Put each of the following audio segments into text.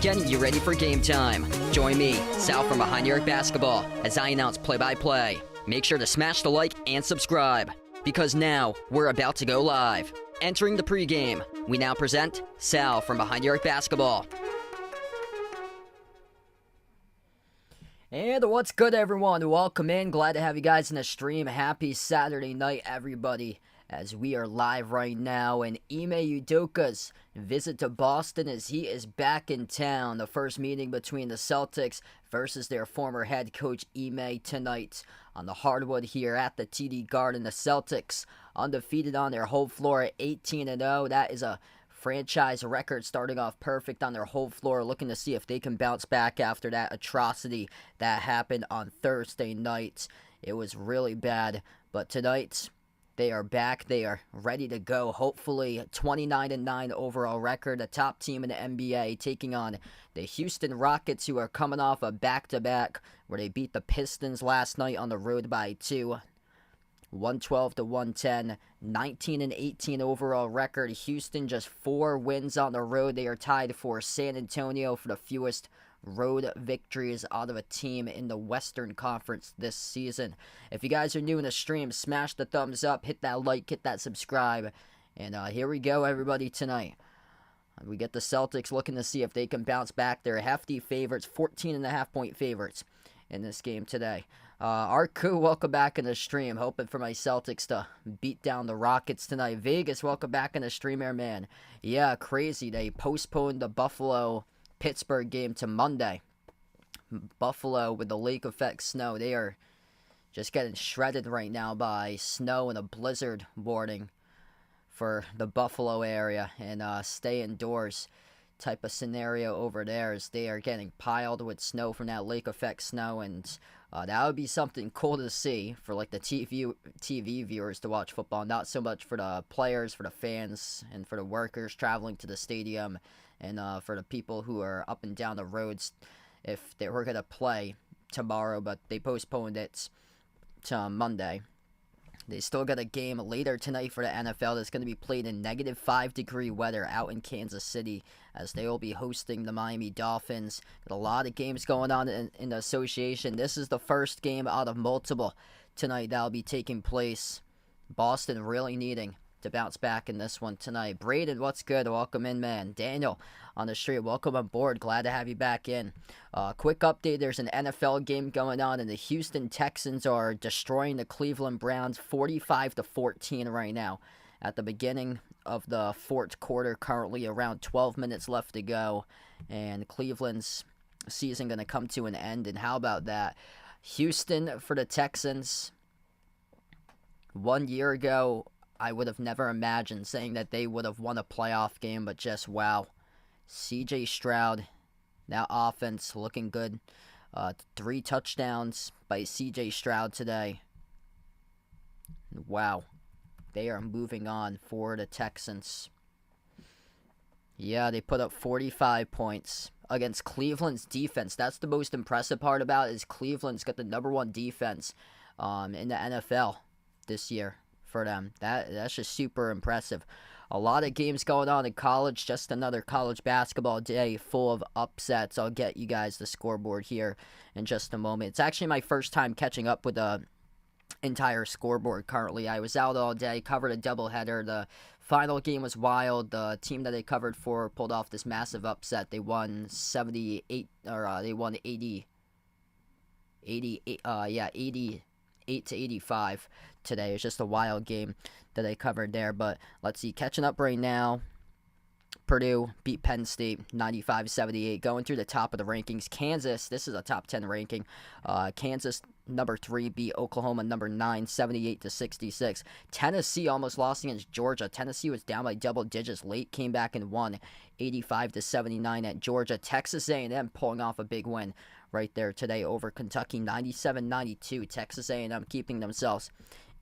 Getting you ready for game time. Join me, Sal from Behind the Arc Basketball, as I announce play-by-play. Make sure to smash the like and subscribe, because now we're about to go live. Entering the pregame, we now present Sal from Behind the Arc Basketball. And what's good, everyone? Welcome in. Glad to have you guys in the stream. Happy Saturday night, everybody, as we are live right now. And Ime Udoka's visit to Boston as he is back in town. The first meeting between the Celtics versus their former head coach Ime tonight on the hardwood here at the TD Garden. The Celtics undefeated on their home floor at 18-0. That is a franchise record, starting off perfect on their home floor, looking to see if they can bounce back after that atrocity that happened on Thursday night. It was really bad, but tonight they are back. They are ready to go. Hopefully 29-9 overall record, a top team in the NBA, taking on the Houston Rockets, who are coming off a back-to-back where they beat the Pistons last night on the road by 2. 112-110, 19-18 overall record. Houston just 4 wins on the road. They are tied for San Antonio for the fewest road victories out of a team in the Western Conference this season. If you guys are new in the stream, smash the thumbs up, hit that like, hit that subscribe, and here we go, everybody, tonight. We get the Celtics looking to see if they can bounce back. They're hefty favorites, 14.5-point favorites in this game today. Arku, welcome back in the stream. Hoping for my Celtics to beat down the Rockets tonight. Vegas, welcome back in the stream, man. Yeah, crazy. They postponed the Buffalo-Pittsburgh game to Monday. Buffalo with the lake effect snow. They are just getting shredded right now by snow and a blizzard warning for the Buffalo area. And stay indoors type of scenario over there, as they are getting piled with snow from that lake effect snow. And that would be something cool to see for like the TV viewers to watch football. Not so much for the players, for the fans, and for the workers traveling to the stadium, and for the people who are up and down the roads if they were going to play tomorrow, but they postponed it to Monday. They still got a game later tonight for the NFL that's going to be played in -5-degree weather out in Kansas City, as they will be hosting the Miami Dolphins. Got a lot of games going on in the association. This is the first game out of multiple tonight that will be taking place. Boston really needing to bounce back in this one tonight. Braden, what's good? Welcome in, man. Daniel on the street, welcome aboard. Glad to have you back in. Quick update, there's an NFL game going on, and the Houston Texans are destroying the Cleveland Browns 45-14 right now. At the beginning of the fourth quarter, currently around 12 minutes left to go, and Cleveland's season going to come to an end. And how about that? Houston for the Texans. 1 year ago, I would have never imagined saying that they would have won a playoff game, but just wow. CJ Stroud, that offense looking good. 3 touchdowns by CJ Stroud today. Wow. They are moving on for the Texans. Yeah, they put up 45 points against Cleveland's defense. That's the most impressive part about it, is Cleveland's got the #1 defense in the NFL this year for them. That's just super impressive. A lot of games going on in college. Just another college basketball day full of upsets. I'll get you guys the scoreboard here in just a moment. It's actually my first time catching up with the entire scoreboard currently. I was out all day, covered a doubleheader. The final game was wild. The team that I covered for pulled off this massive upset. They won 78, or they won 88-85 today. It's just a wild game that I covered there. But let's see, catching up right now. Purdue beat Penn State 95-78, going through the top of the rankings. Kansas, this is a top 10 ranking. Kansas number 3 beat Oklahoma number 9 78-66. Tennessee almost lost against Georgia. Tennessee was down by double digits late, came back and won 85-79 at Georgia. Texas A&M pulling off a big win right there today over Kentucky 97-92. Texas A&M keeping themselves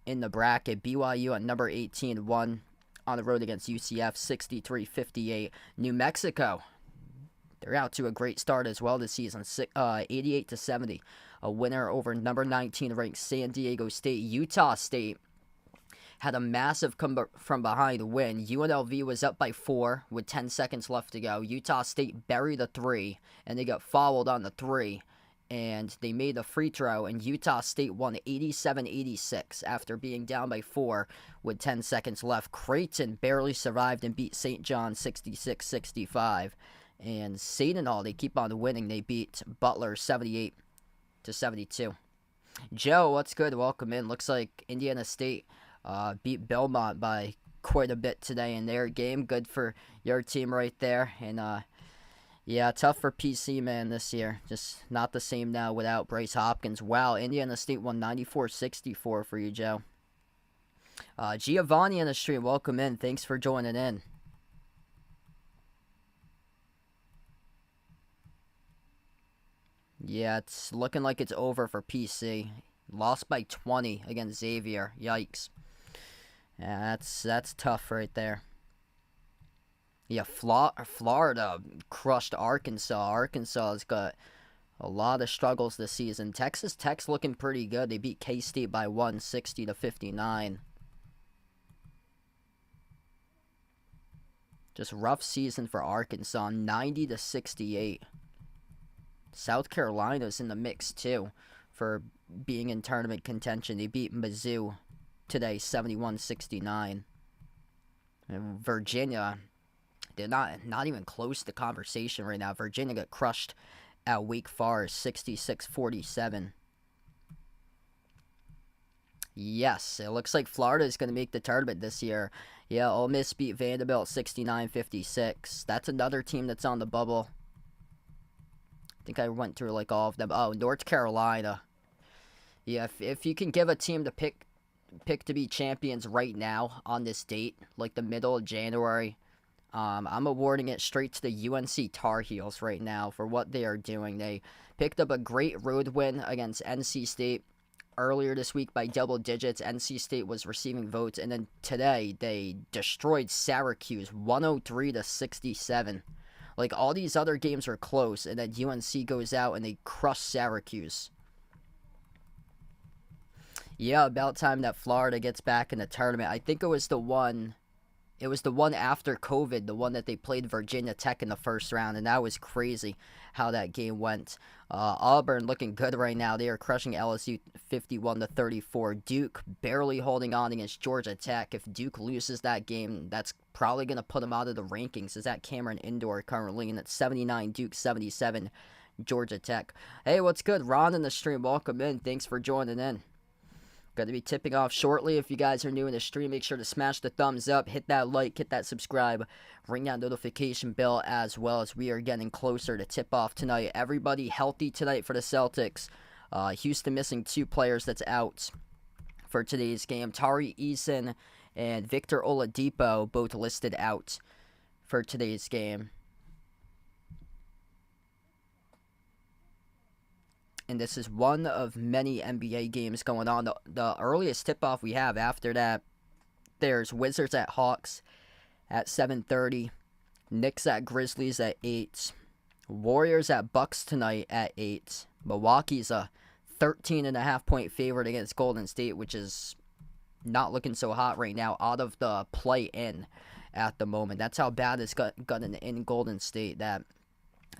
in the bracket. BYU at number 18 won on the road against UCF 63-58. New Mexico, they're out to a great start as well this season, 88-70. A winner over number 19 ranked San Diego State. Utah State had a massive come from behind win. UNLV was up by 4 with 10 seconds left to go. Utah State buried a 3, and they got fouled on the 3, and they made a free throw, and Utah State won 87-86 after being down by 4 with 10 seconds left. Creighton barely survived and beat St. John 66-65. And Seton, they keep on winning. They beat Butler 78-72. Joe, what's good? Welcome in. Looks like Indiana State beat Belmont by quite a bit today in their game. Good for your team right there. And yeah, tough for PC, man, this year. Just not the same now without Bryce Hopkins. Wow, Indiana State won 94-64 for you, Joe. Giovanni on the stream, welcome in. Thanks for joining in. Yeah, it's looking like it's over for PC. Lost by 20 against Xavier. Yikes. Yeah, that's tough right there. Yeah, Florida crushed Arkansas. Arkansas has got a lot of struggles this season. Texas Tech's looking pretty good. They beat K-State by 1, 60-59. Just rough season for Arkansas, 90-68. South Carolina's in the mix, too, for being in tournament contention. They beat Mizzou today, 71-69. And Virginia, they're not even close to conversation right now. Virginia got crushed at Wake Forest, 66-47. Yes, it looks like Florida is going to make the tournament this year. Yeah, Ole Miss beat Vanderbilt 69-56. That's another team that's on the bubble. I think I went through like all of them. Oh, North Carolina. Yeah, if you can give a team to pick to be champions right now on this date, like the middle of January, I'm awarding it straight to the UNC Tar Heels right now for what they are doing. They picked up a great road win against NC State earlier this week by double digits. NC State was receiving votes, and then today they destroyed Syracuse 103-67. Like, all these other games are close, and then UNC goes out and they crush Syracuse. Yeah, about time that Florida gets back in the tournament. I think it was the one after COVID, the one that they played Virginia Tech in the first round, and that was crazy how that game went. Auburn looking good right now. They are crushing LSU 51-34. Duke barely holding on against Georgia Tech. If Duke loses that game, that's probably going to put them out of the rankings. Is at Cameron Indoor currently, and it's 79 Duke, 77 Georgia Tech. Hey, what's good? Ron in the stream, welcome in. Thanks for joining in. Going to be tipping off shortly. If you guys are new in the stream, make sure to smash the thumbs up, hit that like, hit that subscribe, ring that notification bell as well, as we are getting closer to tip off tonight. Everybody healthy tonight for the Celtics. Houston missing 2 players that's out for today's game. Tari Eason and Victor Oladipo both listed out for today's game. And this is one of many NBA games going on. The earliest tip-off we have after that, there's Wizards at Hawks at 7:30. Knicks at Grizzlies at 8. Warriors at Bucks tonight at 8. Milwaukee's a 13.5-point favorite against Golden State, which is not looking so hot right now, out of the play-in at the moment. That's how bad it's gotten in Golden State, that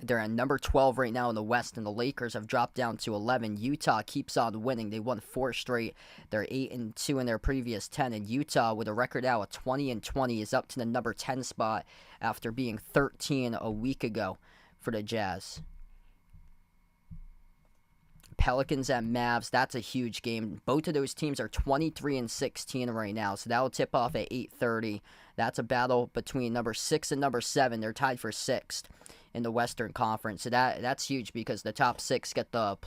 they're at number 12 right now in the West, and the Lakers have dropped down to 11. Utah keeps on winning. They won 4 straight. They're 8-2 in their previous 10, and Utah, with a record now of 20-20, is up to the number 10 spot after being 13 a week ago for the Jazz. Pelicans at Mavs, that's a huge game. Both of those teams are 23-16 right now, so that will tip off at 8:30. That's a battle between number 6 and number 7. They're tied for 6th in the Western Conference, so that's huge because the top 6 get the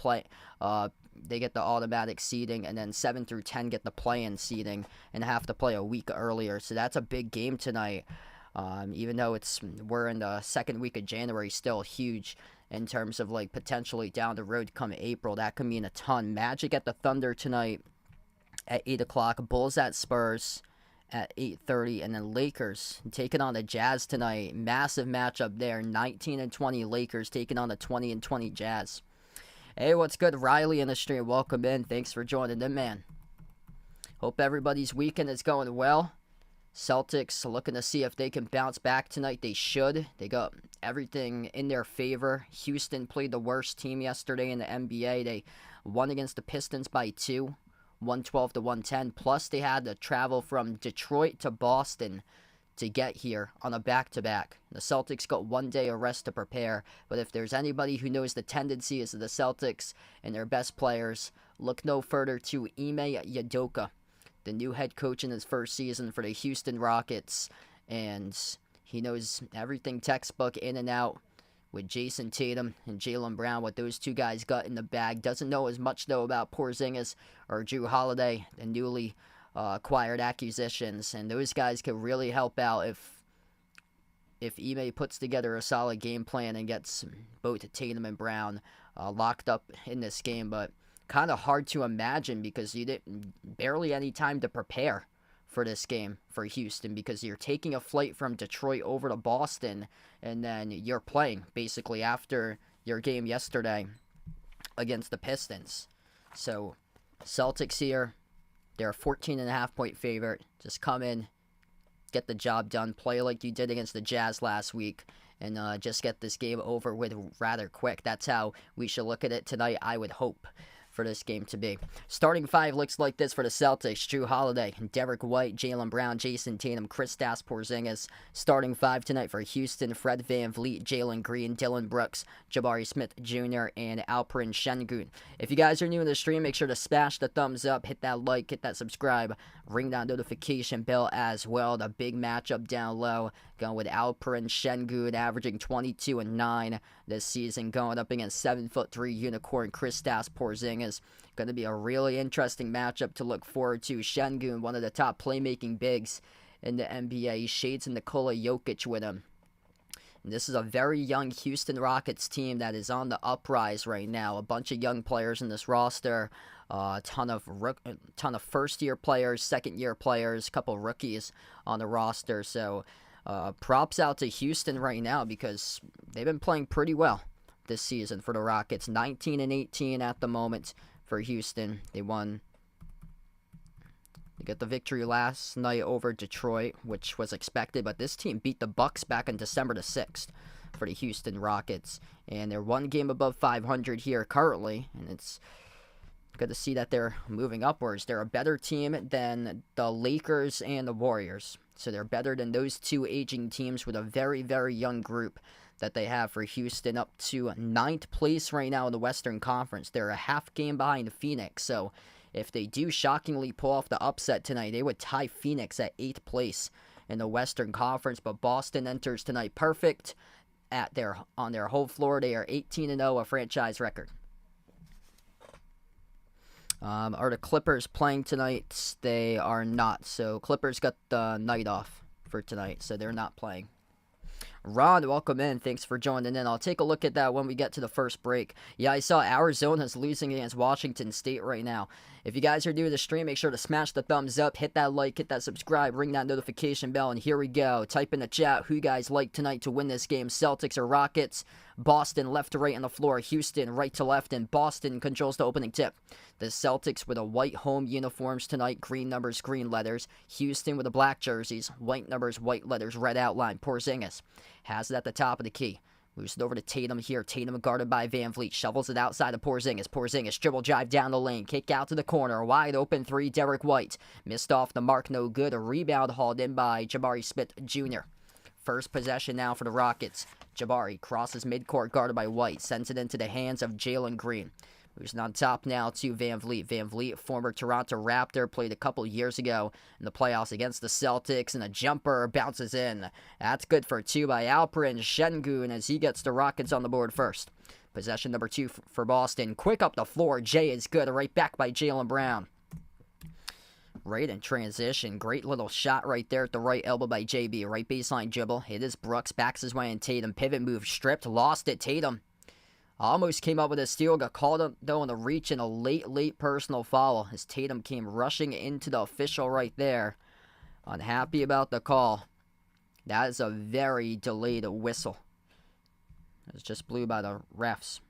they get the automatic seeding, and then 7 through 10 get the play-in seeding and have to play a week earlier. So that's a big game tonight. Even though we're in the second week of January, still huge in terms of like potentially down the road come April. That could mean a ton. Magic at the Thunder tonight at 8 o'clock. Bulls at Spurs at 8:30, and then Lakers taking on the Jazz tonight. Massive matchup there. 19-20 Lakers taking on the 20-20 Jazz. Hey, what's good? Riley in the stream. Welcome in. Thanks for joining in, man. Hope everybody's weekend is going well. Celtics looking to see if they can bounce back tonight. They should. They got everything in their favor. Houston played the worst team yesterday in the NBA. They won against the Pistons by 2, 112-110. Plus, they had to travel from Detroit to Boston to get here on a back-to-back. The Celtics got 1 day of rest to prepare. But if there's anybody who knows the tendencies of the Celtics and their best players, look no further to Ime Udoka, the new head coach in his first season for the Houston Rockets, and he knows everything textbook in and out with Jason Tatum and Jaylen Brown, what those two guys got in the bag. Doesn't know as much, though, about Porzingis or Jrue Holiday, the newly acquired acquisitions, and those guys could really help out if Ime puts together a solid game plan and gets both Tatum and Brown locked up in this game. But kind of hard to imagine because you didn't barely any time to prepare for this game for Houston, because you're taking a flight from Detroit over to Boston, and then you're playing basically after your game yesterday against the Pistons. So Celtics here, they're a 14.5-point favorite. Just come in, get the job done, play like you did against the Jazz last week, and just get this game over with rather quick. That's how we should look at it tonight, I would hope, for this game to be. Starting five looks like this for the Celtics: Jrue Holiday, Derek White, Jaylen Brown, Jason Tatum, Kristaps Porzingis. Starting five tonight for Houston: Fred VanVleet, Jalen Green, Dylan Brooks, Jabari Smith Jr., and Alperen Şengün. If you guys are new to the stream, make sure to smash the thumbs up, hit that like, hit that subscribe, ring that notification bell as well. The big matchup down low, going with Alperen Şengün, averaging 22 and 9 this season, going up against 7'3" unicorn Kristaps Porzingis. Going to be a really interesting matchup to look forward to. Şengün, one of the top playmaking bigs in the NBA. He shades Nikola Jokic with him. And this is a very young Houston Rockets team that is on the uprise right now. A bunch of young players in this roster. A ton of first-year players, second-year players, a couple rookies on the roster. So props out to Houston right now because they've been playing pretty well this season for the Rockets. 19-18 at the moment for Houston. They got the victory last night over Detroit, which was expected, but this team beat the Bucks back on December the 6th for the Houston Rockets, and they're one game above 500 here currently, and it's good to see that they're moving upwards. They're a better team than the Lakers and the Warriors, so they're better than those two aging teams with a very, very young group that they have for Houston, up to 9th place right now in the Western Conference. They're a half game behind Phoenix, so if they do shockingly pull off the upset tonight, they would tie Phoenix at 8th place in the Western Conference. But Boston enters tonight perfect on their home floor. They are 18-0, a franchise record. Are the Clippers playing tonight? They are not. So Clippers got the night off for tonight, so they're not playing. Ron, welcome in. Thanks for joining in. I'll take a look at that when we get to the first break. Yeah, I saw Arizona's losing against Washington State right now. If you guys are new to the stream, make sure to smash the thumbs up, hit that like, hit that subscribe, ring that notification bell, and here we go. Type in the chat who you guys like tonight to win this game: Celtics or Rockets. Boston left to right on the floor, Houston right to left, and Boston controls the opening tip. The Celtics with a white home uniforms tonight, green numbers, green letters. Houston with the black jerseys, white numbers, white letters, red outline. Porzingis has it at the top of the key. Moves it over to Tatum here. Tatum guarded by VanVleet. Shovels it outside of Porzingis. Porzingis dribble drive down the lane. Kick out to the corner. Wide open three. Derek White. Missed off the mark. No good. A rebound hauled in by Jabari Smith Jr. First possession now for the Rockets. Jabari crosses midcourt guarded by White. Sends it into the hands of Jalen Green. Moves it on top now to VanVleet. VanVleet, former Toronto Raptor, played a couple years ago in the playoffs against the Celtics, and a jumper bounces in. That's good for two by Alperen Şengün as he gets the Rockets on the board first. Possession number 2 for Boston. Quick up the floor. Jay is good. Right back by Jaylen Brown. Right in transition. Great little shot right there at the right elbow by JB. Right baseline dribble. It is Brooks. Backs his way in Tatum. Pivot move. Stripped. Lost it. Tatum almost came up with a steal. Got called though on the reach and a late personal foul as Tatum came rushing into the official right there. Unhappy about the call. That is a very delayed whistle. It was just blew by the refs.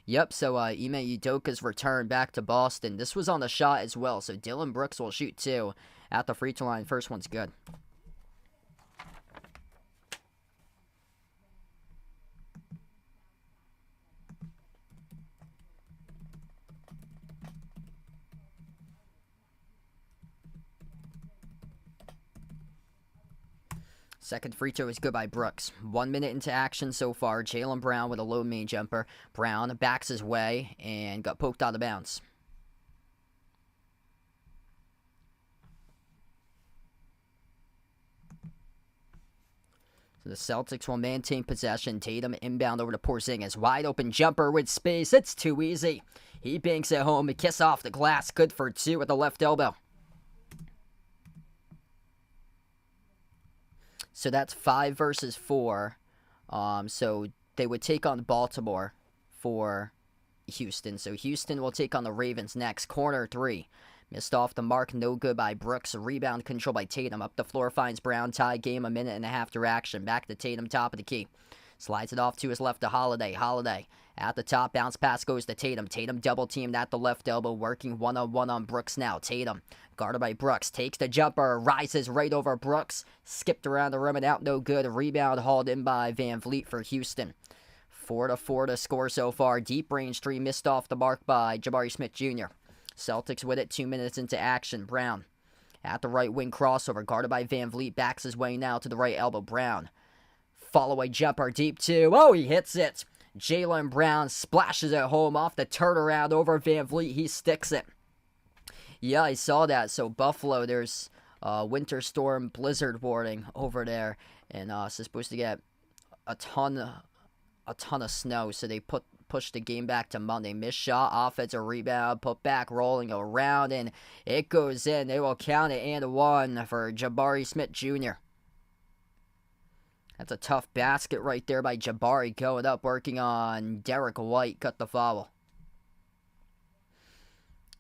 Yep, so Ime Udoka's return back to Boston. This was on the shot as well, so Dylan Brooks will shoot 2 at the free throw line. First one's good. Second free throw is good by Brooks. 1 minute into action so far. Jaylen Brown with a low main jumper. Brown backs his way and got poked out of bounds. So the Celtics will maintain possession. Tatum inbound over to Porzingis. Wide open jumper with space. It's too easy. He banks it home. A kiss off the glass. Good for 2 with the left elbow. So that's 5 versus 4. So they would take on Baltimore for Houston. So Houston will take on the Ravens next. Corner 3. Missed off the mark. No good by Brooks. Rebound control by Tatum. Up the floor finds Brown. Tie game. 1.5 minutes to action. Back to Tatum. Top of the key. Slides it off to his left to Holiday. Holiday at the top. Bounce pass goes to Tatum. Tatum double teamed at the left elbow. Working one-on-one on Brooks now. Tatum guarded by Brooks. Takes the jumper. Rises right over Brooks. Skipped around the rim and out. No good. Rebound hauled in by Van Vliet for Houston. 4-4 to score so far. Deep range 3 missed off the mark by Jabari Smith Jr. Celtics with it 2 minutes into action. Brown at the right wing crossover. Guarded by Van Vliet. Backs his way now to the right elbow. Brown. Follow-away jumper deep 2. Oh, he hits it. Jaylen Brown splashes it home off the turnaround over Van Vliet. He sticks it. Yeah, I saw that. So Buffalo, there's winter storm blizzard warning over there, and it's supposed to get a ton of snow. So they pushed the game back to Monday. Missed shot, offensive rebound, put back, rolling around, and it goes in. They will count it and 1 for Jabari Smith Jr. That's a tough basket right there by Jabari going up, working on Derek White. Cut the foul.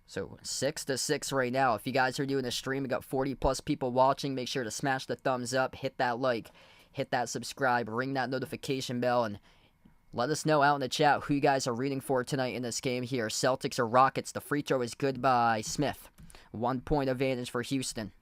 So 6-6 right now. If you guys are doing a stream, we got 40+ people watching. Make sure to smash the thumbs up, hit that like, hit that subscribe, ring that notification bell, and let us know out in the chat who you guys are rooting for tonight in this game here. Celtics or Rockets. The free throw is good by Smith. 1 point advantage for Houston.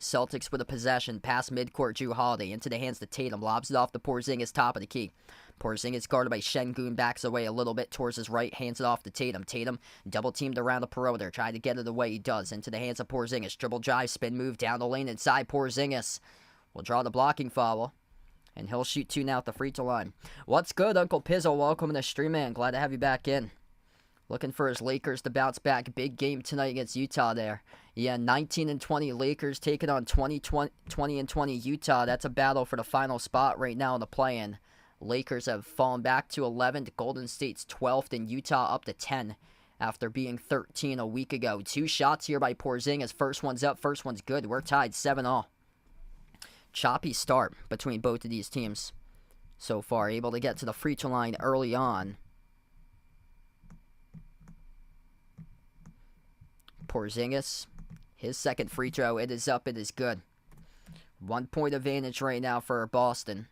Celtics with a possession. Pass midcourt. Jrue Holiday into the hands to Tatum. Lobs it off to Porzingis. Top of the key. Porzingis guarded by Şengün. Backs away a little bit towards his right. Hands it off to Tatum. Tatum double teamed around the perimeter. Tried to get it away. He does. Into the hands of Porzingis. Dribble drive. Spin move down the lane inside. Porzingis will draw the blocking foul. And he'll shoot 2 now at the free throw line. What's good, Uncle Pizzo? Welcome to the stream, man. Glad to have you back in. Looking for his Lakers to bounce back. Big game tonight against Utah there. Yeah, 19-20 Lakers taking on 20-20 Utah. That's a battle for the final spot right now in the play-in. Lakers have fallen back to 11th. Golden State's 12th, and Utah up to 10 after being 13 a week ago. 2 shots here by Porzingis. First one's up. First one's good. We're tied 7-all. Choppy start between both of these teams so far. Able to get to the free throw line early on. Porzingis, his second free throw. It is up. It is good. 1 point advantage right now for Boston.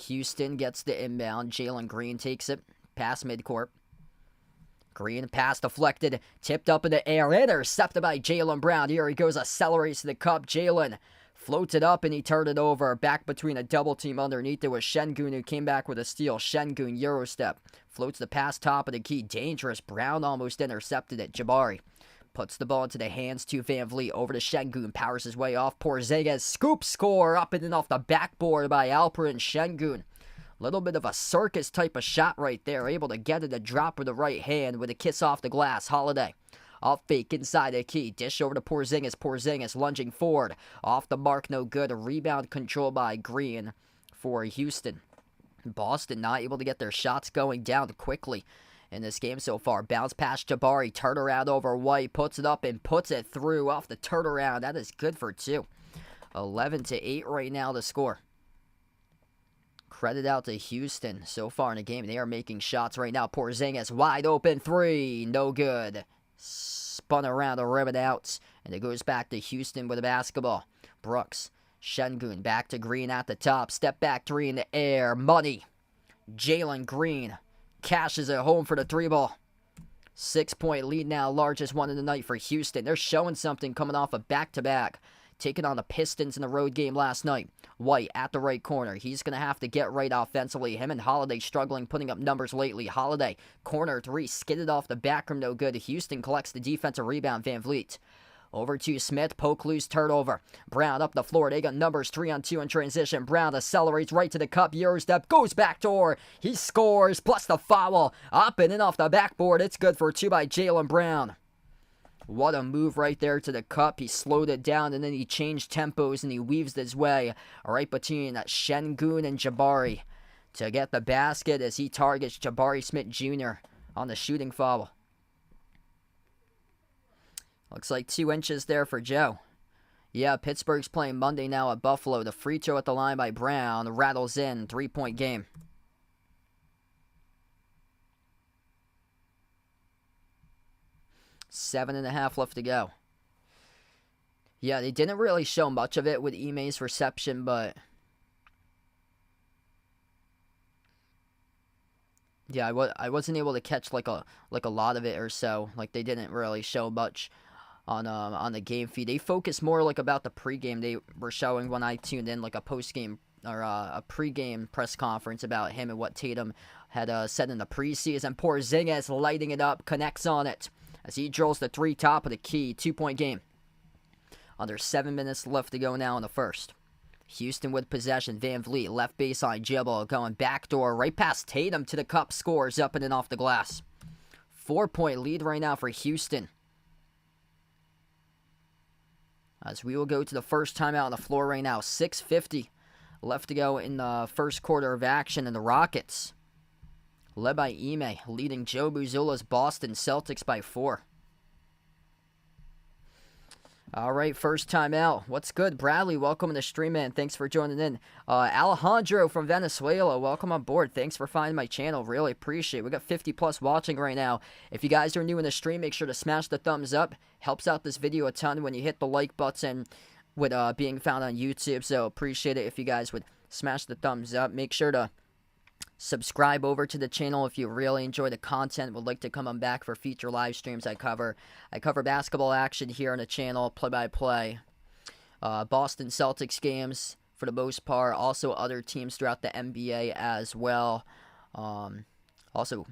Houston gets the inbound. Jalen Green takes it. Pass midcourt. Green pass deflected. Tipped up in the air. Intercepted by Jaylen Brown. Here he goes. Accelerates to the cup. Jalen floats it up and he turned it over. Back between a double team underneath. There was Şengün who came back with a steal. Şengün, Euro step. Floats the pass top of the key. Dangerous. Brown almost intercepted it. Jabari puts the ball into the hands to Van Vliet. Over to Şengün. Powers his way off. Porzingis. Scoop score. Up and in off the backboard by Alperen Şengün. Little bit of a circus type of shot right there. Able to get it a drop with the right hand with a kiss off the glass. Holiday. Off fake inside the key. Dish over to Porzingis. Porzingis lunging forward. Off the mark. No good. A rebound control by Green for Houston. Boston not able to get their shots going down quickly in this game so far. Bounce past Jabari, turnaround over White, puts it up and puts it through off the turnaround. That is good for 2. 11-8 right now to score. Credit out to Houston so far in the game. They are making shots right now. Porzingis, wide open 3, no good. Spun around the rim and out, and it goes back to Houston with the basketball. Brooks, Şengün back to Green at the top. Step back 3 in the air. Money. Jalen Green cashes it home for the 3 ball. 6-point lead now, largest one of the night for Houston. They're showing something coming off a back-to-back. Taking on the Pistons in the road game last night. White at the right corner. He's going to have to get right offensively. Him and Holiday struggling, putting up numbers lately. Holiday, corner 3, skidded off the back rim, no good. Houston collects the defensive rebound. Van Vliet. Over to Smith, poke loose, turnover. Brown up the floor. They got numbers 3-on-2 in transition. Brown accelerates right to the cup. Eurostep goes backdoor. He scores, plus the foul. Up and in off the backboard. It's good for 2 by Jaylen Brown. What a move right there to the cup. He slowed it down and then he changed tempos and he weaves his way right between Şengün and Jabari to get the basket as he targets Jabari Smith Jr. on the shooting foul. Looks like 2 inches there for Joe. Yeah, Pittsburgh's playing Monday now at Buffalo. The free throw at the line by Brown rattles in. 3-point game. Seven and a half left to go. Yeah, they didn't really show much of it with Ime's reception, but yeah, I wasn't able to catch like a lot of it or so. Like they didn't really show much on the game feed. They focused more like about the pregame. They were showing when I tuned in like a postgame or a pregame press conference about him and what Tatum had said in the preseason. Porzingis lighting it up, connects on it as he drills the 3 top of the key. 2-point game. Under 7 minutes left to go now in the first. Houston with possession. Van Vliet, left baseline dribble, going backdoor right past Tatum to the cup, scores up and in off the glass. 4-point lead right now for Houston. As we will go to the first timeout on the floor right now. 6:50 left to go in the first quarter of action, and the Rockets, led by Ime, leading Joe Mazzulla's Boston Celtics by 4. All right, first time out. What's good? Bradley, welcome to the stream, man. Thanks for joining in. Alejandro from Venezuela, welcome on board. Thanks for finding my channel. Really appreciate it. We got 50 plus watching right now. If you guys are new in the stream, make sure to smash the thumbs up. Helps out this video a ton when you hit the like button with being found on YouTube. So appreciate it if you guys would smash the thumbs up. Make sure to subscribe over to the channel if you really enjoy the content. Would like to come on back for future live streams. I cover basketball action here on the channel, play-by-play, Boston Celtics games for the most part. Also other teams throughout the NBA as well. Also,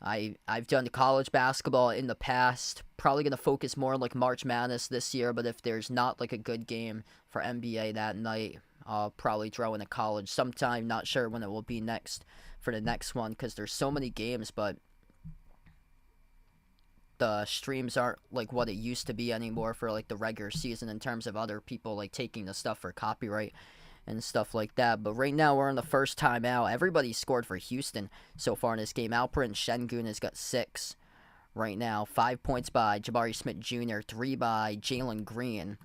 I've done college basketball in the past. Probably going to focus more on like March Madness this year. But if there's not like a good game for NBA that night, I'll probably throw in a college sometime. Not sure when it will be next for the next one because there's so many games, but the streams aren't like what it used to be anymore for like the regular season in terms of other people like taking the stuff for copyright and stuff like that. But right now we're in the first time out. Everybody scored for Houston so far in this game. Alperen Şengün has got 6 right now. 5 points by Jabari Smith Jr., 3 by Jalen Green.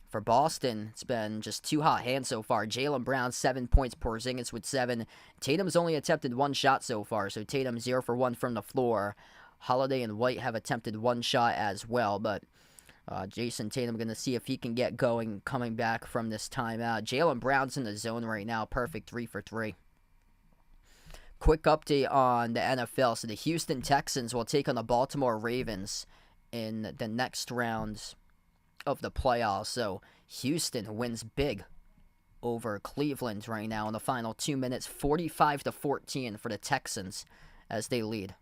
For Boston, it's been just 2 hot hands so far. Jaylen Brown, 7 points. Porzingis with 7. Tatum's only attempted 1 shot so far, so Tatum 0 for 1 from the floor. Holiday and White have attempted 1 shot as well, but Jason Tatum going to see if he can get going coming back from this timeout. Jaylen Brown's in the zone right now. Perfect 3 for 3. Quick update on the NFL. So the Houston Texans will take on the Baltimore Ravens in the next round of the playoffs. So Houston wins big over Cleveland right now in the final 2 minutes, 45-14 for the Texans as they lead.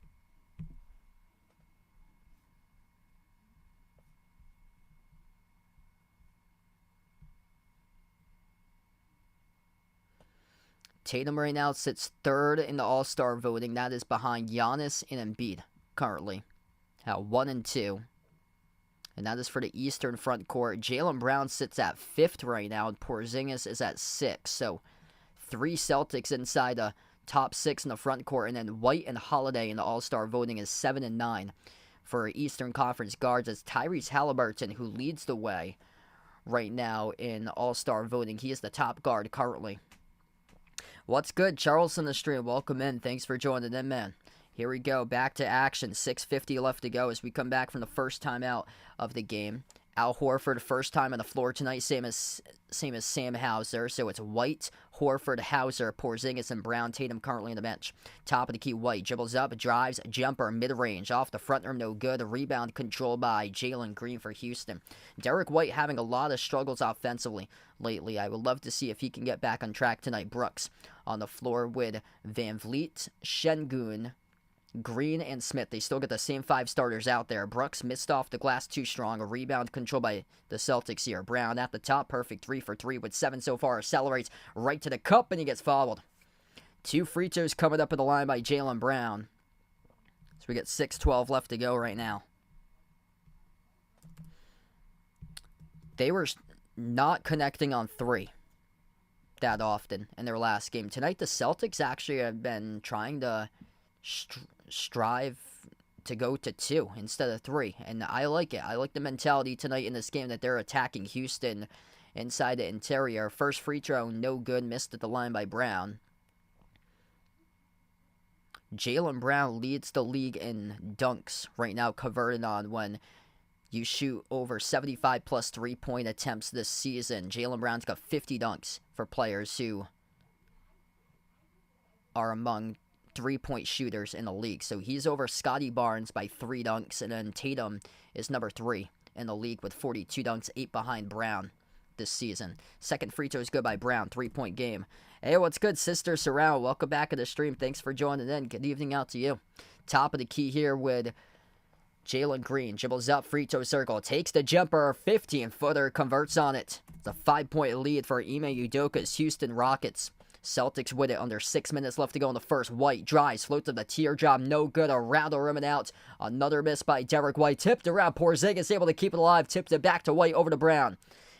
Tatum right now sits 3rd in the All-Star voting. That is behind Giannis and Embiid currently at 1 and 2. And that is for the Eastern front court. Jaylen Brown sits at 5th right now, and Porzingis is at 6th. So 3 Celtics inside the top 6 in the front court, and then White and Holiday in the All-Star voting is 7 and 9 for Eastern Conference guards. It's Tyrese Halliburton who leads the way right now in All-Star voting. He is the top guard currently. What's good? Charles on the stream. Welcome in. Thanks for joining in, man. Here we go. Back to action. 6:50 left to go as we come back from the first time out of the game. Al Horford, first time on the floor tonight, same as Sam Hauser. So it's White, Horford, Hauser, Porzingis, and Brown. Tatum currently on the bench. Top of the key, White dribbles up, drives, jumper, mid-range, off the front rim, no good. A rebound controlled by Jalen Green for Houston. Derek White having a lot of struggles offensively lately. I would love to see if he can get back on track tonight. Brooks on the floor with Van Vliet, Şengün, Green, and Smith. They still get the same 5 starters out there. Brooks missed off the glass too strong. A rebound controlled by the Celtics here. Brown at the top. Perfect 3 for 3 with 7 so far. Accelerates right to the cup, and he gets fouled. 2 free throws coming up at the line by Jaylen Brown. So we get 6:12 left to go right now. They were not connecting on 3 that often in their last game. Tonight, the Celtics actually have been trying to strive to go to 2 instead of 3, and I like it. I like the mentality tonight in this game that they're attacking Houston inside the interior. First free throw, no good, missed at the line by Brown. Jaylen Brown leads the league in dunks right now, converted on when you shoot over 75 plus 3-point attempts this season. Jaylen Brown's got 50 dunks for players who are among 3-point shooters in the league. So he's over Scotty Barnes by 3 dunks, and then Tatum is number 3 in the league with 42 dunks, 8 behind Brown this season. Second free throw is good by Brown, 3-point game. Hey, what's good, Sister Sorrel? Welcome back to the stream. Thanks for joining in. Good evening out to you. Top of the key here with Jalen Green. Dribbles up, free throw circle, takes the jumper, 15-footer, converts on it. It's a 5-point lead for Ime Udoka's Houston Rockets. Celtics with it under 6 minutes left to go in the first. White drives, floats up the teardrop, no good. Around the rim and out. Another miss by Derek White. Tipped around. Porzingis able to keep it alive. Tipped it back to White over to Brown.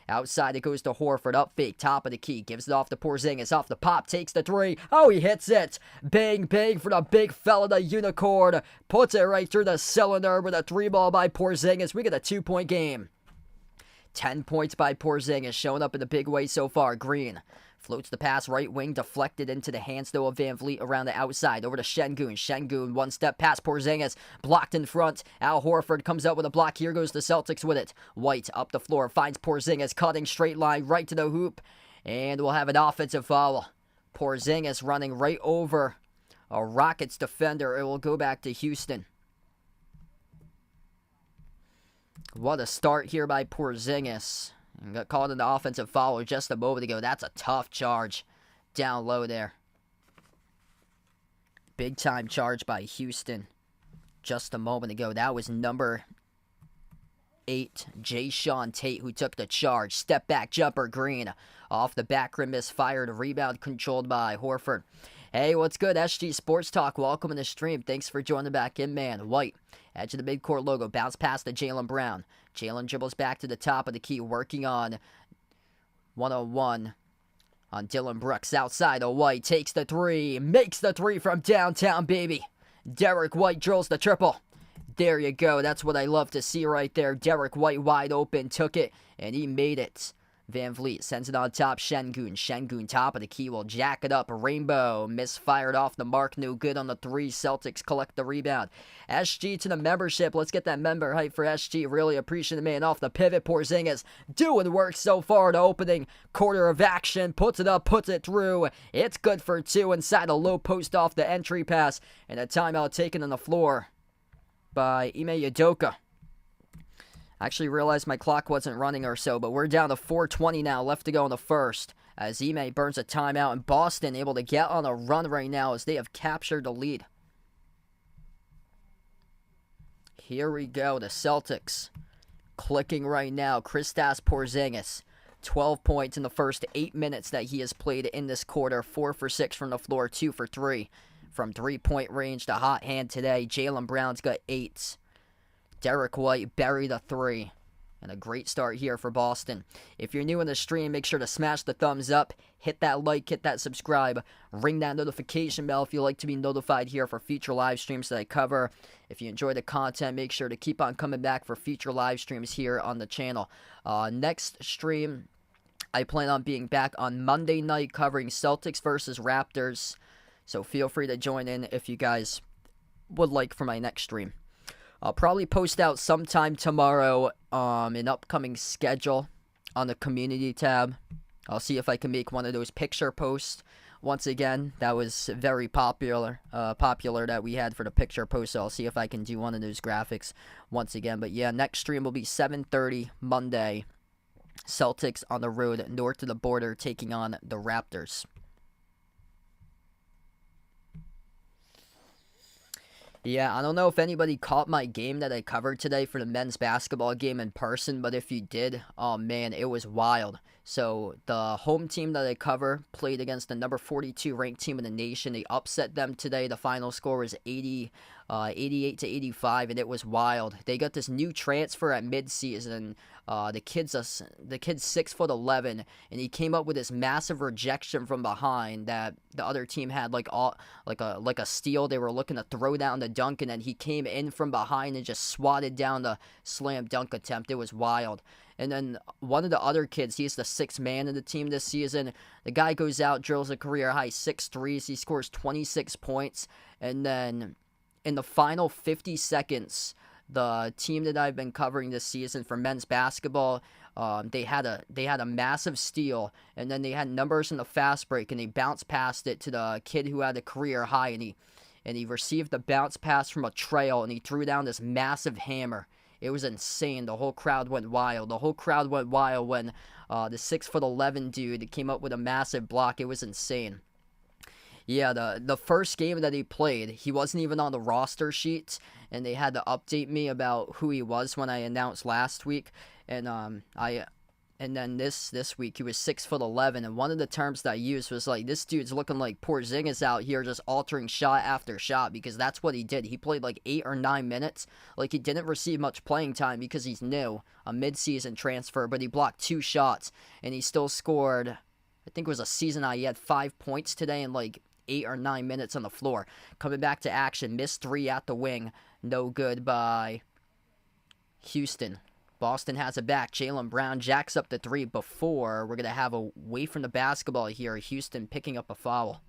Outside it goes to Horford. Up fake. Top of the key. Gives it off to Porzingis. Off the pop. Takes the 3. Oh, he hits it. Bang, bang for the big fella, the unicorn. Puts it right through the cylinder with a 3-ball by Porzingis. We get a 2-point game. 10 points by Porzingis. Showing up in a big way so far. Green floats the pass, right wing, deflected into the hands, though, of Van Vliet around the outside. Over to Şengün. Şengün, one-step past Porzingis. Blocked in front. Al Horford comes out with a block. Here goes the Celtics with it. White up the floor, finds Porzingis, cutting straight line, right to the hoop. And we'll have an offensive foul. Porzingis running right over a Rockets defender. It will go back to Houston. What a start here by Porzingis. And got called in the offensive foul just a moment ago. That's a tough charge down low there. Big time charge by Houston just a moment ago. That was number 8, Jae'Sean Tate, who took the charge. Step back jumper, Green. Off the back rim, misfired. Rebound controlled by Horford. Hey, what's good? SG Sports Talk. Welcome to the stream. Thanks for joining back in, man. White, edge of the midcourt logo. Bounce pass to Jaylen Brown. Jalen dribbles back to the top of the key, working on 1-on-1 on Dylan Brooks. Outside to White, takes the 3, makes the 3 from downtown, baby. Derek White drills the triple. There you go. That's what I love to see right there. Derek White wide open, took it, and he made it. Van Vliet sends it on top. Şengün. Şengün top of the key will jack it up. Rainbow misfired off the mark. No good on the 3. Celtics collect the rebound. SG to the membership. Let's get that member hype for SG. Really appreciate the man off the pivot. Porzingis doing work so far. The opening quarter of action. Puts it up, puts it through. It's good for 2 inside a low post off the entry pass. And a timeout taken on the floor by Ime Udoka. I actually realized my clock wasn't running or so, but we're down to 4:20 now left to go in the first. As Ime burns a timeout, and Boston able to get on a run right now as they have captured the lead. Here we go, the Celtics clicking right now. Kristaps Porzingis, 12 points in the first 8 minutes that he has played in this quarter. 4 for 6 from the floor, 2 for 3 from 3-point range. The hot hand today. Jaylen Brown's got 8. Derek White buried a 3. and a great start here for Boston. If you're new in the stream, make sure to smash the thumbs up, hit that like, hit that subscribe, ring that notification bell if you like to be notified here for future live streams that I cover. If you enjoy the content, make sure to keep on coming back for future live streams here on the channel. Next stream, I plan on being back on Monday night covering Celtics versus Raptors. So feel free to join in if you guys would like for my next stream. I'll probably post out sometime tomorrow an upcoming schedule on the community tab. I'll see if I can make one of those picture posts. Once again, that was very popular that we had for the picture post, so I'll see if I can do one of those graphics once again. But yeah, next stream will be 7:30 Monday. Celtics on the road north of the border taking on the Raptors. Yeah, I don't know if anybody caught my game that I covered today for the men's basketball game in person, but if you did, oh man, it was wild. So the home team that I cover played against the number 42 ranked team in the nation. They upset them today. The final score was 88 to 85, and it was wild. They got this new transfer at midseason. The kid's 6'11", and he came up with this massive rejection from behind that the other team had like a steal. They were looking to throw down the dunk, and then he came in from behind and just swatted down the slam dunk attempt. It was wild. And then one of the other kids, he's the sixth man in the team this season. The guy goes out, drills a career-high 6 threes. He scores 26 points. And then in the final 50 seconds, the team that I've been covering this season for men's basketball, they had a massive steal. And then they had numbers in the fast break, and they bounced past it to the kid who had a career-high. And he received the bounce pass from a trail, and he threw down this massive hammer. It was insane. The whole crowd went wild. The whole crowd went wild when the 6'11" dude came up with a massive block. It was insane. Yeah, the first game that he played, he wasn't even on the roster sheet, and they had to update me about who he was when I announced last week. And then this week he was 6'11", and one of the terms that I used was like, this dude's looking like Porzingis out here, just altering shot after shot, because that's what he did. He played like 8 or 9 minutes. Like, he didn't receive much playing time because he's new, a mid-season transfer, but he blocked 2 shots, and he still scored, I think it was a season high. He had 5 points today in like 8 or 9 minutes on the floor. Coming back to action, missed 3 at the wing, no good by Houston. Boston has it back. Jaylen Brown jacks up the 3 before. We're going to have away from the basketball here. Houston picking up a foul.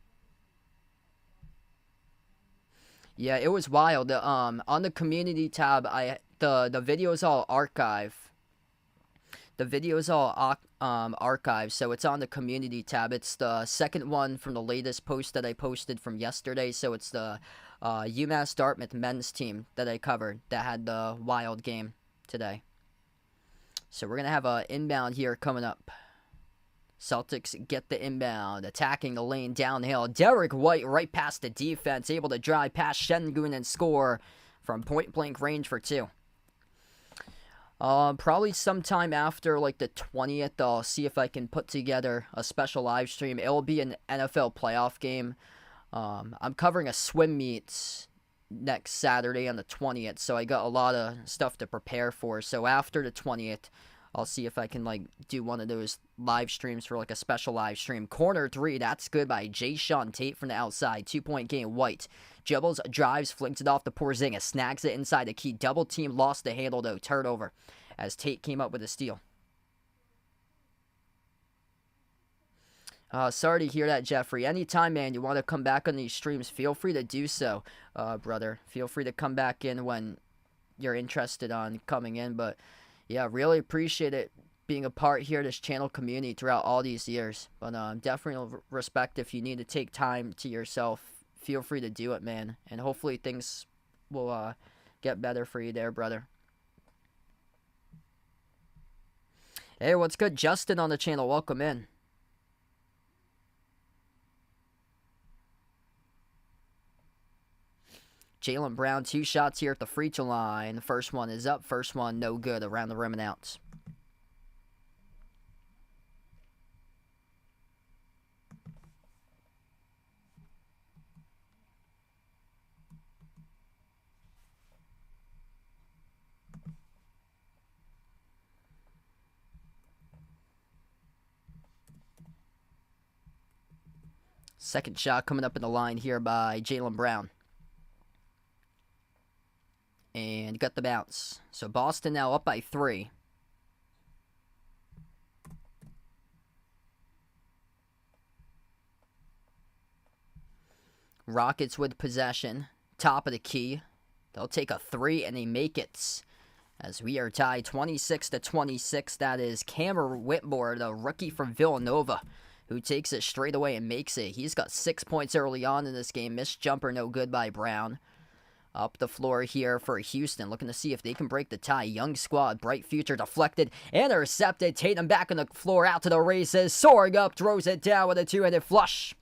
Yeah, it was wild. On the community tab, the video's all archived. The video's all archived, so it's on the community tab. It's the second one from the latest post that I posted from yesterday. So it's the UMass Dartmouth men's team that I covered that had the wild game today. So we're going to have an inbound here coming up. Celtics get the inbound, attacking the lane downhill. Derek White right past the defense, able to drive past Şengün and score from point-blank range for 2. Probably sometime after like the 20th, I'll see if I can put together a special live stream. It'll be an NFL playoff game. I'm covering a swim meet next Saturday on the 20th, so I got a lot of stuff to prepare for. So after the 20th, I'll see if I can like do one of those live streams for like a special live stream. Corner 3, that's good by Jae'Sean Tate from the outside. 2-point game. White dribbles, drives, flings it off to Porzingis, snags it inside the key. Double team, lost the handle though. Turnover as Tate came up with a steal. Sorry to hear that, Jeffrey. Anytime, man, you want to come back on these streams, feel free to do so, brother. Feel free to come back in when you're interested on coming in. But, yeah, really appreciate it being a part here of this channel community throughout all these years. But definitely respect if you need to take time to yourself. Feel free to do it, man. And hopefully things will get better for you there, brother. Hey, what's good? Justin on the channel. Welcome in. Jaylen Brown, 2 shots here at the free throw line. The first one is up. First one, no good. Around the rim and out. Second shot coming up in the line here by Jaylen Brown. And got the bounce. So Boston now up by 3. Rockets with possession. Top of the key. They'll take a 3 and they make it. As we are tied 26-26. That is Cameron Whitmore, the rookie from Villanova, who takes it straight away and makes it. He's got 6 points early on in this game. Missed jumper, no good by Brown. Up the floor here for Houston, looking to see if they can break the tie. Young squad, bright future, deflected, intercepted. Tatum back on the floor, out to the races. Soaring up, throws it down with a two-handed flush.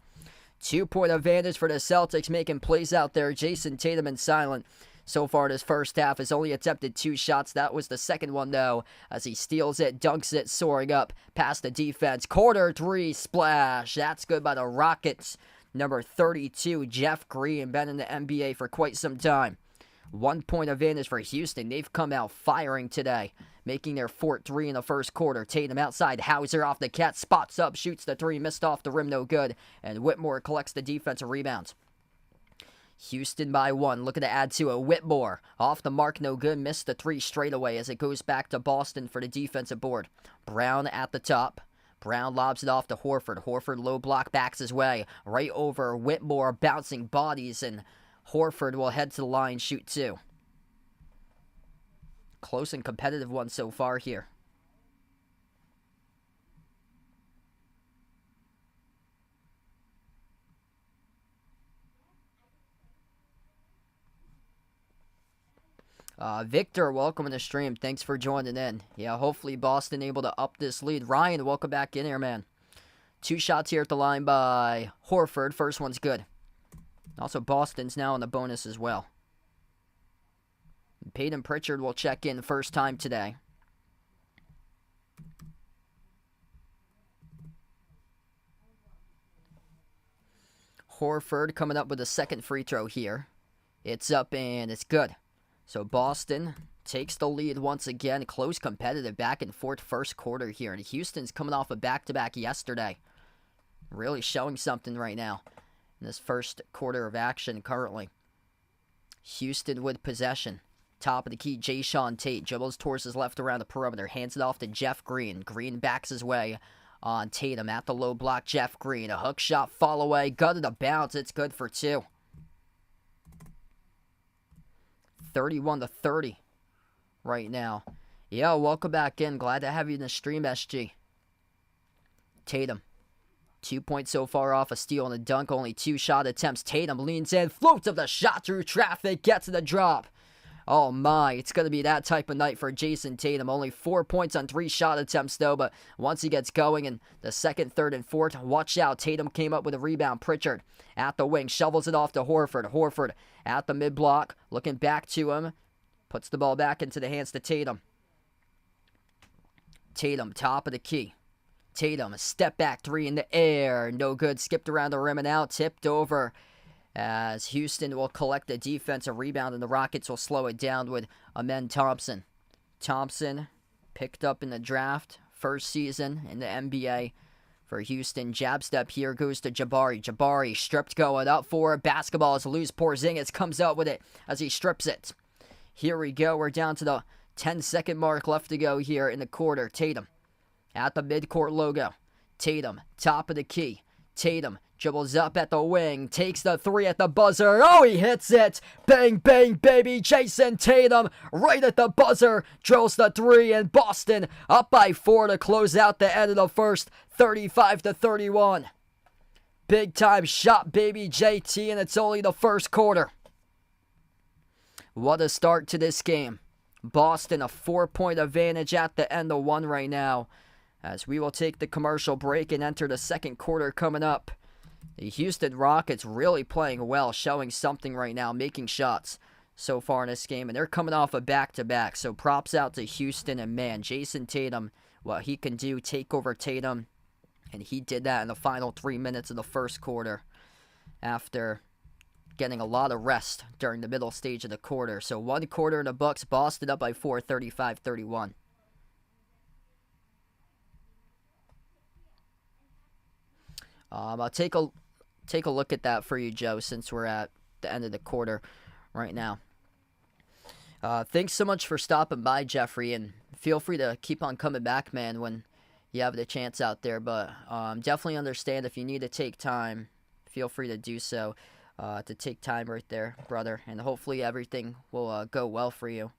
2-point advantage for the Celtics, making plays out there. Jason Tatum and silent. So far in his first half, has only attempted 2 shots. That was the second one, though, as he steals it, dunks it, soaring up past the defense. Corner 3, splash. That's good by the Rockets. Number 32, Jeff Green, been in the NBA for quite some time. 1-point advantage for Houston. They've come out firing today, making their 4th-3 in the first quarter. Tatum outside, Hauser off the catch, spots up, shoots the 3, missed off the rim, no good. And Whitmore collects the defensive rebound. Houston by 1, looking to add to it. Whitmore, off the mark, no good, missed the 3 straight away as it goes back to Boston for the defensive board. Brown at the top. Brown lobs it off to Horford. Horford low block, backs his way. Right over Whitmore, bouncing bodies, and Horford will head to the line, shoot 2. Close and competitive one so far here. Victor, welcome to the stream. Thanks for joining in. Yeah, hopefully Boston able to up this lead. Ryan, welcome back in here, man. 2 shots here at the line by Horford. First one's good. Also, Boston's now on the bonus as well. Peyton Pritchard will check in the first time today. Horford coming up with a second free throw here. It's up and it's good. So Boston takes the lead once again. Close, competitive, back and forth first quarter here. And Houston's coming off a back-to-back yesterday. Really showing something right now in this first quarter of action currently. Houston with possession. Top of the key, Jayshawn Tate. Dribbles towards his left around the perimeter. Hands it off to Jeff Green. Green backs his way on Tatum at the low block. Jeff Green, a hook shot, fall away. Gutted a bounce. It's good for 2. 31-30 right now. Yeah, welcome back in. Glad to have you in the stream, SG. Tatum. 2 points so far off a steal and a dunk. Only 2 shot attempts. Tatum leans in, floats up the shot through traffic, gets the drop. Oh my, it's going to be that type of night for Jason Tatum. Only 4 points on 3 shot attempts though, but once he gets going in the second, third, and fourth, watch out. Tatum came up with a rebound. Pritchard at the wing, shovels it off to Horford. Horford at the mid-block, looking back to him, puts the ball back into the hands to Tatum. Tatum, top of the key. Tatum, a step back 3 in the air, no good, skipped around the rim and out, tipped over. As Houston will collect the defensive rebound and the Rockets will slow it down with Amen Thompson. Thompson picked up in the draft, first season in the NBA for Houston. Jab step here goes to Jabari. Jabari stripped going up for it. Basketball is loose. Porzingis comes out with it as he strips it. Here we go. We're down to the 10-second mark left to go here in the quarter. Tatum at the midcourt logo. Tatum, top of the key. Tatum dribbles up at the wing, takes the 3 at the buzzer. Oh, he hits it. Bang, bang, baby. Jason Tatum right at the buzzer drills the 3, and Boston up by 4 to close out the end of the first, 35-31. Big time shot, baby JT, and it's only the first quarter. What a start to this game. Boston a 4-point advantage at the end of 1 right now, as we will take the commercial break and enter the second quarter coming up. The Houston Rockets really playing well, showing something right now, making shots so far in this game, and they're coming off a back-to-back, so props out to Houston, and man, Jason Tatum, what he can do, take over Tatum, and he did that in the final 3 minutes of the first quarter after getting a lot of rest during the middle stage of the quarter. So 1 quarter in the books, Boston up by 4, 35-31. I'll take take a look at that for you, Joe, since we're at the end of the quarter right now. Thanks so much for stopping by, Jeffrey, and feel free to keep on coming back, man, when you have the chance out there. But definitely understand if you need to take time, feel free to do so. To take time right there, brother, and hopefully everything will go well for you.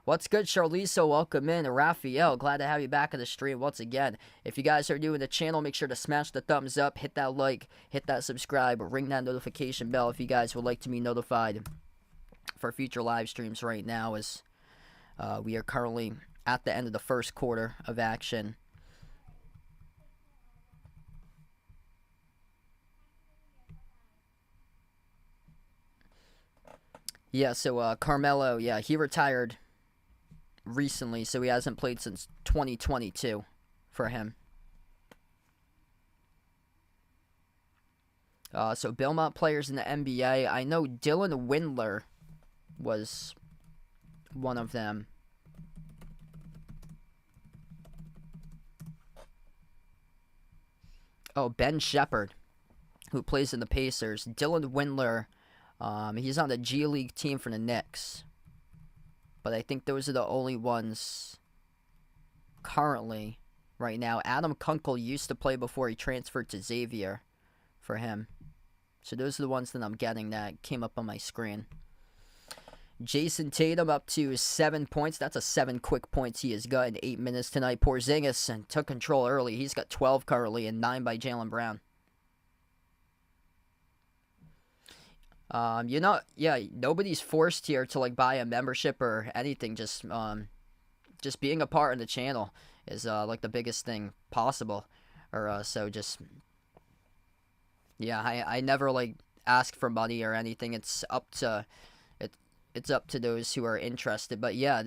What's good, Charlize? Welcome in. Raphael, glad to have you back on the stream once again. If you guys are new to the channel, make sure to smash the thumbs up, hit that like, hit that subscribe, ring that notification bell if you guys would like to be notified for future live streams right now, as we are currently at the end of the first quarter of action. Yeah, so Carmelo, yeah, he retired recently, so he hasn't played since 2022 for him. So Belmont players in the NBA, I know Dylan Windler was one of them. Oh, Ben Shepherd, who plays in the Pacers. Dylan Windler, he's on the G League team for the Knicks. But I think those are the only ones currently right now. Adam Kunkel used to play before he transferred to Xavier for him. So those are the ones that I'm getting that came up on my screen. Jason Tatum up to 7 points. That's a 7 quick points he has got in 8 minutes tonight. Porzingis took control early. He's got 12 currently and 9 by Jaylen Brown. Nobody's forced here to like buy a membership or anything. Just being a part of the channel is like the biggest thing possible. I never like ask for money or anything. It's up to it's up to those who are interested. But yeah,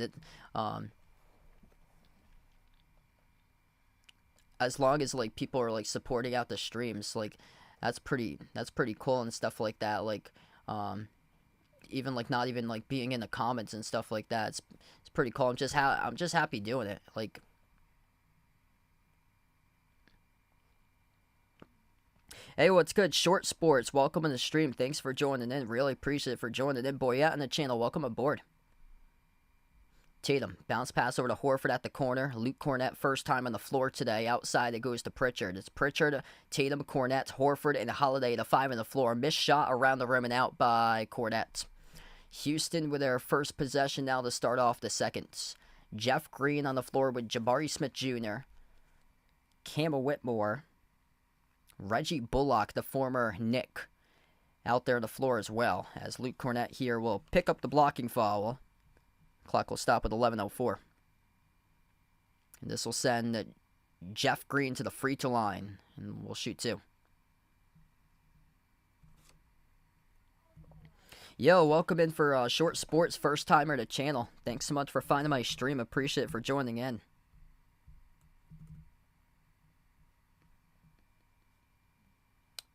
as long as like people are like supporting out the streams, like that's pretty cool and stuff like that. Like even like not even like being in the comments and stuff like that. It's pretty cool. I'm just happy doing it. Like, hey, what's good? Short Sports, welcome in the stream. Thanks for joining in. Really appreciate it for joining in. Boy, out in the channel, welcome aboard. Tatum, bounce pass over to Horford at the corner. Luke Cornett, first time on the floor today. Outside, it goes to Pritchard. It's Pritchard, Tatum, Cornett, Horford, and Holiday, the 5 on the floor. Missed shot around the rim and out by Cornett. Houston with their first possession now to start off the second. Jeff Green on the floor with Jabari Smith Jr., Cam Whitmore, Reggie Bullock, the former Knick, out there on the floor as well, as Luke Cornett here will pick up the blocking foul. Clock will stop with 11:04. And this will send Jeff Green to the free throw line, and we'll shoot 2. Yo, welcome in for Short Sports, first timer to the channel. Thanks so much for finding my stream. Appreciate it for joining in.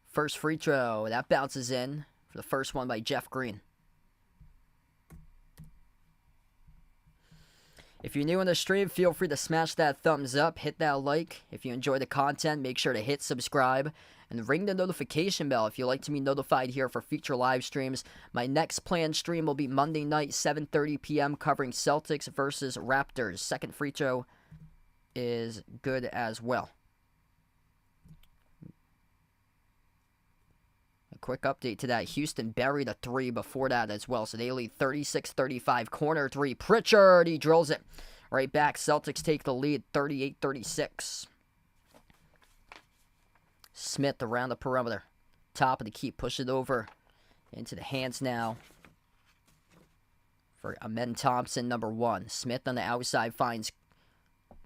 First free throw, that bounces in for the first one by Jeff Green. If you're new on the stream, feel free to smash that thumbs up, hit that like. If you enjoy the content, make sure to hit subscribe and ring the notification bell if you'd like to be notified here for future live streams. My next planned stream will be Monday night, 7:30 p.m., covering Celtics versus Raptors. Second free throw is good as well. Quick update to that. Houston buried a 3 before that as well, so they lead 36-35. Corner 3. Pritchard, he drills it right back. Celtics take the lead 38-36. Smith around the perimeter. Top of the key. Push it over into the hands now for Amen Thompson, number 1. Smith on the outside finds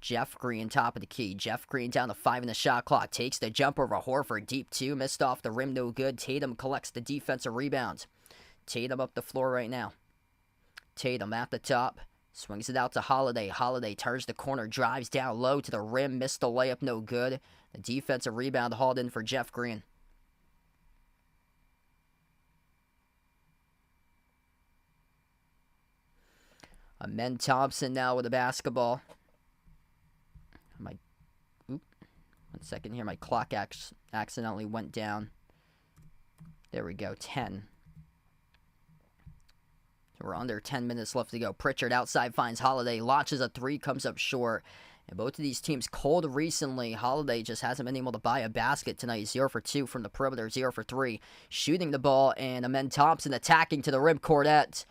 Jeff Green, top of the key. Jeff Green down to 5 in the shot clock. Takes the jumper over Horford. Deep 2. Missed off the rim. No good. Tatum collects the defensive rebound. Tatum up the floor right now. Tatum at the top. Swings it out to Holiday. Holiday turns the corner. Drives down low to the rim. Missed the layup. No good. The defensive rebound hauled in for Jeff Green. Amen Thompson now with the basketball. One second here, my clock accidentally went down. There we go, 10. We're under 10 minutes left to go. Pritchard outside finds Holiday, launches a three, comes up short. And both of these teams cold recently. Holiday just hasn't been able to buy a basket tonight. 0 for 2 from the perimeter, 0 for 3. Shooting the ball, and Amen Thompson attacking to the rim. Cornette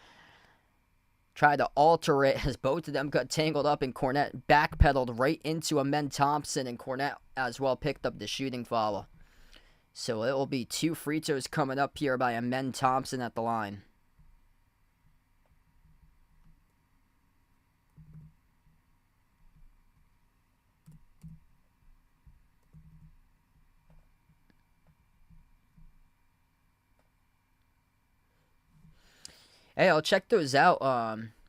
tried to alter it as both of them got tangled up, and Cornette backpedaled right into Amen Thompson, and Cornette as well picked up the shooting foul. So it will be 2 free throws coming up here by Amen Thompson at the line. Hey, I'll check those out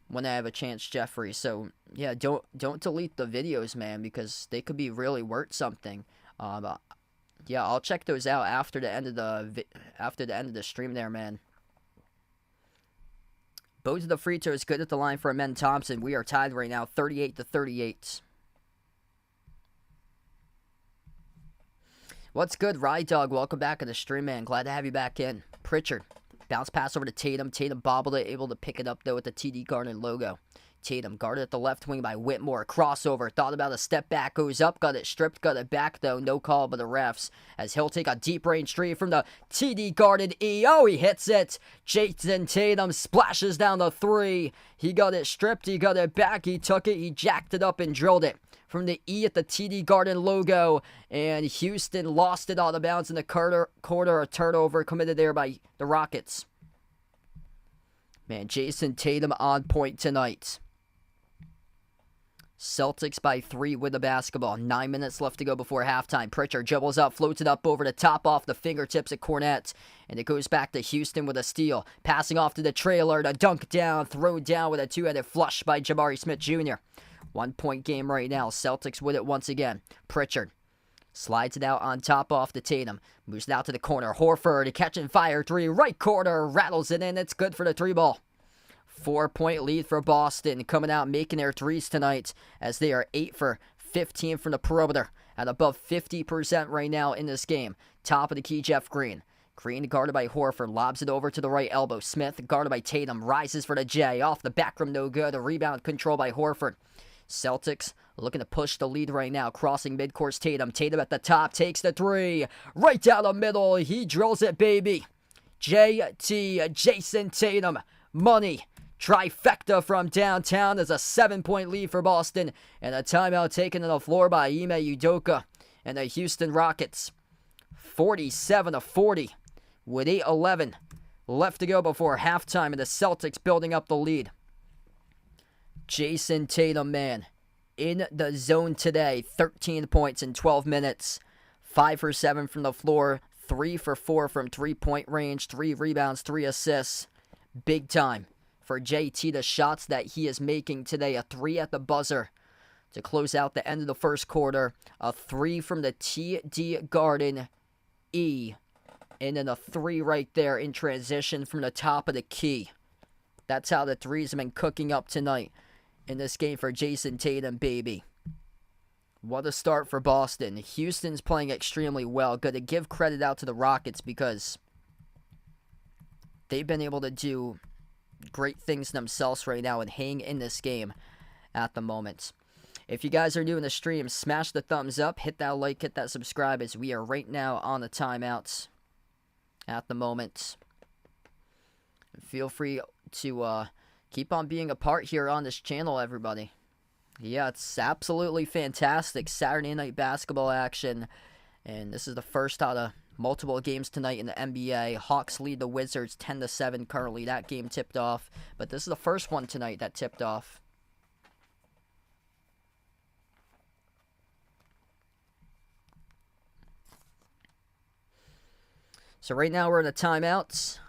when I have a chance, Jeffrey. So yeah, don't delete the videos, man, because they could be really worth something. Yeah, I'll check those out after the end of the stream, there, man. Both of the free throws good at the line for Amen Thompson. We are tied right now, 38-38. What's good, Ride Dog? Welcome back to the stream, man. Glad to have you back in. Pritchard. Bounce pass over to Tatum. Tatum bobbled it, able to pick it up, though, with the TD Garden logo. Tatum guarded at the left wing by Whitmore. Crossover. Thought about a step back. Goes up. Got it stripped. Got it back, though. No call by the refs. As he'll take a deep range three from the TD Garden E. Oh, he hits it. Jason Tatum splashes down the three. He got it stripped. He got it back. He took it. He jacked it up and drilled it from the E at the TD Garden logo. And Houston lost it out of bounds in the quarter. A turnover committed there by the Rockets. Man, Jason Tatum on point tonight. Celtics by 3 with the basketball. 9 minutes left to go before halftime. Pritchard dribbles up, floats it up over the top off the fingertips at Cornette. And it goes back to Houston with a steal. Passing off to the trailer to dunk down, throw down with a two-headed flush by Jabari Smith Jr. 1 point game right now. Celtics with it once again. Pritchard slides it out on top off the Tatum. Moves it out to the corner. Horford catching fire three. Right corner. Rattles it in. It's good for the 3 ball. 4-point lead for Boston, coming out making their threes tonight as they are 8 for 15 from the perimeter at above 50% right now in this game. Top of the key, Jeff Green. Green guarded by Horford, lobs it over to the right elbow. Smith guarded by Tatum, rises for the J. Off the back rim, no good. A rebound control by Horford. Celtics looking to push the lead right now. Crossing midcourse Tatum. Tatum at the top, takes the 3. Right down the middle, he drills it, baby. JT, Jason Tatum, money. Trifecta from downtown. There's a 7-point lead for Boston. And a timeout taken to the floor by Ime Udoka and the Houston Rockets. 47-40 with 8:11 left to go before halftime. And the Celtics building up the lead. Jason Tatum, man, in the zone today. 13 points in 12 minutes. 5 for 7 from the floor. 3 for 4 from 3-point range. 3 rebounds, 3 assists. Big time for JT, the shots that he is making today. A 3 at the buzzer to close out the end of the first quarter. A 3 from the TD Garden E. And then a 3 right there in transition from the top of the key. That's how the threes have been cooking up tonight in this game for Jason Tatum, baby. What a start for Boston. Houston's playing extremely well. Good to give credit out to the Rockets because they've been able to do great things themselves right now and hang in this game at the moment. If you guys are new in the stream, smash the thumbs up, hit that like, hit that subscribe, as we are right now on the timeouts at the moment. Feel free to keep on being a part here on this channel, everybody. Yeah, it's absolutely fantastic Saturday night basketball action, and this is the first out of multiple games tonight in the NBA. Hawks lead the Wizards 10-7 currently. That game tipped off, but this is the first one tonight that tipped off. So right now we're in the timeouts.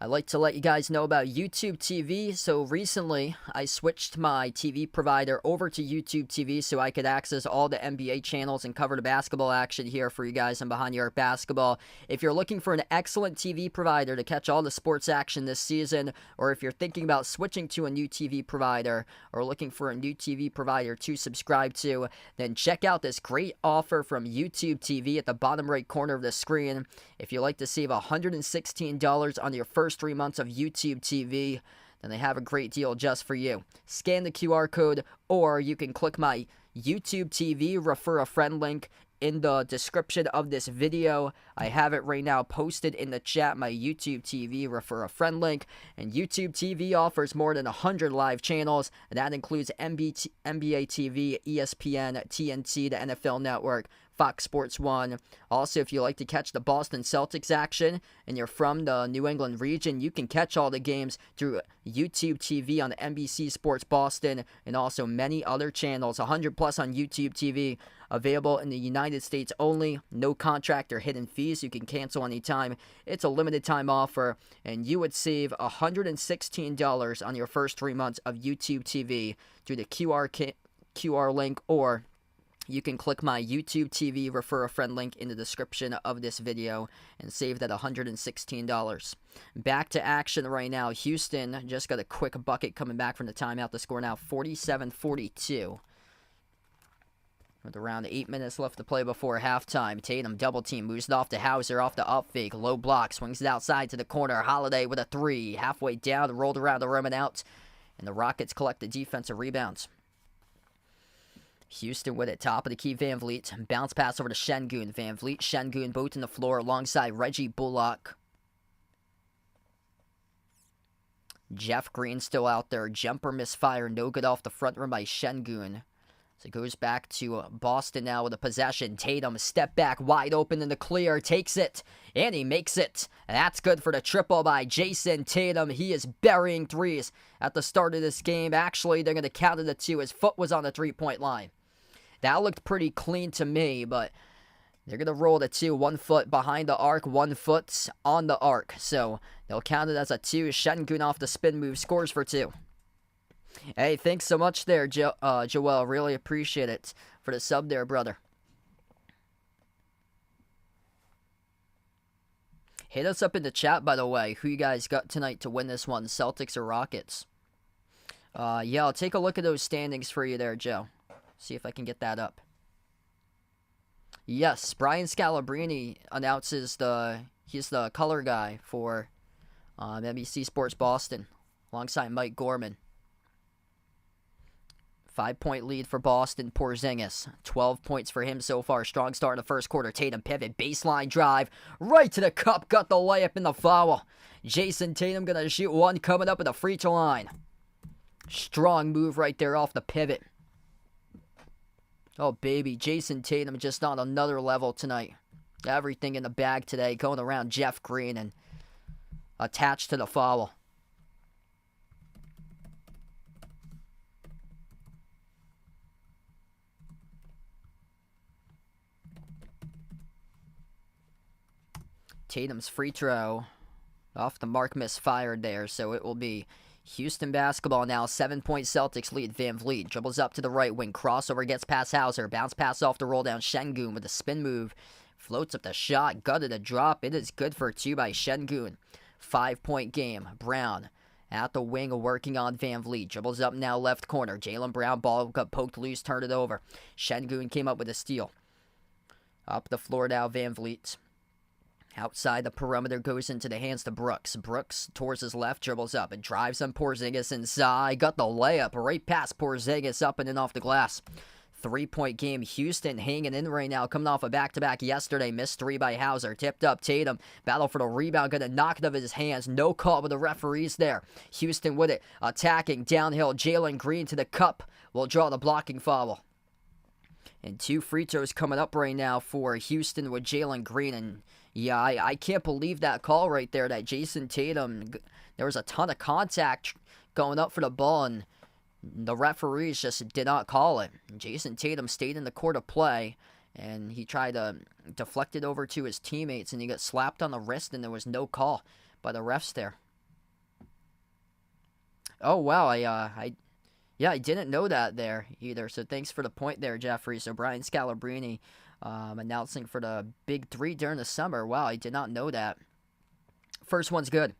I'd like to let you guys know about YouTube TV. So recently, I switched my TV provider over to YouTube TV so I could access all the NBA channels and cover the basketball action here for you guys on Behind Your Arc Basketball. If you're looking for an excellent TV provider to catch all the sports action this season, or if you're thinking about switching to a new TV provider, or looking for a new TV provider to subscribe to, then check out this great offer from YouTube TV at the bottom right corner of the screen. If you'd like to save $116 on your first 3 months of YouTube TV, then they have a great deal just for you. Scan the QR code, or you can click my YouTube TV Refer a Friend link in the description of this video. I have it right now posted in the chat, my YouTube TV Refer a Friend link. And YouTube TV offers more than 100 live channels, and that includes NBA TV, ESPN, TNT, the NFL Network, Fox Sports 1. Also, if you like to catch the Boston Celtics action and you're from the New England region, you can catch all the games through YouTube TV on NBC Sports Boston and also many other channels. 100 plus on YouTube TV, available in the United States only. No contract or hidden fees. You can cancel anytime. It's a limited time offer, and you would save $116 on your first 3 months of YouTube TV through the QR link, or you can click my YouTube TV Refer a Friend link in the description of this video and save that $116. Back to action right now. Houston just got a quick bucket coming back from the timeout. The score now 47-42. With around 8 minutes left to play before halftime. Tatum double team, moves it off to Hauser, off the up fake, low block, swings it outside to the corner. Holiday with a three, halfway down, rolled around the rim and out. And the Rockets collect the defensive rebounds. Houston with it, top of the key, Van Vliet. Bounce pass over to Şengün. Van Vliet, Şengün, both in the floor alongside Reggie Bullock. Jeff Green still out there. Jumper misfire, no good off the front rim by Şengün. So it goes back to Boston now with a possession. Tatum, step back, wide open in the clear, takes it, and he makes it. And that's good for the triple by Jason Tatum. He is burying threes at the start of this game. Actually, they're going to count it at two. His foot was on the three-point line. That looked pretty clean to me, but they're going to roll the two. 1 foot behind the arc, 1 foot on the arc. So they'll count it as a two. Şengün off the spin move, scores for two. Hey, thanks so much there, Joel. Really appreciate it for the sub there, brother. Hit us up in the chat, by the way, who you guys got tonight to win this one, Celtics or Rockets. Yeah, I'll take a look at those standings for you there, Joe. See if I can get that up. Yes, Brian Scalabrine announces he's the color guy for NBC Sports Boston, alongside Mike Gorman. 5-point lead for Boston. Porzingis, 12 points for him so far. Strong start in the first quarter. Tatum pivot, baseline drive, right to the cup. Got the layup in the foul. Jason Tatum gonna shoot one coming up at the free throw line. Strong move right there off the pivot. Oh, baby. Jason Tatum just on another level tonight. Everything in the bag today. Going around Jeff Green and attached to the foul. Tatum's free throw off the mark, misfired there, so it will be Houston basketball now. 7-point Celtics lead. Van Vliet dribbles up to the right wing, crossover, gets past Hauser, bounce pass off the roll down. Şengün with a spin move, floats up the shot, gutted a drop. It is good for two by Şengün. 5-point game. Brown at the wing, working on Van Vliet. Dribbles up now left corner. Jaylen Brown, ball got poked loose, turned it over. Şengün came up with a steal. Up the floor now, Van Vliet. Outside the perimeter, goes into the hands to Brooks. Brooks towards his left, dribbles up and drives on Porzingis inside. Got the layup right past Porzingis, up and in off the glass. 3-point game. Houston hanging in right now, coming off a back-to-back yesterday. Missed three by Hauser. Tipped up Tatum. Battle for the rebound. Gonna knock it out of his hands. No call with the referees there. Houston with it. Attacking downhill. Jalen Green to the cup. Will draw the blocking foul. And 2 free throws coming up right now for Houston with Jalen Green. And yeah, I can't believe that call right there, that Jason Tatum, there was a ton of contact going up for the ball, and the referees just did not call it. Jason Tatum stayed in the court of play, and he tried to deflect it over to his teammates, and he got slapped on the wrist, and there was no call by the refs there. Oh wow, yeah, I didn't know that there either. So thanks for the point there, Jeffrey. So Brian Scalabrine announcing for the Big Three during the summer. Wow, I did not know that. First one's good.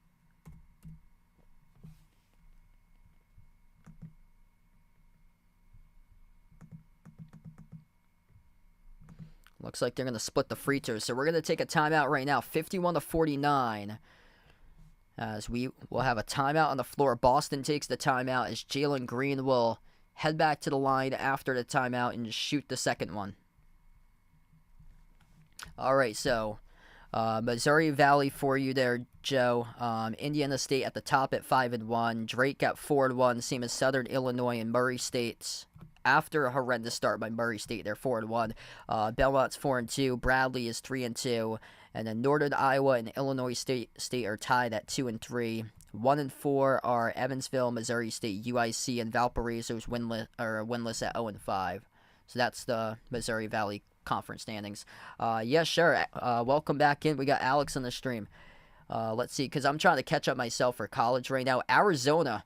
Looks like they're going to split the free throws. So we're going to take a timeout right now, 51-49. As we will have a timeout on the floor. Boston takes the timeout as Jalen Green will head back to the line after the timeout and shoot the second one. All right, so Missouri Valley for you there, Joe. Indiana State at the top at 5-1. Drake at 4-1. Same as Southern Illinois and Murray State. After a horrendous start by Murray State, they're 4-1. Belmont's 4-2. Bradley is 3-2. And then Northern Iowa and Illinois State are tied at 2-3. 1-4 are Evansville, Missouri State, UIC, and Valparaiso's winless at 0-5. So that's the Missouri Valley Conference standings. Yeah, sure. Welcome back in. We got Alex on the stream. Let's see, because I'm trying to catch up myself for college right now. Arizona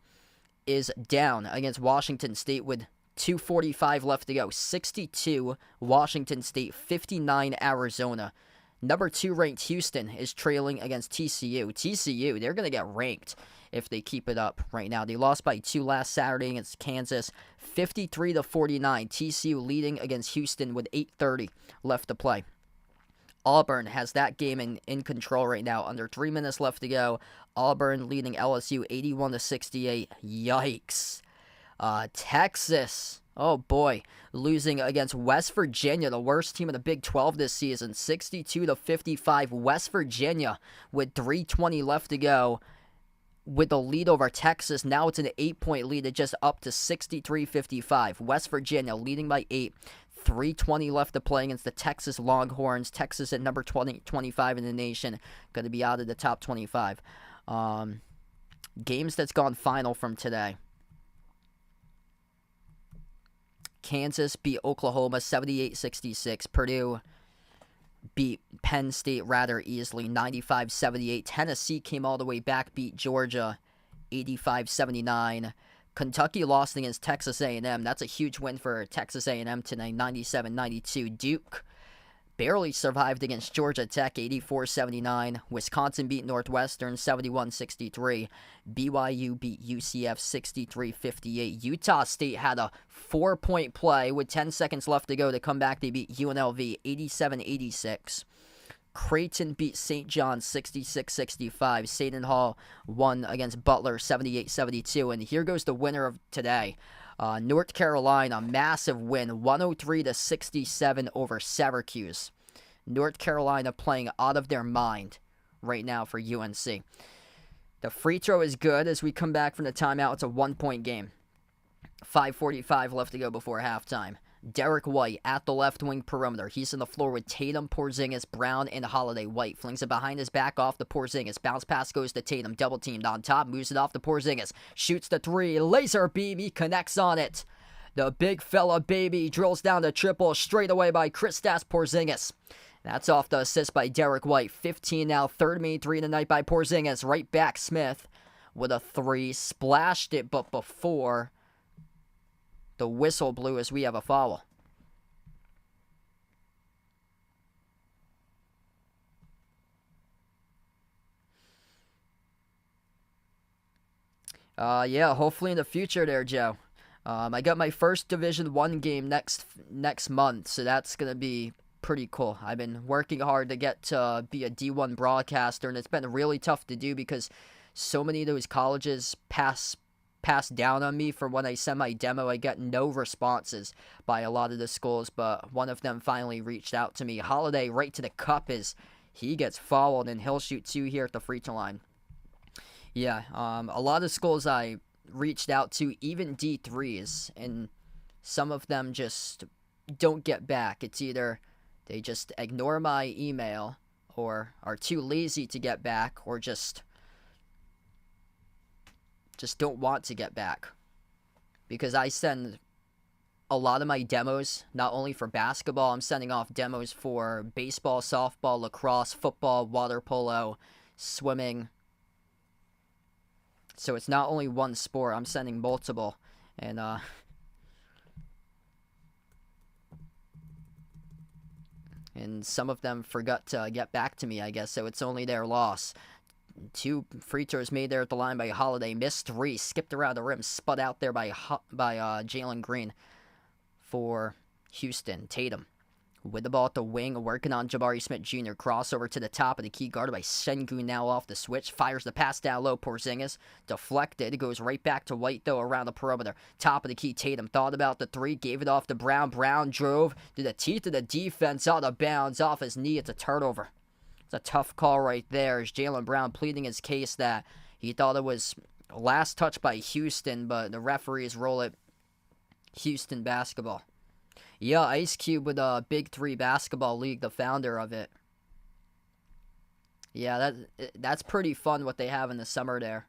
is down against Washington State with 2:45 left to go. 62 Washington State, 59 Arizona. Number 2 ranked Houston is trailing against TCU. TCU, they're going to get ranked if they keep it up right now. They lost by 2 last Saturday against Kansas, 53-49. TCU leading against Houston with 8:30 left to play. Auburn has that game in control right now. Under 3 minutes left to go. Auburn leading LSU 81-68. Yikes. Texas, oh boy, losing against West Virginia, the worst team in the Big 12 this season, 62-55. West Virginia with 3:20 left to go with the lead over Texas. Now it's an 8-point lead. It just up to 63-55. West Virginia leading by 8. 3:20 left to play against the Texas Longhorns. Texas at number 25 in the nation, going to be out of the top 25. Games that's gone final from today. Kansas beat Oklahoma 78-66. Purdue beat Penn State rather easily 95-78. Tennessee came all the way back, beat Georgia 85-79. Kentucky lost against Texas A&M. That's a huge win for Texas A&M tonight, 97-92. Duke barely survived against Georgia Tech, 84-79. Wisconsin beat Northwestern, 71-63. BYU beat UCF, 63-58. Utah State had a 4-point play with 10 seconds left to go to come back. They beat UNLV, 87-86. Creighton beat St. John's 66-65. Seton Hall won against Butler 78-72. And here goes the winner of today. North Carolina, massive win, 103-67 over Syracuse. North Carolina playing out of their mind right now for UNC. The free throw is good as we come back from the timeout. It's a 1-point game. 5:45 left to go before halftime. Derek White at the left wing perimeter. He's on the floor with Tatum, Porzingis, Brown, and Holiday. White flings it behind his back off the Porzingis. Bounce pass goes to Tatum. Double teamed on top. Moves it off to Porzingis. Shoots the 3. Laser beam. He connects on it. The big fella baby drills down the triple straight away by Kristaps Porzingis. That's off the assist by Derek White. 15 now. Third main 3 tonight by Porzingis. Right back Smith with a 3. Splashed it, but before the whistle blew as we have a foul. Yeah, hopefully in the future there, Joe. I got my first Division I game next month, so that's going to be pretty cool. I've been working hard to get to be a D1 broadcaster, and it's been really tough to do because so many of those colleges pass down on me for when I send my demo. I get no responses by a lot of the schools, but one of them finally reached out to me. Holiday right to the cup as he gets fouled, and he'll shoot 2 here at the free throw line. Yeah, a lot of schools I reached out to, even D3s, and some of them just don't get back. It's either they just ignore my email or are too lazy to get back or just don't want to get back. Because I send a lot of my demos, not only for basketball, I'm sending off demos for baseball, softball, lacrosse, football, water polo, swimming. So it's not only one sport. I'm sending multiple. And some of them forgot to get back to me, I guess, so it's only their loss. 2 free throws made there at the line by Holiday. Missed 3. Skipped around the rim. Spud out there by Jalen Green for Houston. Tatum with the ball at the wing, working on Jabari Smith Jr. Crossover to the top of the key, guarded by Sengun now off the switch. Fires the pass down low. Porzingis deflected. It goes right back to White, though, around the perimeter. Top of the key, Tatum thought about the 3, gave it off to Brown. Brown drove to the teeth of the defense, out of bounds, off his knee. It's a turnover. It's a tough call right there. As Jaylen Brown pleading his case that he thought it was last touch by Houston, but the referees roll it Houston basketball. Yeah, Ice Cube with a Big 3 Basketball League, the founder of it. Yeah, that's pretty fun what they have in the summer there.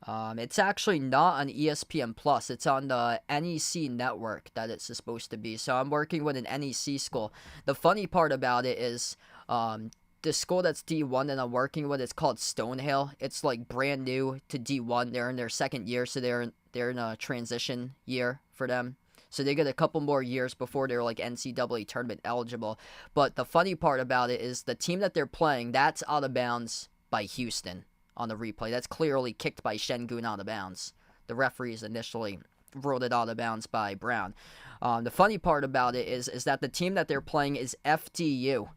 It's actually not on ESPN Plus. It's on the NEC network that it's supposed to be. So I'm working with an NEC school. The funny part about it is the school that's D1 that I'm working with is called Stonehill. It's like brand new to D1. They're in their second year, so they're in a transition year for them. So they get a couple more years before they're like NCAA tournament eligible. But the funny part about it is the team that they're playing, that's out of bounds by Houston on the replay. That's clearly kicked by Sengun out of bounds. The referees initially ruled it out of bounds by Brown. The funny part about it is that the team that they're playing is FDU.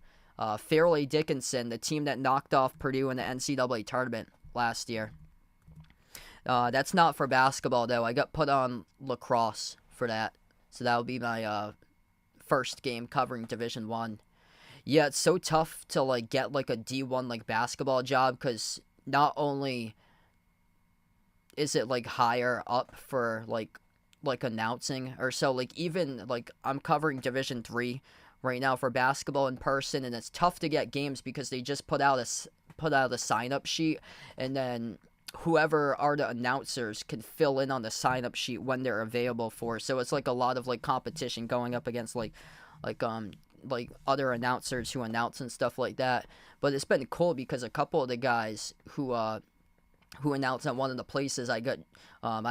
Fairleigh Dickinson, the team that knocked off Purdue in the NCAA tournament last year. That's not for basketball, though. I got put on lacrosse for that. So that will be my first game covering Division 1. Yeah, it's so tough to like get like a D1 like basketball job, because not only is it like higher up for like announcing or so, like even like I'm covering Division 3 right now for basketball in person, and it's tough to get games because they just put out a sign-up sheet, and then whoever are the announcers can fill in on the sign-up sheet when they're available for. So it's like a lot of like competition going up against like other announcers who announce and stuff like that. But it's been cool because a couple of the guys who announced at one of the places I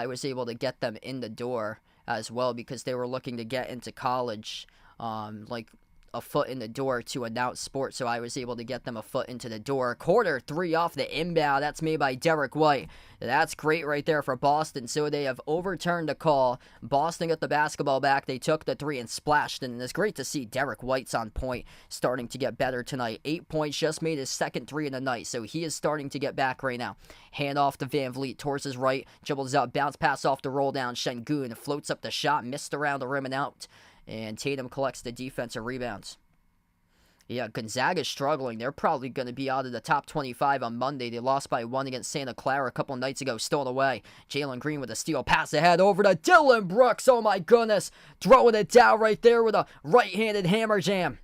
was able to get them in the door as well, because they were looking to get into college, like a foot in the door to announce sports, so I was able to get them a foot into the door. Quarter 3 off the inbound. That's made by Derek White. That's great right there for Boston. So they have overturned the call. Boston got the basketball back. They took the 3 and splashed, and it's great to see Derek White's on point, starting to get better tonight. 8 points, just made his second 3 of the night, so he is starting to get back right now. Hand off to Van Vliet towards his right, dribbles up, bounce pass off the roll down. Sengun floats up the shot, missed around the rim and out. And Tatum collects the defensive rebounds. Yeah, Gonzaga's struggling. They're probably going to be out of the top 25 on Monday. They lost by 1 against Santa Clara a couple nights ago. Stolen away. Jalen Green with a steal. Pass ahead over to Dylan Brooks. Oh my goodness. Throwing it down right there with a right-handed hammer jam.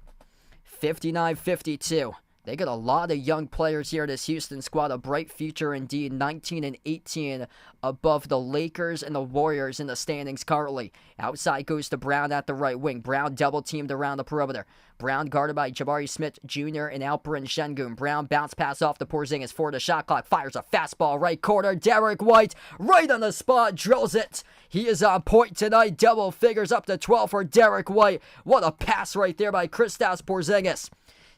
59-52. They got a lot of young players here. This Houston squad, a bright future indeed. 19 and 18 above the Lakers and the Warriors in the standings currently. Outside goes to Brown at the right wing. Brown double teamed around the perimeter. Brown guarded by Jabari Smith Jr. and Alperen Sengun. Brown bounce pass off the Porzingis for the shot clock. Fires a fastball right corner. Derek White right on the spot, drills it. He is on point tonight. Double figures up to 12 for Derek White. What a pass right there by Kristaps Porzingis.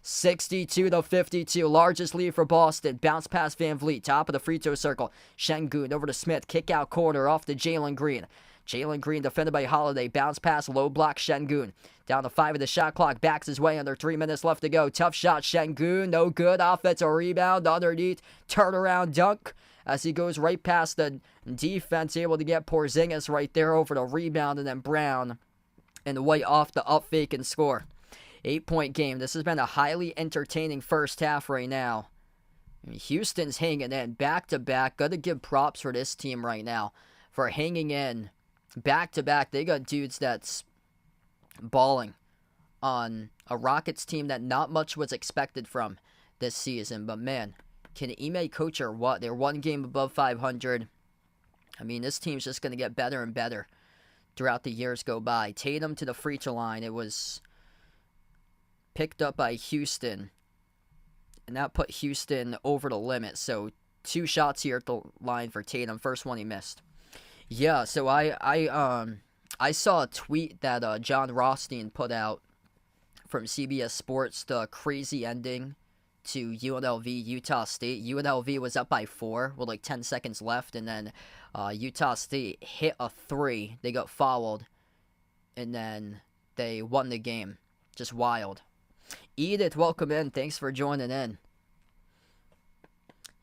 62-52, largest lead for Boston. Bounce pass Van Vliet, top of the free throw circle. Sengun over to Smith, kick out corner off to Jalen Green. Jalen Green defended by Holiday. Bounce pass, low block Sengun. Down to 5 of the shot clock, backs his way under 3 minutes left to go. Tough shot, Sengun, no good. Offensive rebound underneath, turnaround dunk as he goes right past the defense, able to get Porzingis right there over the rebound, and then Brown and White off the up fake and score. 8-point game. This has been a highly entertaining first half right now. Houston's hanging in back-to-back. Got to give props for this team right now for hanging in back-to-back. They got dudes that's balling on a Rockets team that not much was expected from this season. But, man, can Ime coach or what? They're one game above 500. I mean, this team's just going to get better and better throughout the years go by. Tatum to the free throw line. It was picked up by Houston. and that put Houston over the limit. So 2 shots here at the line for Tatum. First one he missed. Yeah, so I saw a tweet that John Rothstein put out from CBS Sports, the crazy ending to UNLV Utah State. UNLV was up by 4 with like 10 seconds left, and then Utah State hit a 3. They got fouled, and then they won the game. Just wild. Edith, welcome in. Thanks for joining in.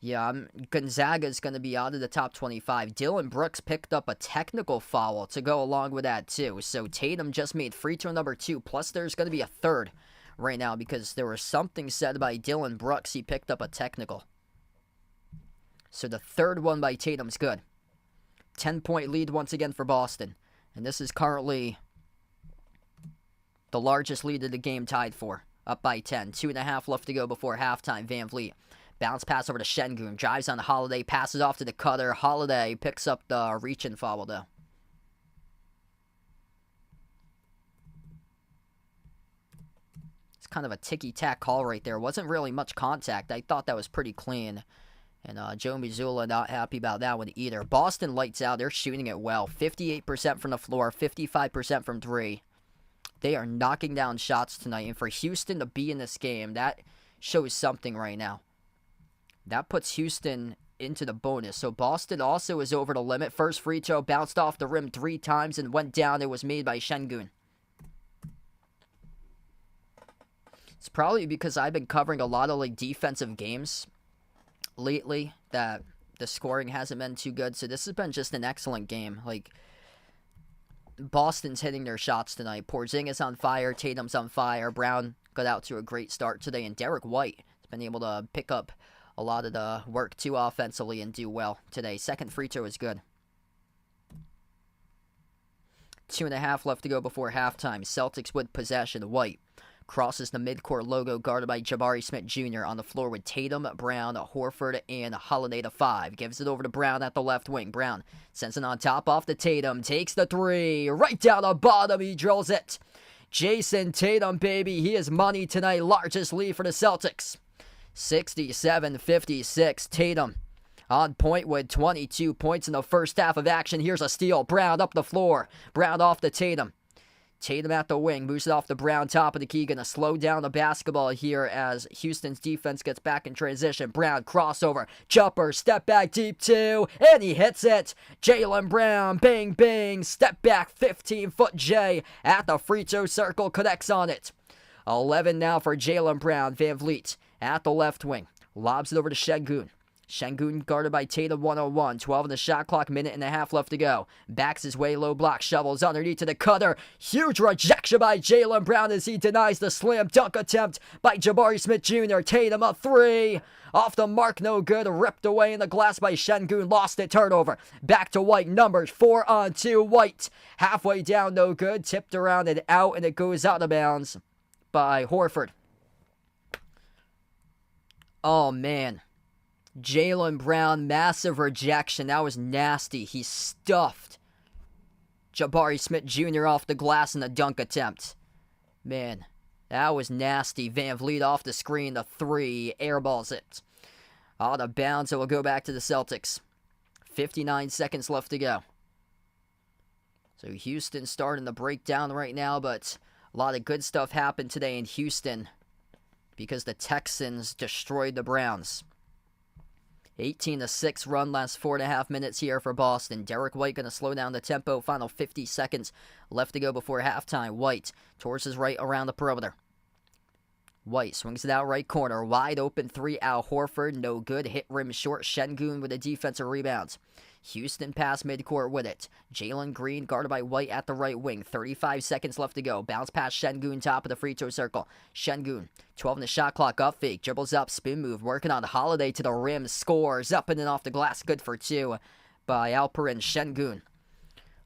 Yeah, Gonzaga's going to be out of the top 25. Dylan Brooks picked up a technical foul to go along with that, too. So Tatum just made free throw number 2. Plus, there's going to be a third right now because there was something said by Dylan Brooks. He picked up a technical. So the third one by Tatum's good. 10-point lead once again for Boston. And this is currently the largest lead of the game tied for. Up by 10. 2.5 left to go before halftime. Van Vliet. Bounce pass over to Şengün. Drives on Holiday. Passes off to the cutter. Holiday picks up the reach-in foul, though. It's kind of a ticky-tack call right there. Wasn't really much contact. I thought that was pretty clean. And Joe Mazzulla not happy about that one either. Boston lights out. They're shooting it well. 58% from the floor. 55% from 3. They are knocking down shots tonight. And for Houston to be in this game, that shows something right now. That puts Houston into the bonus. So Boston also is over the limit. First free throw bounced off the rim 3 times and went down. It was made by Şengün. It's probably because I've been covering a lot of like defensive games lately that the scoring hasn't been too good. So this has been just an excellent game. Like, Boston's hitting their shots tonight. Porzingis on fire. Tatum's on fire. Brown got out to a great start today. And Derek White has been able to pick up a lot of the work too offensively and do well today. Second free throw is good. 2.5 left to go before halftime. Celtics with possession. White crosses the midcourt logo guarded by Jabari Smith Jr. on the floor with Tatum, Brown, Horford, and Holiday to 5. Gives it over to Brown at the left wing. Brown sends it on top off to Tatum. Takes the 3. Right down the bottom. He drills it. Jason Tatum, baby. He is money tonight. Largest lead for the Celtics. 67-56. Tatum on point with 22 points in the first half of action. Here's a steal. Brown up the floor. Brown off to Tatum. Tatum at the wing. Moves it off the Brown. Top of the key. Going to slow down the basketball here as Houston's defense gets back in transition. Brown crossover. Jumper. Step back deep 2. And he hits it. Jaylen Brown. Bang, bang. Step back 15-foot J at the free throw circle. Connects on it. 11 now for Jaylen Brown. Van Vliet at the left wing. Lobs it over to Şengün. Şengün guarded by Tatum 101. 12 in the shot clock. Minute and a half left to go. Backs his way low block. Shovels underneath to the cutter. Huge rejection by Jaylen Brown as he denies the slam dunk attempt by Jabari Smith Jr. Tatum a 3. Off the mark, no good. Ripped away in the glass by Şengün. Lost it. Turnover. Back to White. Numbers 4 on 2. White halfway down, no good. Tipped around and out, and it goes out of bounds by Horford. Oh, man. Jaylen Brown, massive rejection. That was nasty. He stuffed Jabari Smith Jr. off the glass in the dunk attempt. Man, that was nasty. Van Vliet off the screen. The 3. Airballs it. Out of bounds. It will go back to the Celtics. 59 seconds left to go. So Houston starting to break down right now, but a lot of good stuff happened today in Houston because the Texans destroyed the Browns. 18-6 run last 4.5 minutes here for Boston. Derek White going to slow down the tempo. Final 50 seconds left to go before halftime. White towards his right around the perimeter. White swings it out right corner. Wide open 3. Al Horford. No good. Hit rim short. Şengün with a defensive rebound. Houston pass midcourt with it. Jalen Green guarded by White at the right wing. 35 seconds left to go. Bounce pass Şengün top of the free throw circle. Şengün, 12 in the shot clock. Up fake. Dribbles up. Spin move. Working on Holiday to the rim. Scores. Up and then off the glass. Good for 2 by Alperen Şengün.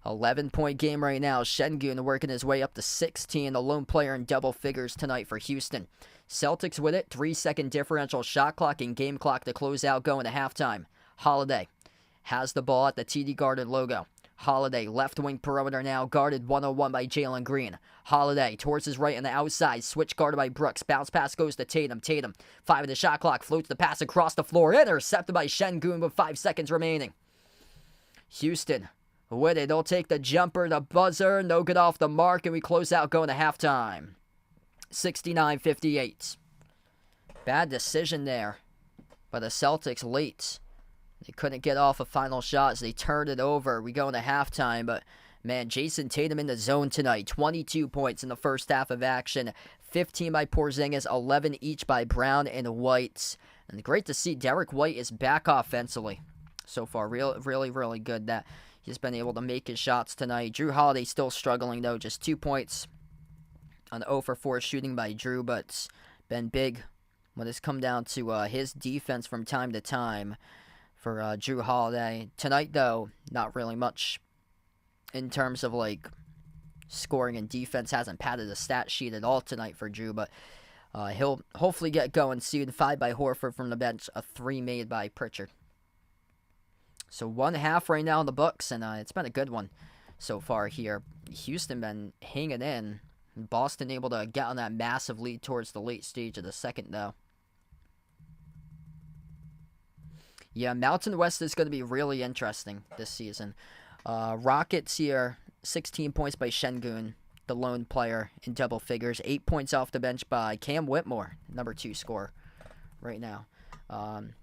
11-point game right now. Şengün working his way up to 16. The lone player in double figures tonight for Houston. Celtics with it. 3-second differential shot clock and game clock to close out going to halftime. Holiday has the ball at the TD Garden logo. Holiday, left wing perimeter now, guarded 1-on-1 by Jalen Green. Holiday towards his right on the outside, switch guarded by Brooks. Bounce pass goes to Tatum. Tatum, 5 in the shot clock, floats the pass across the floor, intercepted by Şengün with 5 seconds remaining. Houston with it, they'll take the jumper, the buzzer, no good off the mark, and we close out going to halftime. 69-58. Bad decision there by the Celtics late. They couldn't get off a final shot as they turned it over. We go into halftime, but man, Jason Tatum in the zone tonight. 22 points in the first half of action. 15 by Porzingis, 11 each by Brown and White. And great to see Derek White is back offensively so far. Really good that he's been able to make his shots tonight. Jrue Holiday still struggling, though. Just 2 points on 0 for 4 shooting by Jrue, but been big when it's come down to his defense from time to time for Jrue Holiday. Tonight, though, not really much in terms of, like, scoring and defense. Hasn't padded the stat sheet at all tonight for Jrue, but he'll hopefully get going soon. 5 by Horford from the bench, a 3 made by Pritchard. So 1/2 right now in the books, and it's been a good one so far here. Houston been hanging in. Boston able to get on that massive lead towards the late stage of the second, though. Yeah, Mountain West is going to be really interesting this season. Rockets here, 16 points by Şengün, the lone player in double figures. 8 points off the bench by Cam Whitmore, number 2 scorer right now. I'm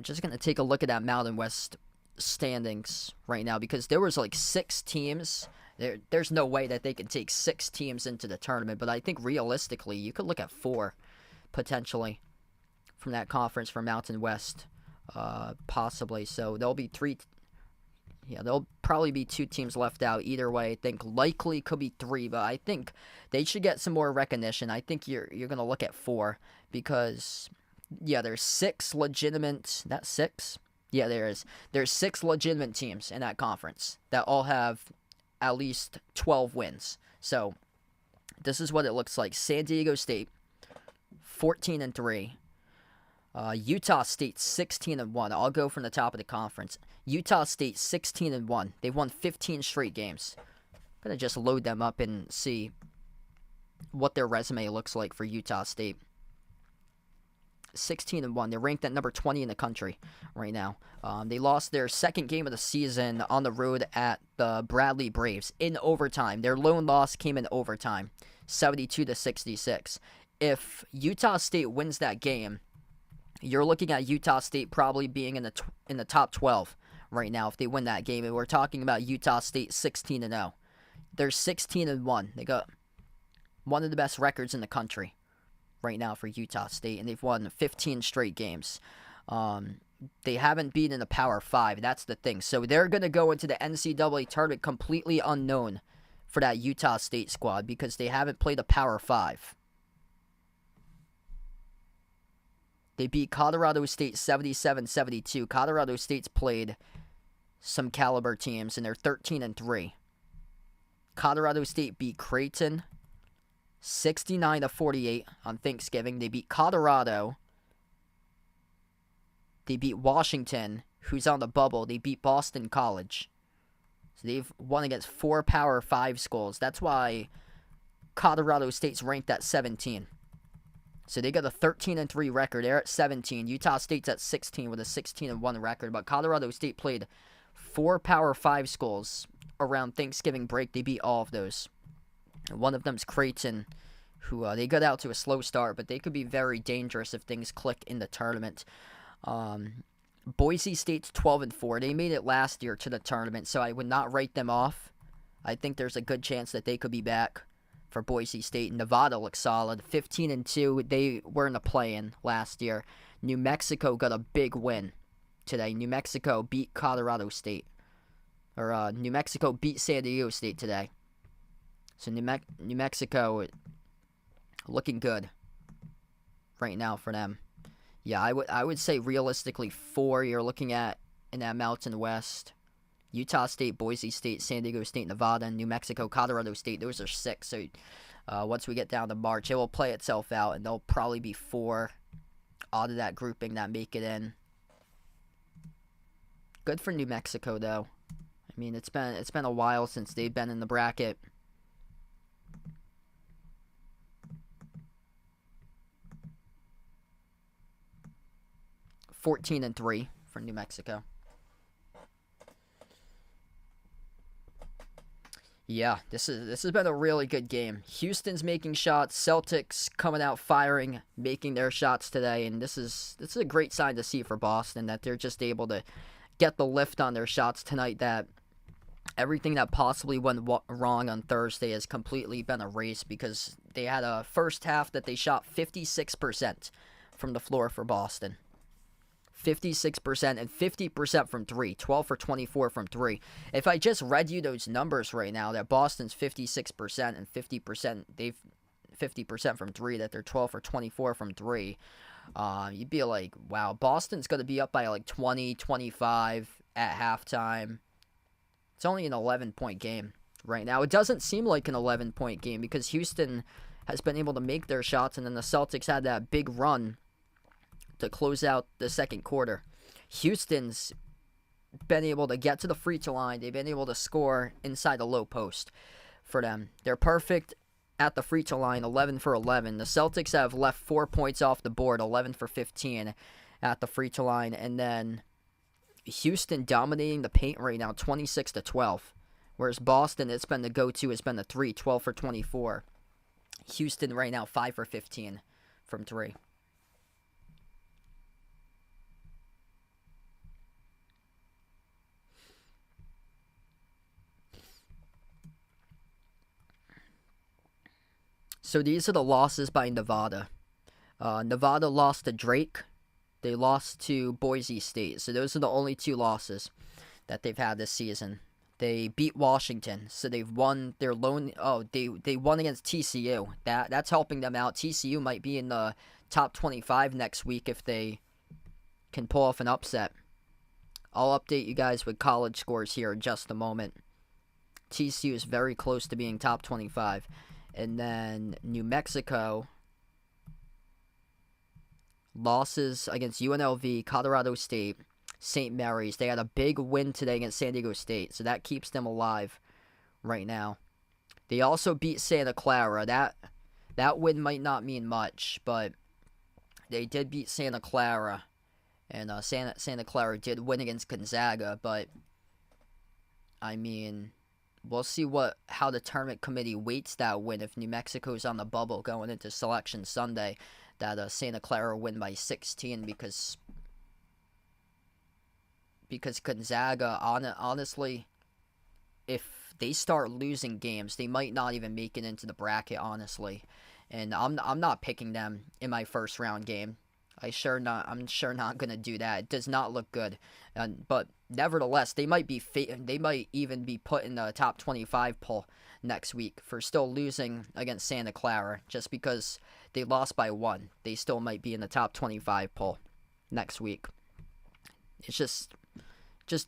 just going to take a look at that Mountain West standings right now because there was like 6 teams. There's no way that they can take 6 teams into the tournament, but I think realistically you could look at 4 potentially from that conference for Mountain West. Possibly. So there'll be 3. Yeah, there'll probably be 2 teams left out either way. I think likely could be 3, but I think they should get some more recognition. I think you're going to look at 4 because, yeah, there's 6 legitimate. That's 6? Yeah, there is. There's 6 legitimate teams in that conference that all have at least 12 wins. So this is what it looks like. San Diego State, 14-3. Utah State 16-1. I'll go from the top of the conference. Utah State 16-1. They've won 15 straight games. I'm gonna just load them up and see what their resume looks like for Utah State. 16-1. They're ranked at number 20 in the country right now. They lost their second game of the season on the road at the Bradley Braves in overtime. Their lone loss came in overtime, 72-66. If Utah State wins that game, you're looking at Utah State probably being in the top 12 right now if they win that game. And we're talking about Utah State 16-0. They're 16-1. They got one of the best records in the country right now for Utah State, and they've won 15 straight games. They haven't beaten the Power 5. That's the thing. So they're going to go into the NCAA tournament completely unknown for that Utah State squad because they haven't played a Power 5. They beat Colorado State 77-72. Colorado State's played some caliber teams, and they're 13-3. Colorado State beat Creighton 69-48 on Thanksgiving. They beat Colorado. They beat Washington, who's on the bubble. They beat Boston College. So they've won against 4 Power 5 schools. That's why Colorado State's ranked at 17. So they got a 13-3 record. They're at 17. Utah State's at 16 with a 16-1 record. But Colorado State played 4 Power 5 schools around Thanksgiving break. They beat all of those. And one of them's Creighton, who they got out to a slow start, but they could be very dangerous if things click in the tournament. Boise State's 12-4. They made it last year to the tournament, so I would not write them off. I think there's a good chance that they could be back for Boise State. Nevada looks solid. 15-2. They were in the play-in last year. New Mexico got a big win today. New Mexico beat Colorado State. Or New Mexico beat San Diego State today. So New Mexico looking good right now for them. Yeah, I would say realistically 4 you're looking at in that Mountain West. Utah State, Boise State, San Diego State, Nevada, New Mexico, Colorado State. Those are 6. So once we get down to March, it will play itself out, and there'll probably be 4 out of that grouping that make it in. Good for New Mexico, though. I I mean, it's been a while since they've been in the bracket. (14-3) for New Mexico. Yeah, this has been a really good game. Houston's making shots, Celtics coming out firing, making their shots today, and this is a great sign to see for Boston, that they're just able to get the lift on their shots tonight, that everything that possibly went wrong on Thursday has completely been erased, because they had a first half that they shot 56% from the floor for Boston. 56% and 50% from 3, 12 for 24 from 3. If I just read you those numbers right now, that Boston's 56% and 50%, they've 50% from 3, that they're 12 for 24 from 3, you'd be like, wow, Boston's going to be up by like 20, 25 at halftime. It's only an 11-point game right now. It doesn't seem like an 11-point game because Houston has been able to make their shots, and then the Celtics had that big run to close out the second quarter. Houston's been able to get to the free throw line. They've been able to score inside the low post for them. They're perfect at the free throw line, 11 for 11. The Celtics have left 4 points off the board, 11 for 15 at the free throw line. And then Houston dominating the paint right now, 26-12. Whereas Boston, it's been the go-to, has been the 3, 12 for 24. Houston right now, 5 for 15 from 3. So these are the losses by Nevada. Nevada lost to Drake. They lost to Boise State. So those are the only 2 losses that they've had this season. They beat Washington, so they've won their lone. Oh, they won against TCU. That's helping them out. TCU might be in the top 25 next week if they can pull off an upset. I'll update you guys with college scores here in just a moment. TCU is very close to being top 25. And then New Mexico, losses against UNLV, Colorado State, St. Mary's. They had a big win today against San Diego State, so that keeps them alive right now. They also beat Santa Clara. That win might not mean much, but they did beat Santa Clara. And Santa Clara did win against Gonzaga, but I mean, we'll see how the tournament committee weights that win if New Mexico's on the bubble going into Selection Sunday. That Santa Clara win by 16 because Gonzaga, honestly, if they start losing games, they might not even make it into the bracket, honestly. And I'm not picking them in my first round game. I'm sure not gonna do that. It does not look good. But nevertheless, they might even be put in the top 25 poll next week for still losing against Santa Clara. Just because they lost by 1, they still might be in the top 25 poll next week. It's just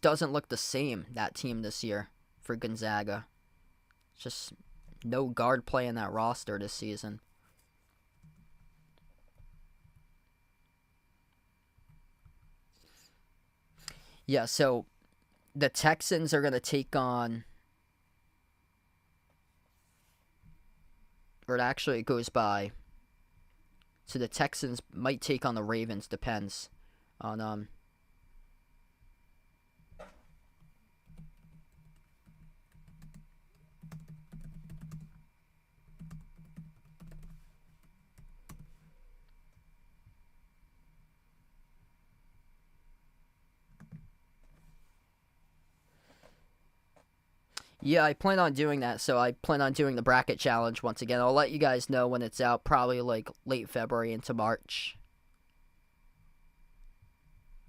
doesn't look the same, that team this year for Gonzaga. Just no guard play in that roster this season. Yeah, so the Texans are going to take on, or it goes by. So the Texans might take on the Ravens, depends on Yeah, I plan on doing that, so I plan on doing the bracket challenge once again. I'll let you guys know when it's out, probably like late February into March.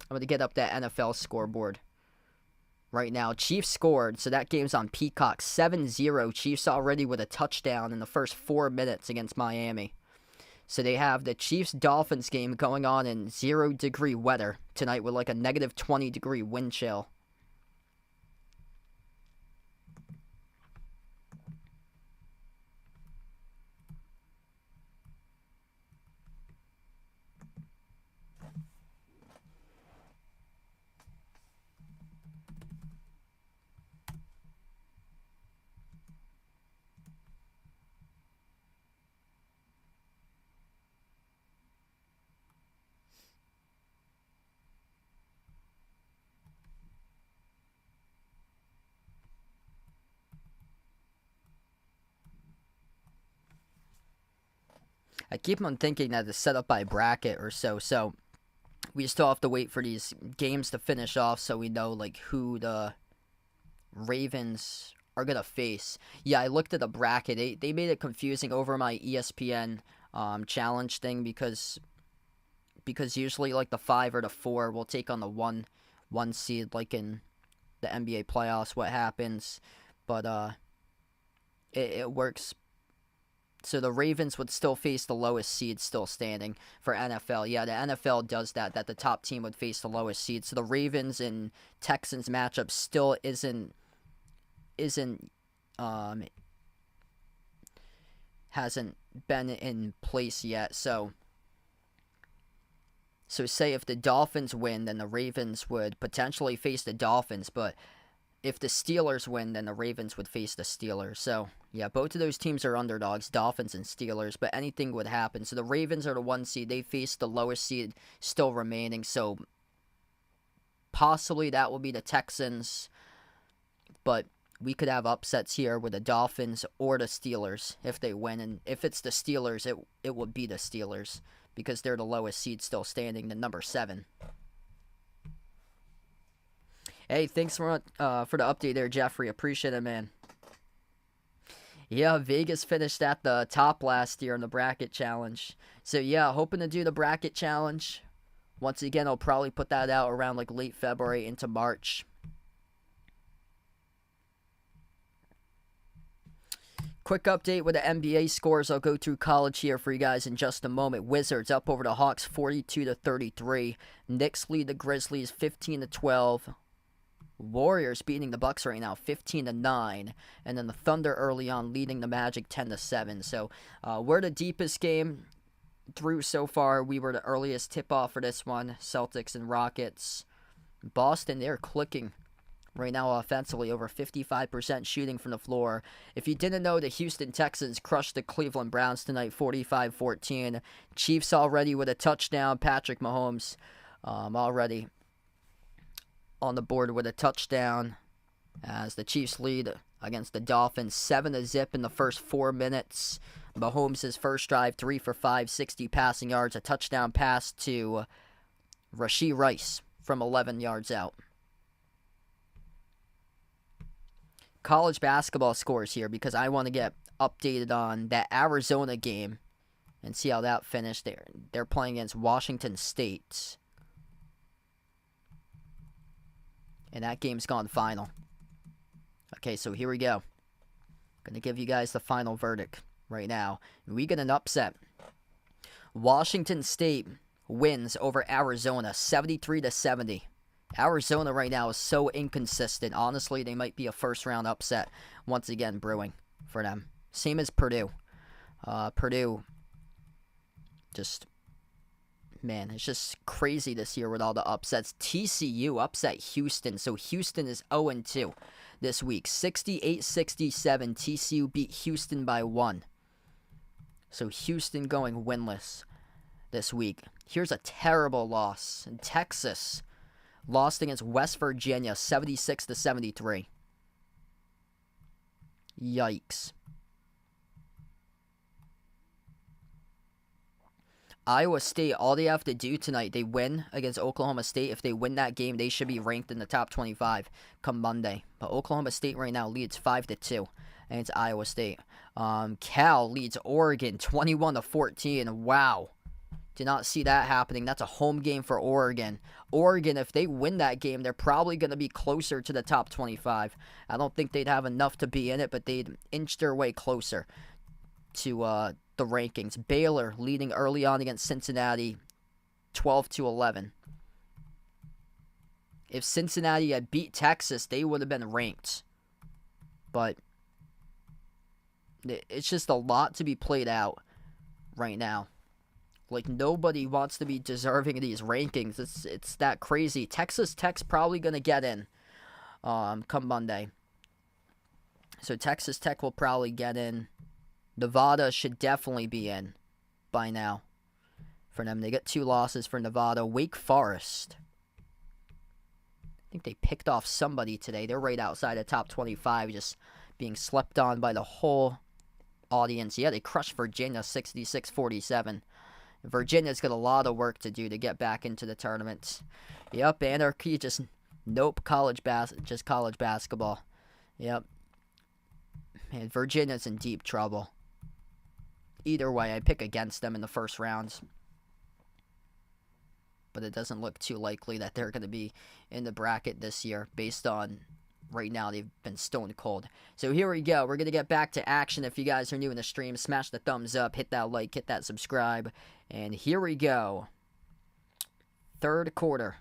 I'm going to get up that NFL scoreboard right now. Chiefs scored, so that game's on Peacock, 7-0. Chiefs already with a touchdown in the first 4 minutes against Miami. So they have the Chiefs-Dolphins game going on in 0-degree weather tonight with like a negative 20-degree wind chill. I keep on thinking that it's set up by bracket or so. So we still have to wait for these games to finish off so we know like who the Ravens are gonna face. Yeah, I looked at the bracket. They made it confusing over my ESPN challenge thing because usually like the 5 or the 4 will take on the one seed like in the NBA playoffs. What happens, but it works. So the Ravens would still face the lowest seed still standing for NFL. Yeah, the NFL does that the top team would face the lowest seed. So the Ravens and Texans matchup still hasn't been in place yet. So say if the Dolphins win, then the Ravens would potentially face the Dolphins, but if the Steelers win, then the Ravens would face the Steelers. So, yeah, both of those teams are underdogs, Dolphins and Steelers, but anything would happen. So the Ravens are the 1 seed. They face the lowest seed still remaining. So possibly that will be the Texans, but we could have upsets here with the Dolphins or the Steelers if they win. And if it's the Steelers, it would be the Steelers because they're the lowest seed still standing, the number 7. Hey, thanks for the update there, Jeffrey. Appreciate it, man. Yeah, Vegas finished at the top last year in the bracket challenge. So, yeah, hoping to do the bracket challenge. Once again, I'll probably put that out around like late February into March. Quick update with the NBA scores. I'll go through college here for you guys in just a moment. Wizards up over the Hawks 42-33. Knicks lead the Grizzlies 15-12. Warriors beating the Bucks right now 15-9, and then the Thunder early on leading the Magic 10-7. So we're the deepest game through so far. We were the earliest tip-off for this one. Celtics and Rockets. Boston, they're clicking right now offensively, over 55% shooting from the floor. If you didn't know, the Houston Texans crushed the Cleveland Browns tonight 45-14. Chiefs already with a touchdown. Patrick Mahomes already on the board with a touchdown as the Chiefs lead against the Dolphins 7-0 in the first 4 minutes. Mahomes' first drive, 3 for 5, 60 passing yards, a touchdown pass to Rashee Rice from 11 yards out. College basketball scores here because I want to get updated on that Arizona game and see how that finished. They're playing against Washington State. And that game's gone final. Okay, so here we go. Going to give you guys the final verdict right now. We get an upset. Washington State wins over Arizona 73-70. Arizona right now is so inconsistent. Honestly, they might be a first-round upset once again brewing for them. Same as Purdue. Purdue just... Man, it's just crazy this year with all the upsets. TCU upset Houston, so Houston is 0-2 this week. 68-67, TCU beat Houston by 1. So Houston going winless this week. Here's a terrible loss. In Texas, lost against West Virginia, 76-73. Yikes. Iowa State, all they have to do tonight, they win against Oklahoma State. If they win that game, they should be ranked in the top 25 come Monday. But Oklahoma State right now leads 5-2 against Iowa State. Cal leads Oregon 21-14. Wow. Did not see that happening. That's a home game for Oregon. Oregon, if they win that game, they're probably going to be closer to the top 25. I don't think they'd have enough to be in it, but they'd inch their way closer to the rankings. Baylor leading early on against Cincinnati 12-11. If Cincinnati had beat Texas, they would have been ranked. But it's just a lot to be played out right now. Like, nobody wants to be deserving of these rankings. It's that crazy. Texas Tech's probably going to get in come Monday. So Texas Tech will probably get in. Nevada should definitely be in by now for them. They get 2 losses for Nevada. Wake Forest, I think they picked off somebody today. They're right outside the top 25, just being slept on by the whole audience. Yeah, they crushed Virginia 66-47. Virginia's got a lot of work to do to get back into the tournament. Yep, anarchy, just nope, college basketball. Yep. Man, Virginia's in deep trouble. Either way, I pick against them in the first rounds. But it doesn't look too likely that they're going to be in the bracket this year based on right now they've been stone cold. So here we go. We're going to get back to action. If you guys are new in the stream, smash the thumbs up, hit that like, hit that subscribe. And here we go. Third quarter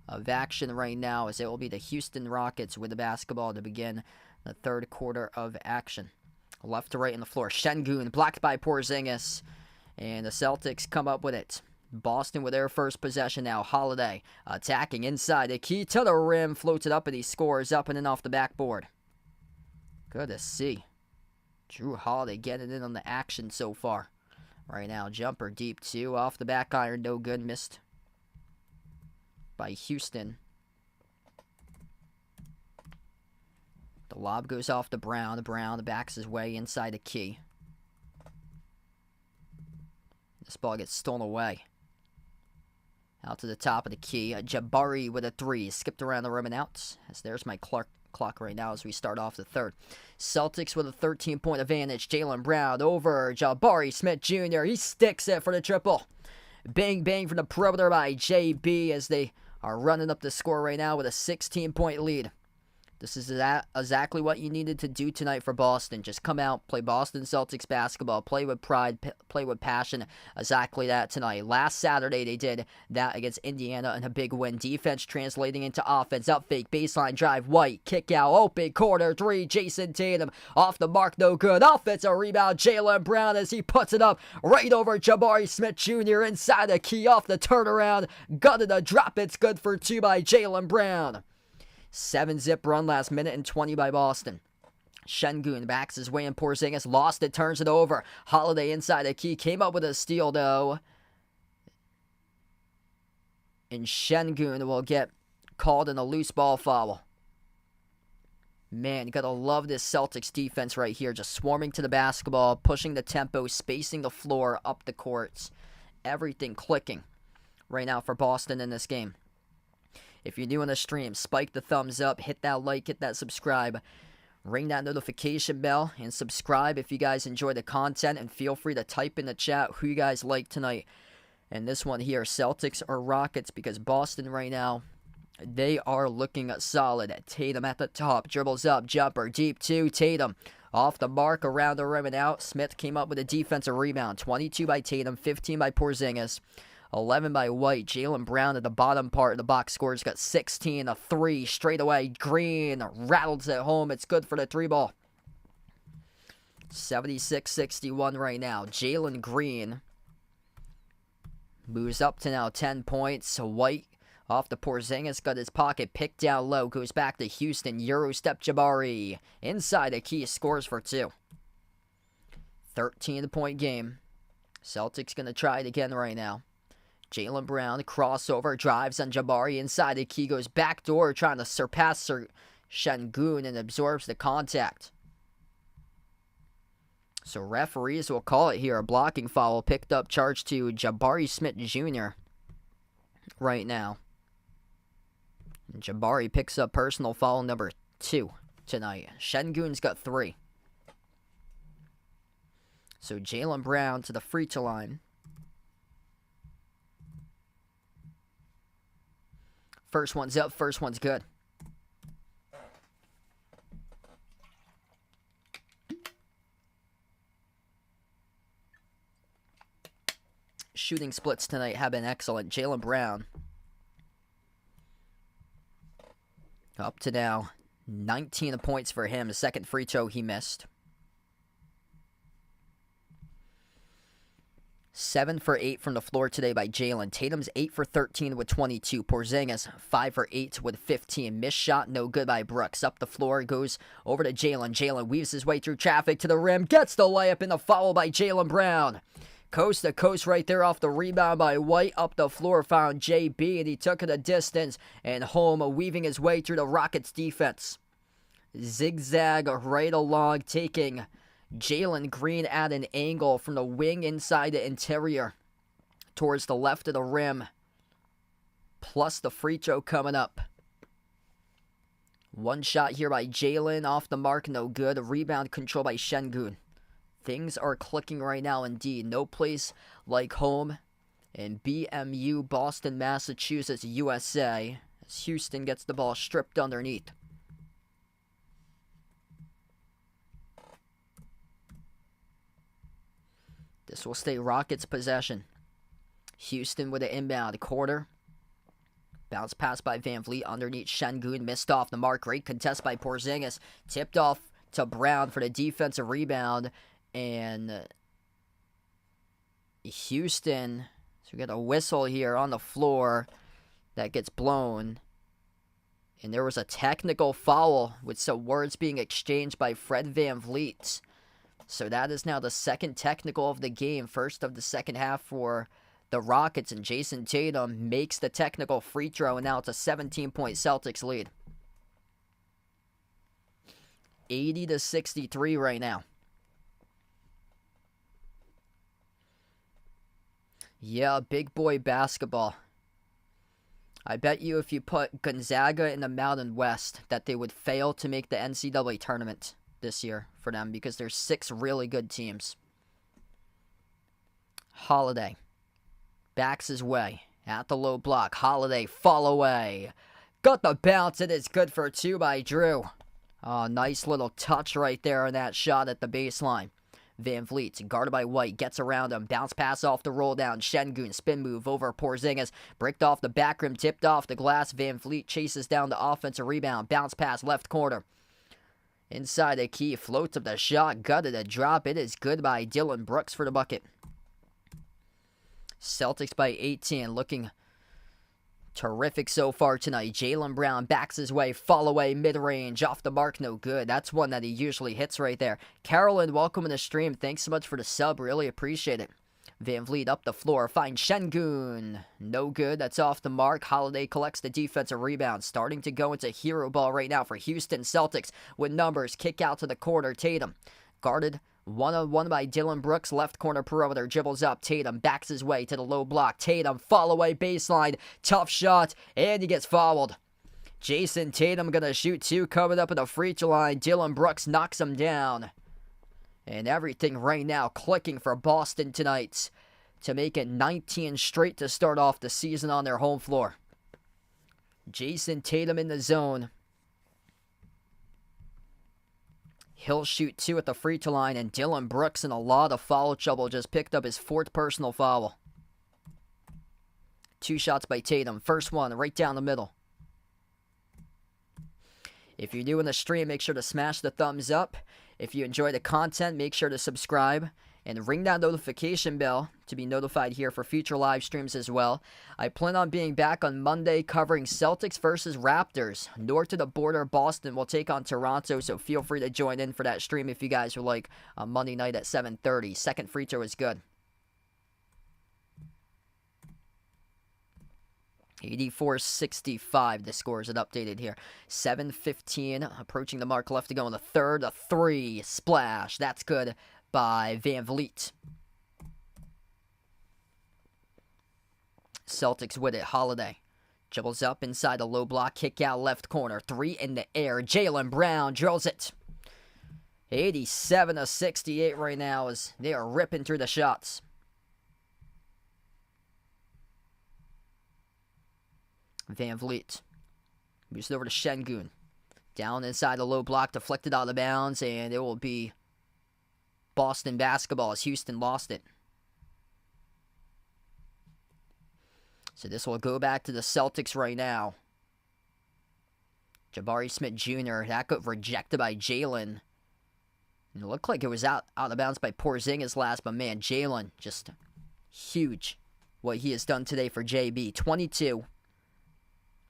of action right now as it will be the Houston Rockets with the basketball to begin the third quarter of action. Left to right on the floor. Şengün blocked by Porzingis. And the Celtics come up with it. Boston with their first possession now. Holiday attacking inside the key to the rim. Floats it up and he scores up and in off the backboard. Good to see. Jrue Holiday getting in on the action so far. Right now, jumper deep two. Off the back iron. No good. Missed by Houston. The lob goes off to Brown. Brown backs his way inside the key. This ball gets stolen away. Out to the top of the key. Jabari with a three. Skipped around the rim and out. As there's my clock right now as we start off the third. Celtics with a 13-point advantage. Jaylen Brown over Jabari Smith Jr. He sticks it for the triple. Bang, bang from the perimeter by JB as they are running up the score right now with a 16-point lead. This is exactly what you needed to do tonight for Boston. Just come out, play Boston Celtics basketball, play with pride, play with passion. Exactly that tonight. Last Saturday they did that against Indiana in a big win. Defense translating into offense. Up fake, baseline drive, White, kick out, open corner three. Jason Tatum off the mark, no good. Offensive rebound, Jaylen Brown as he puts it up right over Jabari Smith Jr. inside the key off the turnaround. Got it a drop. It's good for two by Jaylen Brown. 7-zip run last minute and 20 by Boston. Şengün backs his way in. Porzingis lost it, turns it over. Holiday inside the key, came up with a steal though. And Şengün will get called in a loose ball foul. Man, you gotta love this Celtics defense right here. Just swarming to the basketball, pushing the tempo, spacing the floor, up the courts. Everything clicking right now for Boston in this game. If you're new on the stream, spike the thumbs up, hit that like, hit that subscribe, ring that notification bell, and subscribe if you guys enjoy the content, and feel free to type in the chat who you guys like tonight. And this one here, Celtics or Rockets, because Boston right now, they are looking solid. Tatum at the top, dribbles up, jumper, deep two, Tatum. Off the mark, around the rim and out. Smith came up with a defensive rebound. 22 by Tatum, 15 by Porzingis. 11 by White. Jaylen Brown at the bottom part of the box scores. Got 16, a three straight away. Green rattles it home. It's good for the three ball. 76-61 right now. Jalen Green moves up to now 10 points. White off the Porzingis. Got his pocket picked down low. Goes back to Houston. Euro step Jabari. Inside the key. Scores for two. 13-point game. Celtics going to try it again right now. Jaylen Brown, crossover, drives on Jabari inside the key, goes backdoor, trying to surpass Şengün and absorbs the contact. So referees will call it here. A blocking foul picked up, charged to Jabari Smith Jr. right now. And Jabari picks up personal foul number 2 tonight. Şengün's got 3. So Jaylen Brown to the free throw line. First one's up, first one's good. Shooting splits tonight have been excellent. Jaylen Brown up to now 19 points for him. The second free throw he missed. 7 for 8 from the floor today by Jalen. Tatum's 8 for 13 with 22. Porzingis 5 for 8 with 15. Missed shot, no good by Brooks. Up the floor, goes over to Jalen. Jalen weaves his way through traffic to the rim. Gets the layup in the foul by Jaylen Brown. Coast to coast right there off the rebound by White. Up the floor found JB and he took it a distance. And home weaving his way through the Rockets defense. Zigzag right along, taking Jalen Green at an angle from the wing inside the interior towards the left of the rim. Plus the free throw coming up. One shot here by Jalen, off the mark, no good. A rebound control by Şengün. Things are clicking right now indeed. No place like home in BMU, Boston, Massachusetts, USA, as Houston gets the ball stripped underneath. This will stay Rockets' possession. Houston with an inbound quarter. Bounce pass by Van Vliet underneath Şengün. Missed off the mark. Great contest by Porzingis. Tipped off to Brown for the defensive rebound. And Houston, so we got a whistle here on the floor that gets blown. And there was a technical foul with some words being exchanged by Fred Van Vliet. So that is now the second technical of the game. First of the second half for the Rockets. And Jason Tatum makes the technical free throw. And now it's a 17-point Celtics lead. 80-63 right now. Yeah, big boy basketball. I bet you if you put Gonzaga in the Mountain West that they would fail to make the NCAA tournament this year for them because there's 6 really good teams. Holiday backs his way at the low block. Holiday fall away. Got the bounce. It is good for 2 by Drew. Oh, nice little touch right there on that shot at the baseline. Van Vliet, guarded by White, gets around him. Bounce pass off the roll down. Şengün, spin move over Porzingis. Bricked off the back rim, tipped off the glass. Van Vliet chases down the offensive rebound. Bounce pass left corner. Inside the key, floats up the shot. Gutted a drop. It is good by Dillon Brooks for the bucket. Celtics by 18, looking terrific so far tonight. Jaylen Brown backs his way, fall away, mid-range, off the mark, no good. That's one that he usually hits right there. Carolyn, welcome to the stream. Thanks so much for the sub. Really appreciate it. Van Vliet up the floor, finds Şengün. No good. That's off the mark. Holiday collects the defensive rebound. Starting to go into hero ball right now for Houston Celtics with numbers. Kick out to the corner. Tatum guarded one-on-one by Dillon Brooks. Left corner perimeter. Dribbles up. Tatum backs his way to the low block. Tatum fall away baseline. Tough shot. And he gets fouled. Jason Tatum going to shoot 2 coming up at the free throw line. Dillon Brooks knocks him down. And everything right now clicking for Boston tonight to make it 19 straight to start off the season on their home floor. Jason Tatum in the zone. He'll shoot 2 at the free throw line, and Dillon Brooks in a lot of foul trouble just picked up his 4th personal foul. 2 shots by Tatum. First one right down the middle. If you're new in the stream, make sure to smash the thumbs up. If you enjoy the content, make sure to subscribe and ring that notification bell to be notified here for future live streams as well. I plan on being back on Monday covering Celtics versus Raptors. North of the border, Boston will take on Toronto, so feel free to join in for that stream if you guys would like on Monday night at 7:30. Second free throw is good. 84-65, the scores are updated here. 7:15, approaching the mark, left to go in the third. A 3, splash, that's good by Van Vliet. Celtics with it, Holiday. Dribbles up inside the low block, kick out left corner. 3 in the air, Jaylen Brown drills it. 87-68 right now as they are ripping through the shots. Van Vliet moves it over to Şengün. Down inside the low block, deflected out of bounds, and it will be Boston basketball as Houston lost it. So this will go back to the Celtics right now. Jabari Smith Jr., that got rejected by Jalen. It looked like it was out of bounds by Porzingis last, but man, Jalen, just huge what he has done today for JB. 22.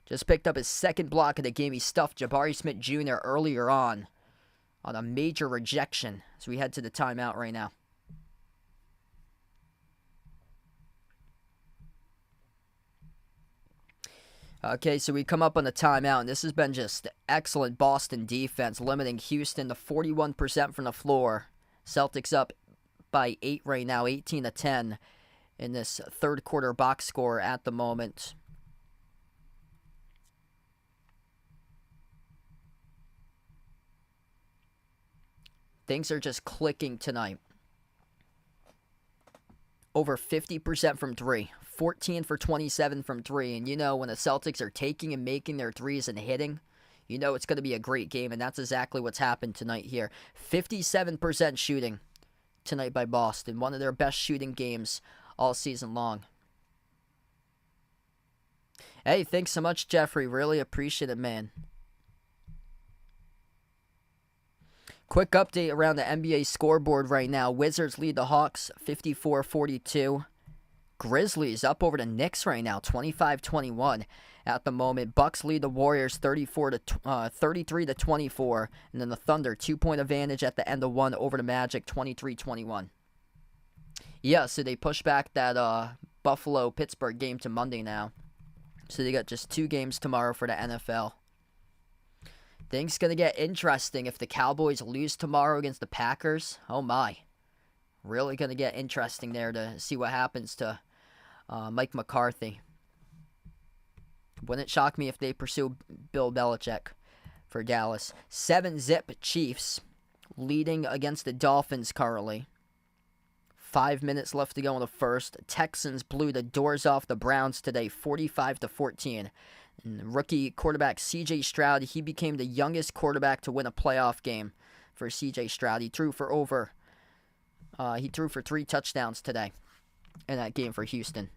Just picked up his 2nd block of the game. He stuffed Jabari Smith Jr. earlier on a major rejection. So we head to the timeout right now. Okay, so we come up on the timeout, and this has been just excellent Boston defense, limiting Houston to 41% from the floor Celtics up by 8 right now, 18-10 in this third quarter box score at the moment. Things are just clicking tonight. Over 50% from 3. 14 for 27 from 3. And you know, when the Celtics are taking and making their threes and hitting, you know it's going to be a great game. And that's exactly what's happened tonight here. 57% shooting tonight by Boston. One of their best shooting games all season long. Hey, thanks so much, Jeffrey. Really appreciate it, man. Quick update around the NBA scoreboard right now. Wizards lead the Hawks 54-42. Grizzlies up over the Knicks right now, 25-21 at the moment. Bucks lead the Warriors 33-24. And then the Thunder, 2-point advantage at the end of one over the Magic, 23-21. Yeah, so they push back that Buffalo-Pittsburgh game to Monday now. So they got just 2 games tomorrow for the NFL. Things going to get interesting if the Cowboys lose tomorrow against the Packers. Oh my. Really going to get interesting there to see what happens to Mike McCarthy. Wouldn't shock me if they pursue Bill Belichick for Dallas. 7-zip Chiefs leading against the Dolphins currently. 5 minutes left to go in the first. Texans blew the doors off the Browns today, 45-14. And rookie quarterback C.J. Stroud, he became the youngest quarterback to win a playoff game for C.J. Stroud. He threw for 3 touchdowns today in that game for Houston.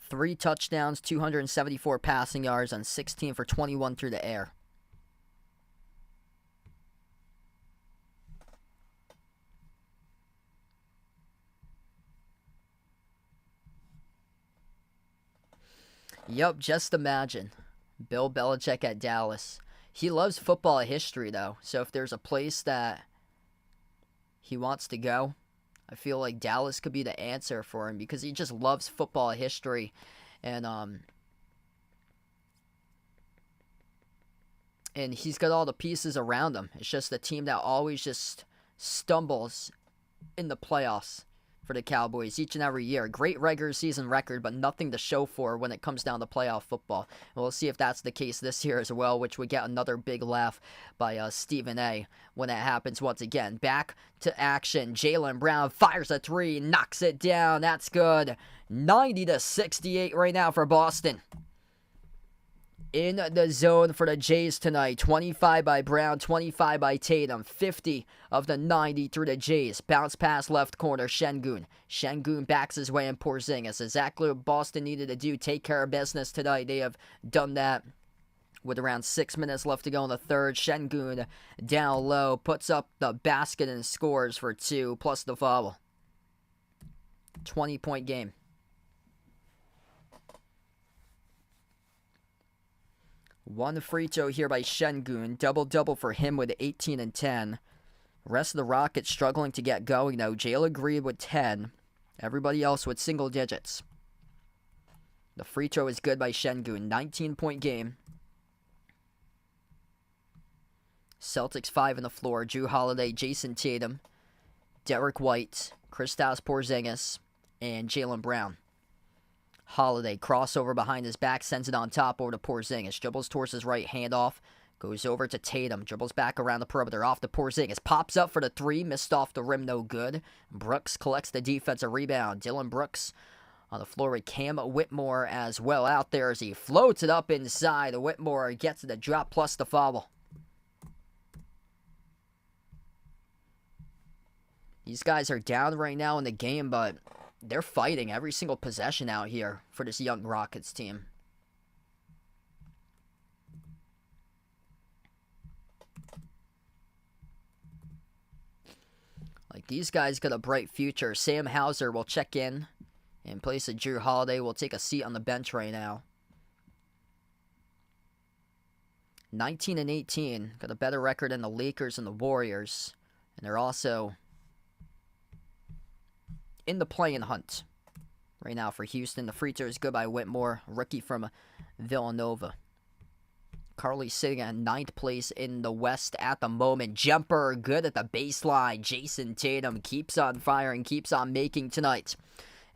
Three touchdowns, 274 passing yards, and 16 for 21 through the air. Yup, just imagine. Bill Belichick at Dallas. He loves football history, though. So if there's a place that he wants to go, I feel like Dallas could be the answer for him because he just loves football history. And he's got all the pieces around him. It's just a team that always just stumbles in the playoffs for the Cowboys each and every year. Great regular season record, but nothing to show for when it comes down to playoff football. And we'll see if that's the case this year as well, which would get another big laugh by Stephen A. when that happens once again. Back to action. Jaylen Brown fires a 3, knocks it down. That's good. 90-68 right now for Boston. In the zone for the Jays tonight. 25 by Brown, 25 by Tatum. 50 of the 90 through the Jays. Bounce pass left corner, Şengün. Şengün backs his way in Porzingis. Exactly what Boston needed to do. Take care of business tonight. They have done that with around 6 minutes left to go in the third. Şengün down low. Puts up the basket and scores for 2 plus the foul. 20-point game. One free throw here by Şengün. Double-double for him with 18 and 10. Rest of the Rockets struggling to get going, though. Jalen Green with 10. Everybody else with single digits. The free throw is good by Şengün. 19-point game. Celtics 5 on the floor. Jrue Holiday, Jason Tatum, Derek White, Kristaps Porzingis, and Jaylen Brown. Holiday, crossover behind his back, sends it on top over to Porzingis. Dribbles towards his right, handoff. Goes over to Tatum. Dribbles back around the perimeter, off to Porzingis. Pops up for the 3, missed off the rim, no good. Brooks collects the defensive rebound. Dylan Brooks on the floor with Cam Whitmore as well out there as he floats it up inside. Whitmore gets the drop plus the foul. These guys are down right now in the game, but they're fighting every single possession out here for this young Rockets team. Like, these guys got a bright future. Sam Hauser will check in place of Jrue Holiday. Will take a seat on the bench right now. 19 and 18. Got a better record than the Lakers and the Warriors. And they're also in the play-in hunt right now for Houston. The free throw is good by Whitmore, rookie from Villanova. Currently sitting at 9th place in the West at the moment. Jumper good at the baseline. Jason Tatum keeps on firing, keeps on making tonight.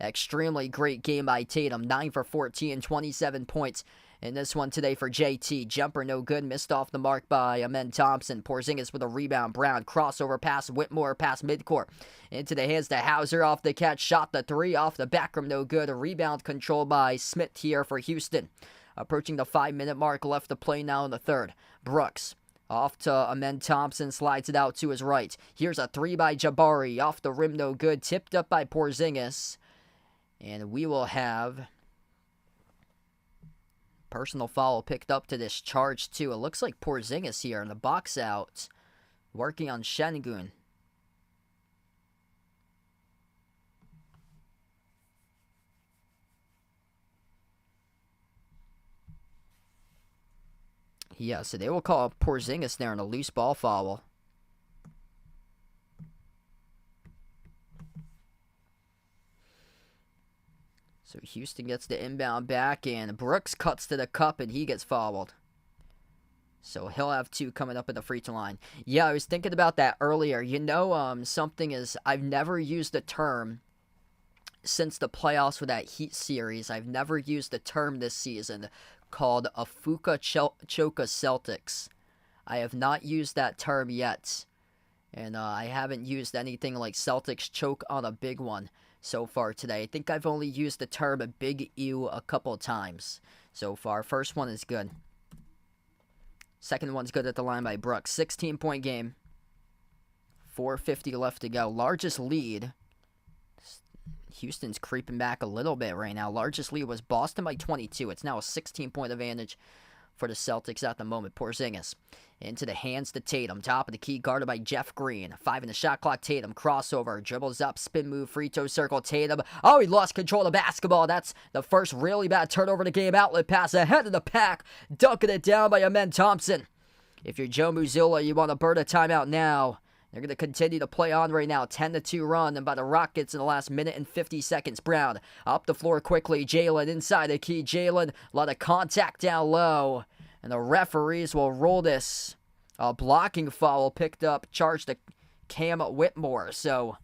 Extremely great game by Tatum. 9 for 14, 27 points in this one today for JT. Jumper no good. Missed off the mark by Amen Thompson. Porzingis with a rebound. Brown crossover pass. Whitmore past midcourt. Into the hands to Hauser off the catch. Shot the three off the back rim. No good. A rebound controlled by Smith here for Houston. Approaching the 5-minute mark, left to play now in the third. Brooks off to Amen Thompson, slides it out to his right. Here's a three by Jabari, off the rim, no good. Tipped up by Porzingis. And we will have personal foul picked up to this charge too. It looks like Porzingis here in the box out, working on Şengün. Yeah, so they will call Porzingis there in a loose ball foul. So Houston gets the inbound back, and Brooks cuts to the cup, and he gets fouled. So he'll have 2 coming up at the free throw line. Yeah, I was thinking about that earlier. You know, something is, I've never used the term since the playoffs for that Heat series. I've never used the term this season called a Fuka Choka Celtics. I have not used that term yet. And I haven't used anything like Celtics choke on a big one so far today. I think I've only used the term a big ew a couple times so far. First one is good. Second one's good at the line by Brooks. 16-point game. 4:50 left to go. Largest lead. Houston's creeping back a little bit right now. Largest lead was Boston by 22. It's now a 16-point advantage for the Celtics at the moment. Porzingis into the hands to Tatum. Top of the key, guarded by Jeff Green. 5 in the shot clock. Tatum crossover. Dribbles up. Spin move. Free throw circle. Tatum. Oh, he lost control of the basketball. That's the first really bad turnover of the game. Outlet pass ahead of the pack. Dunking it down by Amen Thompson. If you're Joe Mazzulla, you want to burn a timeout now. They're going to continue to play on right now. 10-2 run by the Rockets in the last minute and 50 seconds. Brown up the floor quickly. Jalen inside the key. Jalen, a lot of contact down low. And the referees will roll this. A blocking foul picked up. Charged to Cam Whitmore. So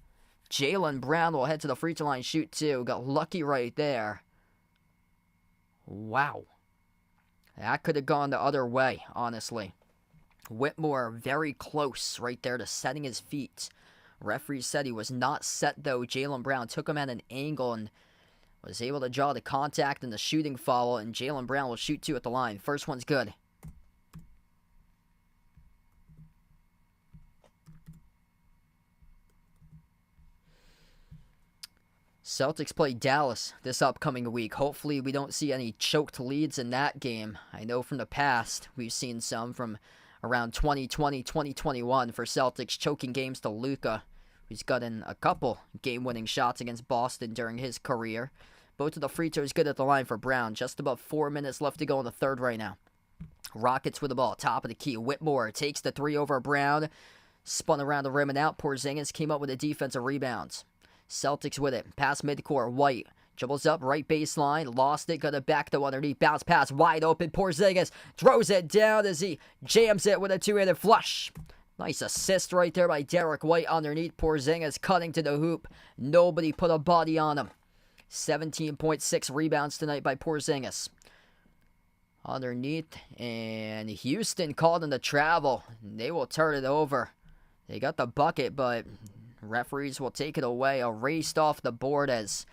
Jalen Brown will head to the free throw line, shoot 2. Got lucky right there. Wow. That could have gone the other way, honestly. Whitmore very close right there to setting his feet. Referee said he was not set though. Jalen Brown took him at an angle and was able to draw the contact and the shooting foul, and Jalen Brown will shoot 2 at the line. First one's good. Celtics play Dallas this upcoming week. Hopefully we don't see any choked leads in that game. I know from the past we've seen some from around 2020, 2021 for Celtics choking games to Luka, who's gotten a couple game-winning shots against Boston during his career. Both of the free throws good at the line for Brown. Just about 4 minutes left to go in the third right now. Rockets with the ball, top of the key. Whitmore takes the 3 over Brown. Spun around the rim and out. Porzingis came up with a defensive rebound. Celtics with it. Pass midcourt. White dribbles up, right baseline, lost it, got it back to underneath, bounce pass, wide open, Porzingis throws it down as he jams it with a 2-handed flush. Nice assist right there by Derek White underneath. Porzingis cutting to the hoop. Nobody put a body on him. 17.6 rebounds tonight by Porzingis. Underneath, and Houston called him to travel. They will turn it over. They got the bucket, but referees will take it away. Erased off the board as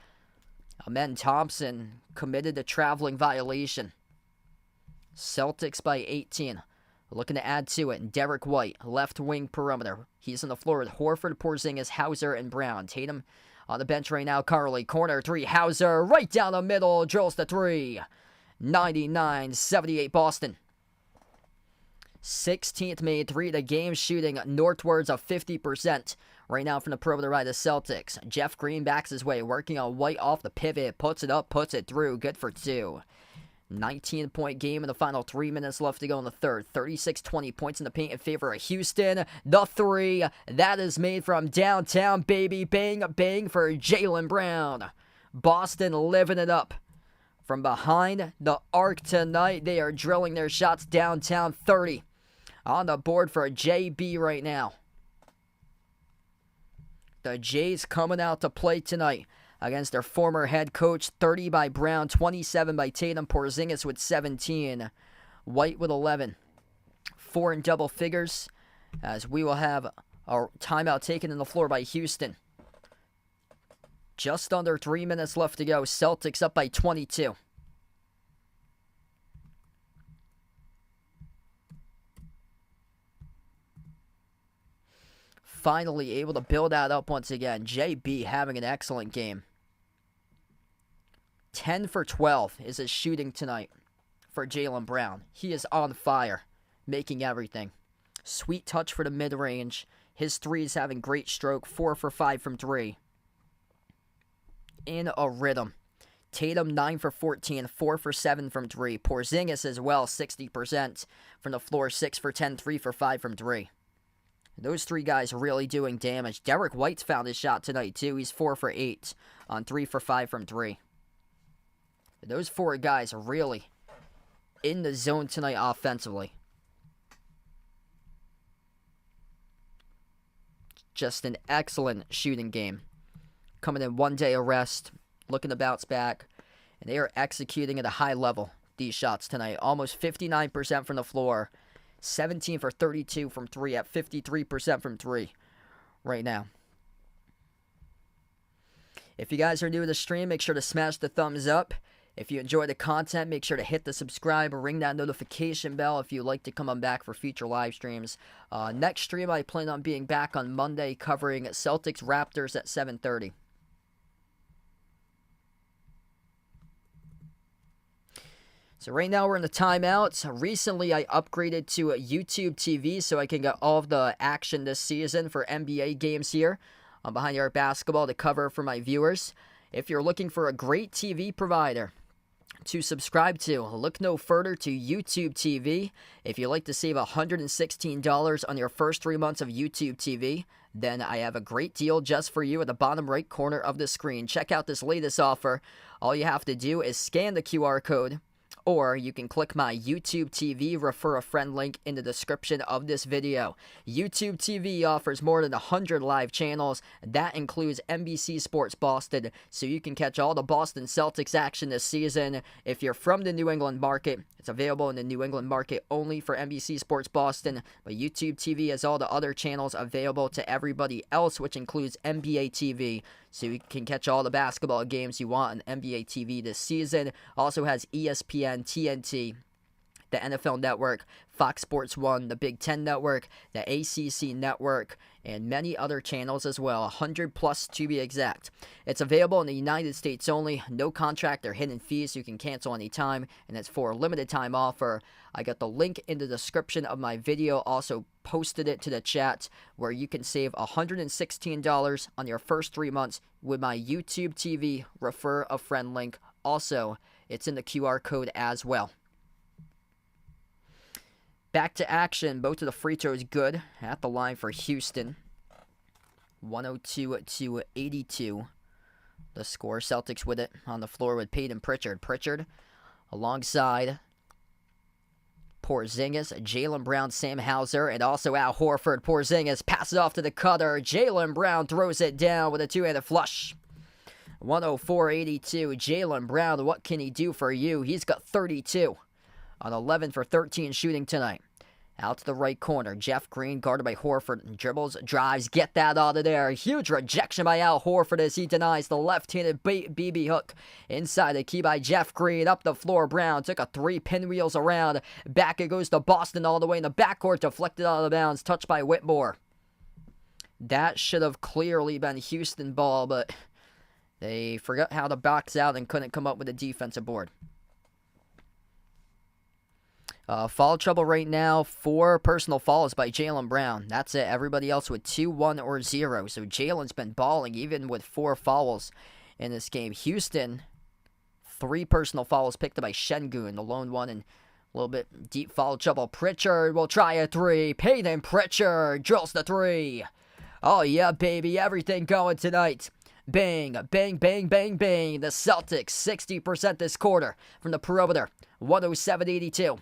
Amen Thompson committed a traveling violation. Celtics by 18. Looking to add to it. Derek White, left wing perimeter. He's on the floor with Horford, Porzingis, Hauser, and Brown. Tatum on the bench right now. Currently, corner 3. Hauser right down the middle. Drills the 3. 99-78 Boston. 16th made 3 of the game, shooting northwards of 50%. Right now from the perimeter by the Celtics. Jeff Green backs his way, working on White off the pivot. Puts it up, puts it through. Good for 2. 19-point game in the final 3 minutes left to go in the third. 36-20 points in the paint in favor of Houston. The 3, that is made from downtown, baby. Bang, bang for Jalen Brown. Boston living it up. from behind the arc tonight. They are drilling their shots downtown. 30 on the board for JB right now. The Jays coming out to play tonight against their former head coach. 30 by Brown, 27 by Tatum. Porzingis with 17. White with 11. 4 in double figures, as we will have a timeout taken in the floor by Houston. Just under 3 minutes left to go. Celtics up by 22. Finally able to build that up once again. JB having an excellent game. 10 for 12 is his shooting tonight for Jaylen Brown. He is on fire, making everything. Sweet touch for the mid-range. His three is having great stroke. 4 for 5 from 3. In a rhythm. Tatum 9 for 14, 4 for 7 from 3. Porzingis as well, 60% from the floor, 6 for 10, 3 for 5 from 3. Those three guys really doing damage. Derek White's found his shot tonight too. He's 4 for 8 on 3 for 5 from 3. Those four guys are really in the zone tonight offensively. Just an excellent shooting game. Coming in 1 day of rest, looking to bounce back, and they are executing at a high level these shots tonight. Almost 59% from the floor, 17 for 32 from 3 at 53% from 3 right now. If you guys are new to the stream, make sure to smash the thumbs up. If you enjoy the content, make sure to hit the subscribe or ring that notification bell if you'd like to come on back for future live streams. Next stream, I plan on being back on Monday covering Celtics Raptors at 7:30. So right now we're in the timeouts. Recently I upgraded to a YouTube TV so I can get all of the action this season for NBA games here on Behind the Arc Basketball to cover for my viewers. If you're looking for a great TV provider to subscribe to, look no further to YouTube TV. If you'd like to save $116 on your first 3 months of YouTube TV, then I have a great deal just for you at the bottom right corner of the screen. Check out this latest offer. All you have to do is scan the QR code, or you can click my YouTube TV refer a friend link in the description of this video. YouTube TV offers more than 100 live channels. That includes NBC Sports Boston, so you can catch all the Boston Celtics action this season. If you're from the New England market, it's available in the New England market only for NBC Sports Boston, but YouTube TV has all the other channels available to everybody else, which includes NBA TV, so you can catch all the basketball games you want on NBA TV this season. Also has ESPN, TNT, the NFL Network, Fox Sports 1, the Big Ten Network, the ACC Network, and many other channels as well, 100 plus to be exact. It's available in the United States only, no contract or hidden fees, so you can cancel anytime, and it's for a limited time offer. I got the link in the description of my video, also posted it to the chat, where you can save $116 on your first 3 months with my YouTube TV refer a friend link. Also, it's in the QR code as well. Back to action. Both of the free throws good at the line for Houston. 102 to 82. The score. Celtics with it on the floor with Peyton Pritchard. Pritchard alongside Porzingis, Jaylen Brown, Sam Hauser, and also Al Horford. Porzingis passes off to the cutter. Jaylen Brown throws it down with a two-handed flush. 104-82. Jaylen Brown, what can he do for you? He's got 32 on 11 for 13 shooting tonight. Out to the right corner. Jeff Green guarded by Horford. Dribbles, drives, get that out of there. Huge rejection by Al Horford as he denies the left-handed BB hook. Inside the key by Jeff Green. Up the floor, Brown took a 3, pinwheels around. Back it goes to Boston all the way in the backcourt. Deflected out of bounds. Touched by Whitmore. That should have clearly been Houston ball, but they forgot how to box out and couldn't come up with a defensive board. Foul trouble right now. 4 personal fouls by Jaylen Brown. That's it. Everybody else with 2, 1, or 0. So Jaylen's been balling even with 4 fouls in this game. Houston, 3 personal fouls picked up by Şengün, the lone one, and a little bit deep foul trouble. Pritchard will try a 3. Peyton Pritchard drills the 3. Oh yeah, baby. Everything going tonight. Bang, bang, bang, bang, bang. The Celtics 60% this quarter from the perimeter. 107-82.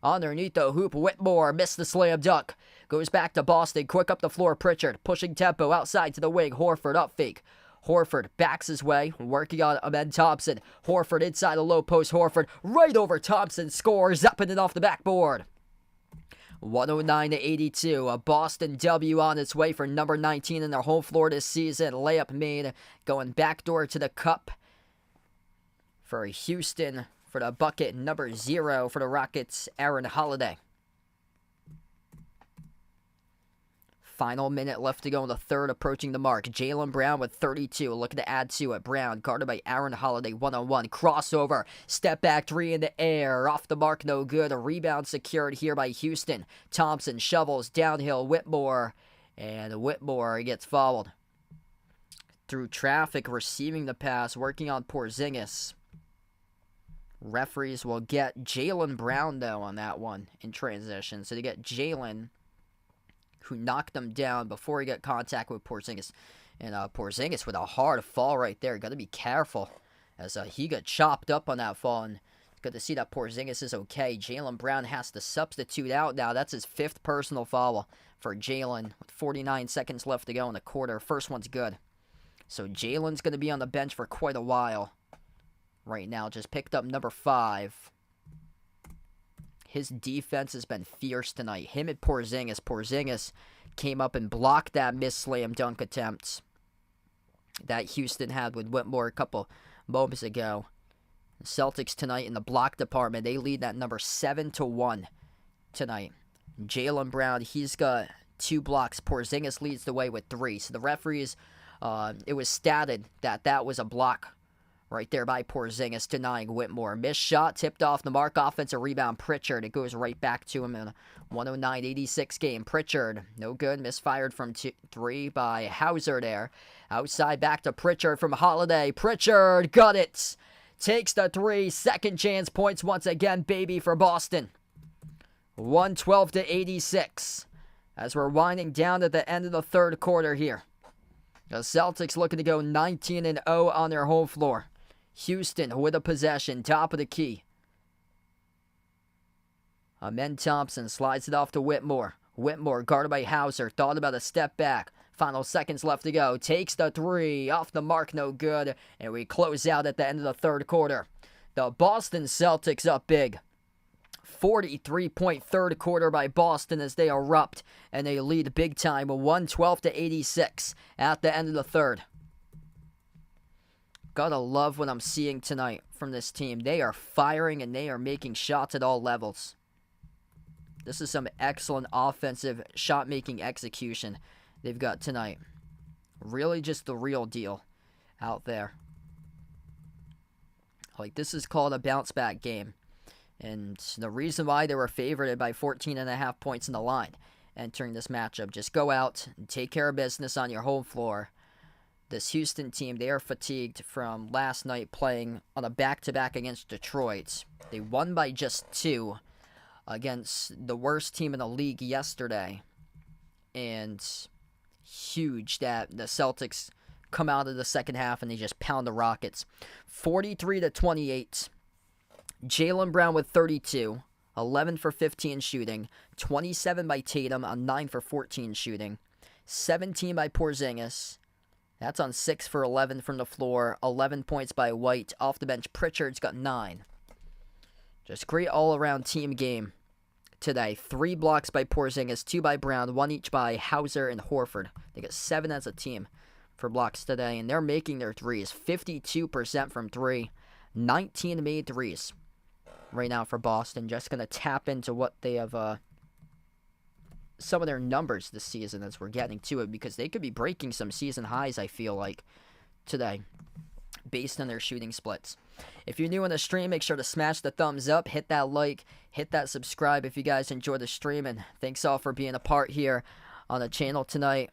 Underneath the hoop, Whitmore missed the slam dunk. Goes back to Boston. Quick up the floor, Pritchard. Pushing tempo outside to the wing. Horford up fake. Horford backs his way, working on Amen Thompson. Horford inside the low post. Horford right over Thompson. Scores up and in off the backboard. 109-82. A Boston W on its way for number 19 in their home floor this season. Layup made, going backdoor to the cup for Houston for the bucket. Number 0 for the Rockets, Aaron Holiday. Final minute left to go in the third, approaching the mark. Jaylen Brown with 32, looking to add to it. Brown guarded by Aaron Holiday, one-on-one. Crossover, step back three in the air. Off the mark, no good. A rebound secured here by Houston. Thompson shovels downhill, Whitmore. And Whitmore gets fouled. Through traffic, receiving the pass, working on Porzingis. Referees will get Jaylen Brown, though, on that one in transition. So they get Jaylen, who knocked him down before he got contact with Porzingis. And Porzingis with a hard fall right there. Got to be careful as he got chopped up on that fall. And good to see that Porzingis is okay. Jaylen Brown has to substitute out now. That's his 5th personal foul for Jaylen with 49 seconds left to go in the quarter. First one's good. So Jaylen's going to be on the bench for quite a while right now. Just picked up number 5. His defense has been fierce tonight. Him and Porzingis. Porzingis came up and blocked that missed slam dunk attempt that Houston had with Whitmore a couple moments ago. The Celtics tonight in the block department, they lead that number 7-1 tonight. Jaylen Brown, he's got 2 blocks. Porzingis leads the way with 3. So the referees, it was stated that that was a block right there by Porzingis, denying Whitmore. Missed shot, tipped off the mark, offensive rebound, Pritchard. It goes right back to him in a 109-86 game. Pritchard, no good, misfired from 3 by Hauser there. Outside back to Pritchard from Holiday. Pritchard, got it! Takes the 3, second chance points once again, baby, for Boston. 112-86 as we're winding down at the end of the third quarter here. The Celtics looking to go 19-0 on their home floor. Houston with a possession, top of the key. Amen Thompson slides it off to Whitmore. Whitmore guarded by Hauser, thought about a step back. Final seconds left to go. Takes the 3, off the mark, no good. And we close out at the end of the third quarter. The Boston Celtics up big. 43-point third quarter by Boston as they erupt. And they lead big time, 112-86 at the end of the third. Gotta love what I'm seeing tonight from this team. They are firing and they are making shots at all levels. This is some excellent offensive shot-making execution they've got tonight. Really just the real deal out there. Like, this is called a bounce-back game. And the reason why they were favored by 14.5 points in the line entering this matchup. Just go out and take care of business on your home floor. This Houston team, they are fatigued from last night playing on a back-to-back against Detroit. They won by just 2 against the worst team in the league yesterday. And huge that the Celtics come out of the second half and they just pound the Rockets. 43-28. Jaylen Brown with 32. 11 for 15 shooting. 27 by Tatum on 9 for 14 shooting. 17 by Porzingis. That's on 6 for 11 from the floor. 11 points by White. Off the bench, Pritchard's got 9. Just great all-around team game today. 3 blocks by Porzingis, 2 by Brown, 1 each by Hauser and Horford. They got 7 as a team for blocks today, and they're making their threes. 52% from 3. 19 made threes right now for Boston. Just going to tap into what they have, some of their numbers this season as we're getting to it, because they could be breaking some season highs, I feel like, today, based on their shooting splits. If you're new on the stream, make sure to smash the thumbs up, hit that like, hit that subscribe if you guys enjoy the stream, and thanks all for being a part here on the channel tonight.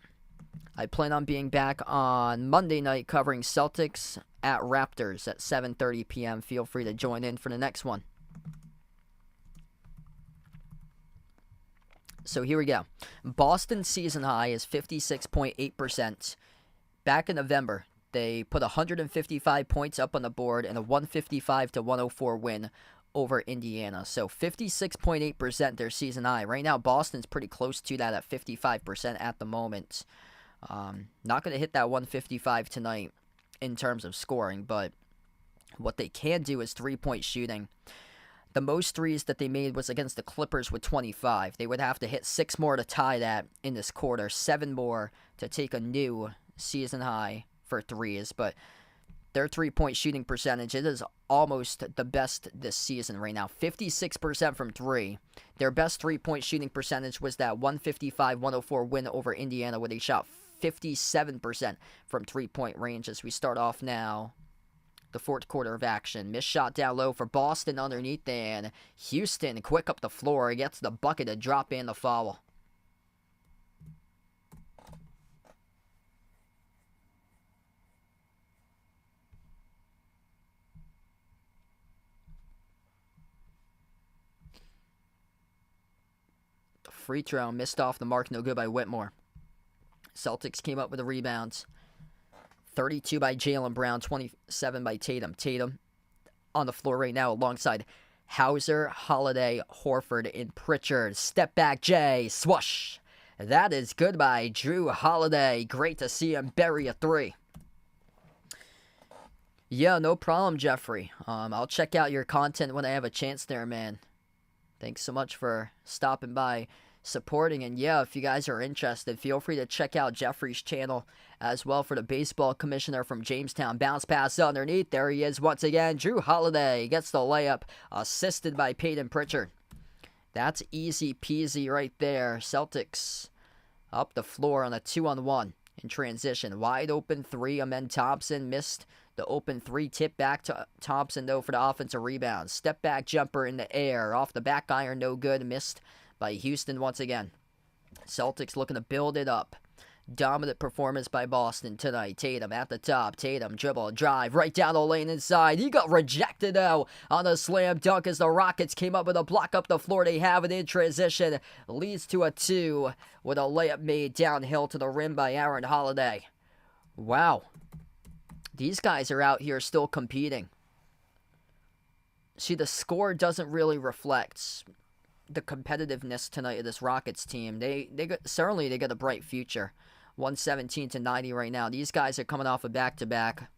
I plan on being back on Monday night covering Celtics at Raptors at 7:30 p.m. Feel free to join in for the next one. So here we go. Boston's season high is 56.8%. Back in November, They put 155 points up on the board in a 155-104 win over Indiana. So 56.8% their season high. Right now, Boston's pretty close to that at 55% at the moment. Not going to hit that 155 tonight in terms of scoring, but what they can do is three-point shooting. The most threes that they made was against the Clippers with 25. They would have to hit 6 more to tie that in this quarter, 7 more to take a new season high for threes, but their three-point shooting percentage, it is almost the best this season right now. 56% from three. Their best three-point shooting percentage was that 155-104 win over Indiana, where they shot 57% from three-point range. As we start off now, the fourth quarter of action. Missed shot down low for Boston underneath, and Houston quick up the floor. Gets the bucket to drop in the foul. Free throw missed off the mark, no good by Whitmore. Celtics came up with the rebounds. 32 by Jaylen Brown, 27 by Tatum. Tatum on the floor right now alongside Hauser, Holiday, Horford, and Pritchard. Step back, Jay, swoosh. That is good by Drew Holiday. Great to see him bury a three. Yeah, no problem, Jeffrey. I'll check out your content when I have a chance there, man. Thanks so much for stopping by, supporting, and yeah, if you guys are interested, feel free to check out Jeffrey's channel as well for the baseball commissioner from Jamestown. Bounce pass underneath, there he is once again. Drew Holiday gets the layup, assisted by Peyton Pritchard. That's easy peasy right there. Celtics up the floor on a 2-on-1 in transition. Wide open three, Amen Thompson missed the open three. Tip back to Thompson though for the offensive rebound. Step back jumper in the air, off the back iron, no good. Missed by Houston once again. Celtics looking to build it up. Dominant performance by Boston tonight. Tatum at the top. Tatum dribble, drive, right down the lane inside. He got rejected though on a slam dunk as the Rockets came up with a block up the floor. They have it in transition. Leads to a 2 with a layup made downhill to the rim by Aaron Holiday. Wow. These guys are out here still competing. See, the score doesn't really reflect the competitiveness tonight of this Rockets team. They got a bright future. 117-90 right now. These guys are coming off a back-to-back.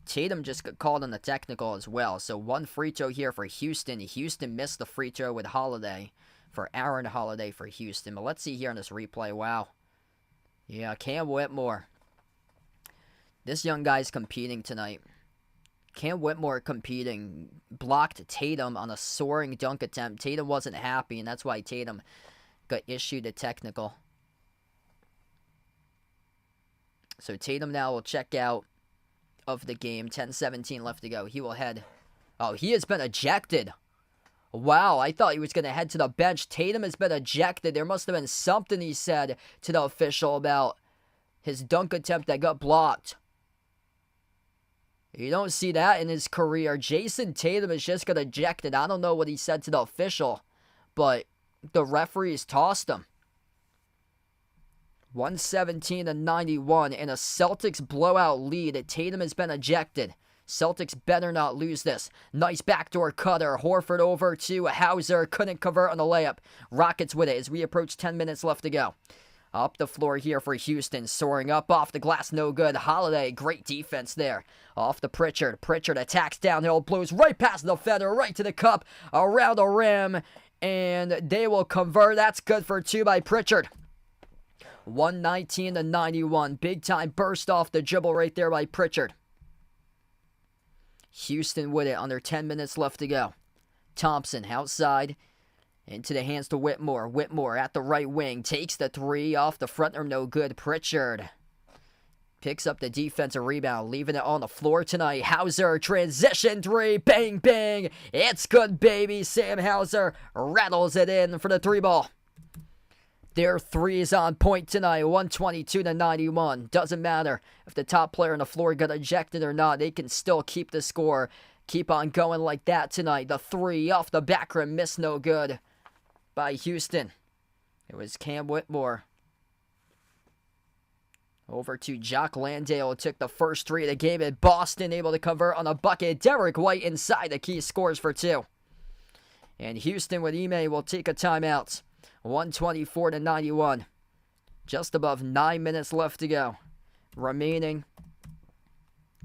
Tatum just got called on the technical as well. So one free throw here for Houston. Houston missed the free throw with Holiday for Aaron Holiday for Houston. But let's see here on this replay. Wow. Yeah, Cam Whitmore. This young guy's competing tonight. Cam Whitmore competing. Blocked Tatum on a soaring dunk attempt. Tatum wasn't happy, and that's why Tatum got issued a technical. So Tatum now will check out of the game. 10-17 left to go. He will head. Oh, he has been ejected. Wow, I thought he was going to head to the bench. Tatum has been ejected. There must have been something he said to the official about his dunk attempt that got blocked. You don't see that in his career. Jason Tatum is just got ejected. I don't know what he said to the official, but the referees tossed him. 117-91 in a Celtics blowout lead. Tatum has been ejected. Celtics better not lose this. Nice backdoor cutter. Horford over to Hauser. Couldn't convert on the layup. Rockets with it as we approach 10 minutes left to go. Up the floor here for Houston. Soaring up off the glass. No good. Holiday. Great defense there. Off the Pritchard. Pritchard attacks downhill. Blows right past the defender. Right to the cup. Around the rim. And they will convert. That's good for 2 by Pritchard. 119-91. Big time burst off the dribble right there by Pritchard. Houston with it under 10 minutes left to go. Thompson outside. Into the hands to Whitmore. Whitmore at the right wing. Takes the 3 off the front rim. No good. Pritchard picks up the defensive rebound. Leaving it on the floor tonight. Hauser. Transition 3. Bang, bang. It's good, baby. Sam Hauser rattles it in for the 3 ball. Their 3 is on point tonight. 122-91. Doesn't matter if the top player on the floor got ejected or not. They can still keep the score. Keep on going like that tonight. The 3 off the back rim. Missed, no good by Houston. It was Cam Whitmore. Over to Jock Landale, who took the first three of the game, and Boston able to convert on a bucket. Derek White inside the key scores for two. And Houston with Ime will take a timeout. 124-91. Just above 9 minutes left to go. Remaining.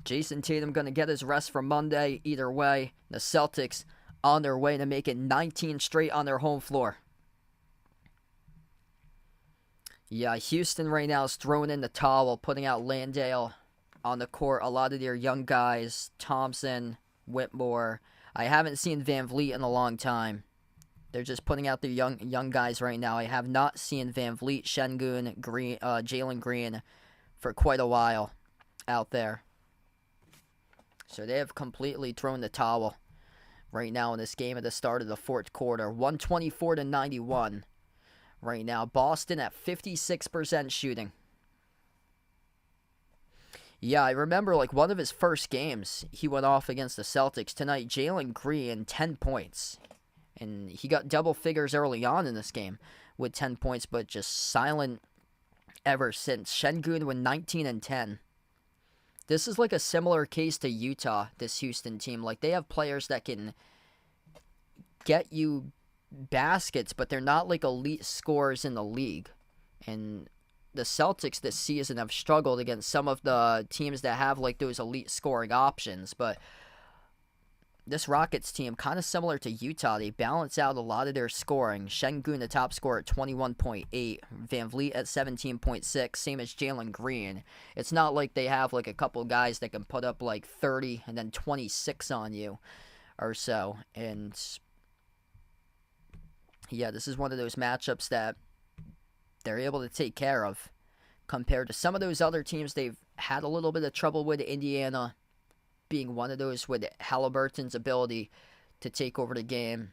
Jason Tatum going to get his rest for Monday. Either way, the Celtics on their way to make it 19 straight on their home floor. Yeah, Houston right now is throwing in the towel, putting out Landale on the court. A lot of their young guys, Thompson, Whitmore. I haven't seen Van Vliet in a long time. They're just putting out their young guys right now. I have not seen Van Vliet, Şengün, Green, Jalen Green for quite a while out there. So they have completely thrown the towel right now in this game at the start of the fourth quarter. 124-91 right now. Boston at 56% shooting. Yeah, I remember like one of his first games, he went off against the Celtics. Tonight, Jalen Green, 10 points. And he got double figures early on in this game with 10 points, but just silent ever since. Şengün with 19 and 10. This is like a similar case to Utah, this Houston team. Like, they have players that can get you baskets, but they're not like elite scorers in the league. And the Celtics this season have struggled against some of the teams that have like those elite scoring options, but this Rockets team, kind of similar to Utah, they balance out a lot of their scoring. Şengün, the top scorer, at 21.8. Van Vliet at 17.6, same as Jalen Green. It's not like they have like a couple guys that can put up like 30 and then 26 on you or so. And yeah, this is one of those matchups that they're able to take care of compared to some of those other teams they've had a little bit of trouble with. Indiana being one of those with Halliburton's ability to take over the game.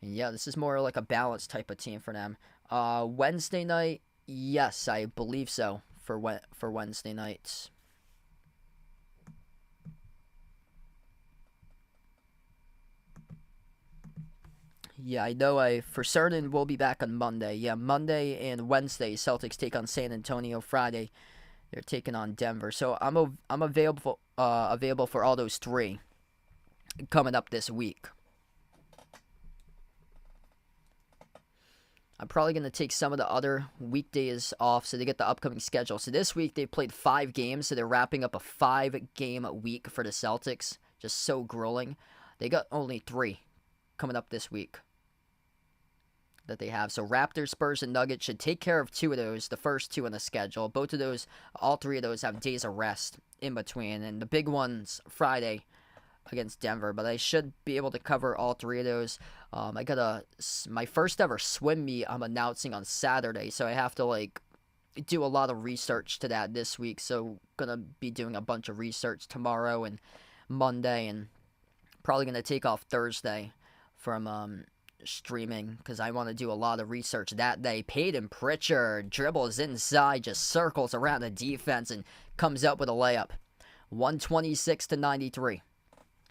And yeah, this is more like a balanced type of team for them. Wednesday night, yes, I believe so for Wednesday nights. Yeah, I know I for certain will be back on Monday. Yeah, Monday and Wednesday, Celtics take on San Antonio. Friday, they're taking on Denver. So I'm available for all those three coming up this week. I'm probably going to take some of the other weekdays off so they get the upcoming schedule. So this week they played 5 games, so they're wrapping up a 5-game week for the Celtics. Just so grueling. They got only 3 coming up this week that they have. So Raptors, Spurs, and Nuggets should take care of 2 of those, the first 2 on the schedule. Both of those, all 3 of those have days of rest in between. And the big one's Friday against Denver, but I should be able to cover all 3 of those. I got my first ever swim meet I'm announcing on Saturday, so I have to like do a lot of research to that this week. So gonna be doing a bunch of research tomorrow and Monday, and probably gonna take off Thursday from streaming because I want to do a lot of research that day. Peyton Pritchard dribbles inside, just circles around the defense and comes up with a layup. 126-93.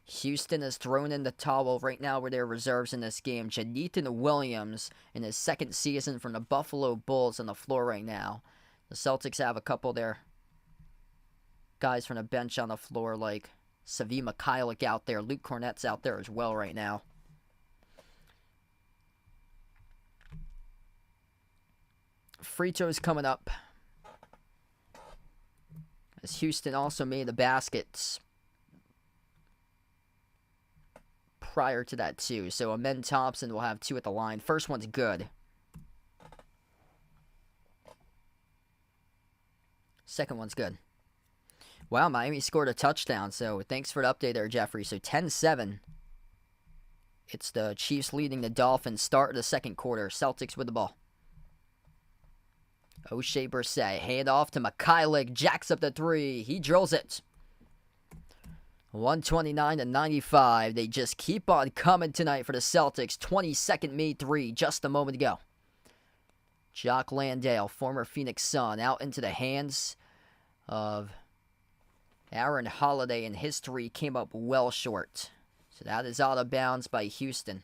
Houston has thrown in the towel right now with their reserves in this game. Jonathan Williams in his second season from the Buffalo Bulls on the floor right now. The Celtics have a couple of their guys from the bench on the floor like Svi Mikhailiuk out there. Luke Cornett's out there as well right now. Free throws coming up, as Houston also made the baskets prior to that too. So Amen Thompson will have 2 at the line. First one's good. Second one's good. Wow, Miami scored a touchdown, so thanks for the update there, Jeffrey. So 10-7. It's the Chiefs leading the Dolphins. Start of the second quarter. Celtics with the ball. O'Shea Brissett, hand off to Mikhailiuk, jacks up the 3. He drills it. 129-95. They just keep on coming tonight for the Celtics. 22nd made 3 just a moment ago. Jock Landale, former Phoenix Sun, out into the hands of Aaron Holiday, and his 3 came up well short. So that is out of bounds by Houston.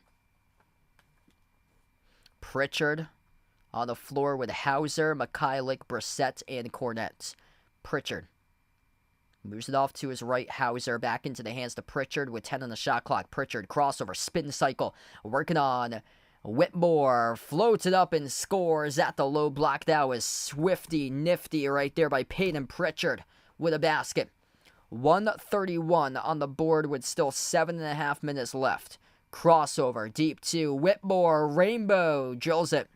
Pritchard on the floor with Hauser, Mikhailiuk, Brissett, and Cornett. Pritchard moves it off to his right. Hauser back into the hands to Pritchard with 10 on the shot clock. Pritchard crossover, spin cycle, working on Whitmore. Floats it up and scores at the low block. That was swifty, nifty right there by Peyton Pritchard with a basket. 131 on the board with still 7.5 minutes left. Crossover, deep to Whitmore. Rainbow drills it.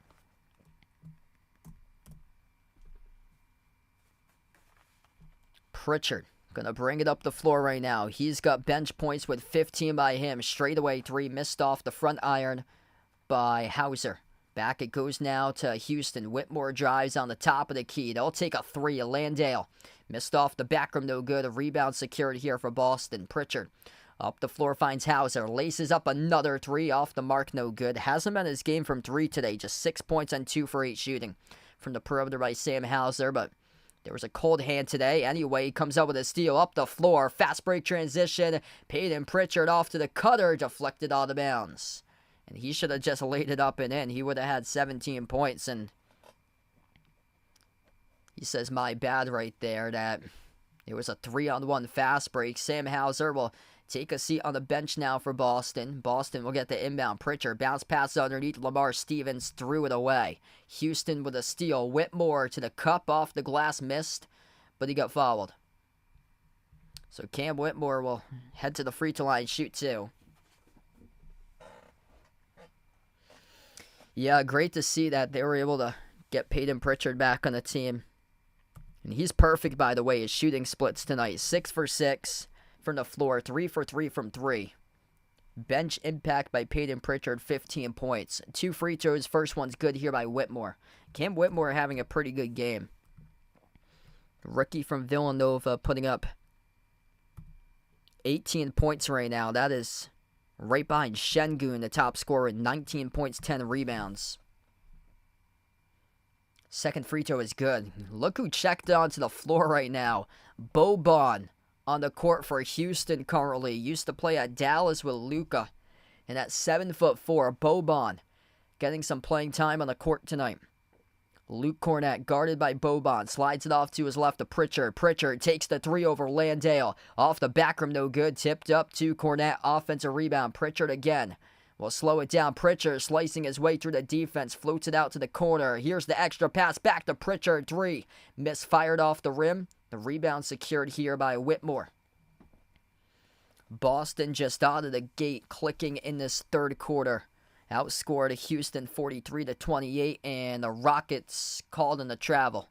Pritchard gonna bring it up the floor right now. He's got bench points with 15 by him. Straightaway three missed off the front iron by Hauser. Back it goes now to Houston. Whitmore drives on the top of the key. They'll take a three. Landale missed off the back rim, no good. A rebound secured here for Boston. Pritchard up the floor finds Hauser. Laces up another three off the mark, no good. Hasn't been his game from three today. Just 6 points on 2 for 8 shooting from the perimeter by Sam Hauser, but there was a cold hand today. Anyway, he comes up with a steal up the floor. Fast break transition. Peyton Pritchard off to the cutter. Deflected out of bounds. And he should have just laid it up and in. He would have had 17 points. And he says, my bad right there, that it was a 3-on-1 fast break. Sam Hauser will take a seat on the bench now for Boston. Boston will get the inbound. Pritchard bounce pass underneath. Lamar Stevens threw it away. Houston with a steal. Whitmore to the cup, off the glass, missed, but he got fouled. So Cam Whitmore will head to the free throw line, shoot 2. Yeah, great to see that they were able to get Peyton Pritchard back on the team. And he's perfect, by the way. His shooting splits tonight. 6 for 6 from the floor. 3 for 3 from 3. Bench impact by Peyton Pritchard, 15 points. 2 free throws. First one's good here by Whitmore. Cam Whitmore having a pretty good game. Rookie from Villanova putting up 18 points right now. That is right behind Şengün, the top scorer, 19 points, 10 rebounds. Second free throw is good. Look who checked onto the floor right now. Boban on the court for Houston currently. Used to play at Dallas with Luka. And at 7'4", Boban getting some playing time on the court tonight. Luke Cornett guarded by Boban. Slides it off to his left to Pritchard. Pritchard takes the three over Landale. Off the back rim, no good. Tipped up to Cornett. Offensive rebound. Pritchard again. Will slow it down. Pritchard slicing his way through the defense. Floats it out to the corner. Here's the extra pass back to Pritchard. 3. Misfired off the rim. The rebound secured here by Whitmore. Boston just out of the gate clicking in this third quarter. Outscored Houston 43-28, and the Rockets called in the travel.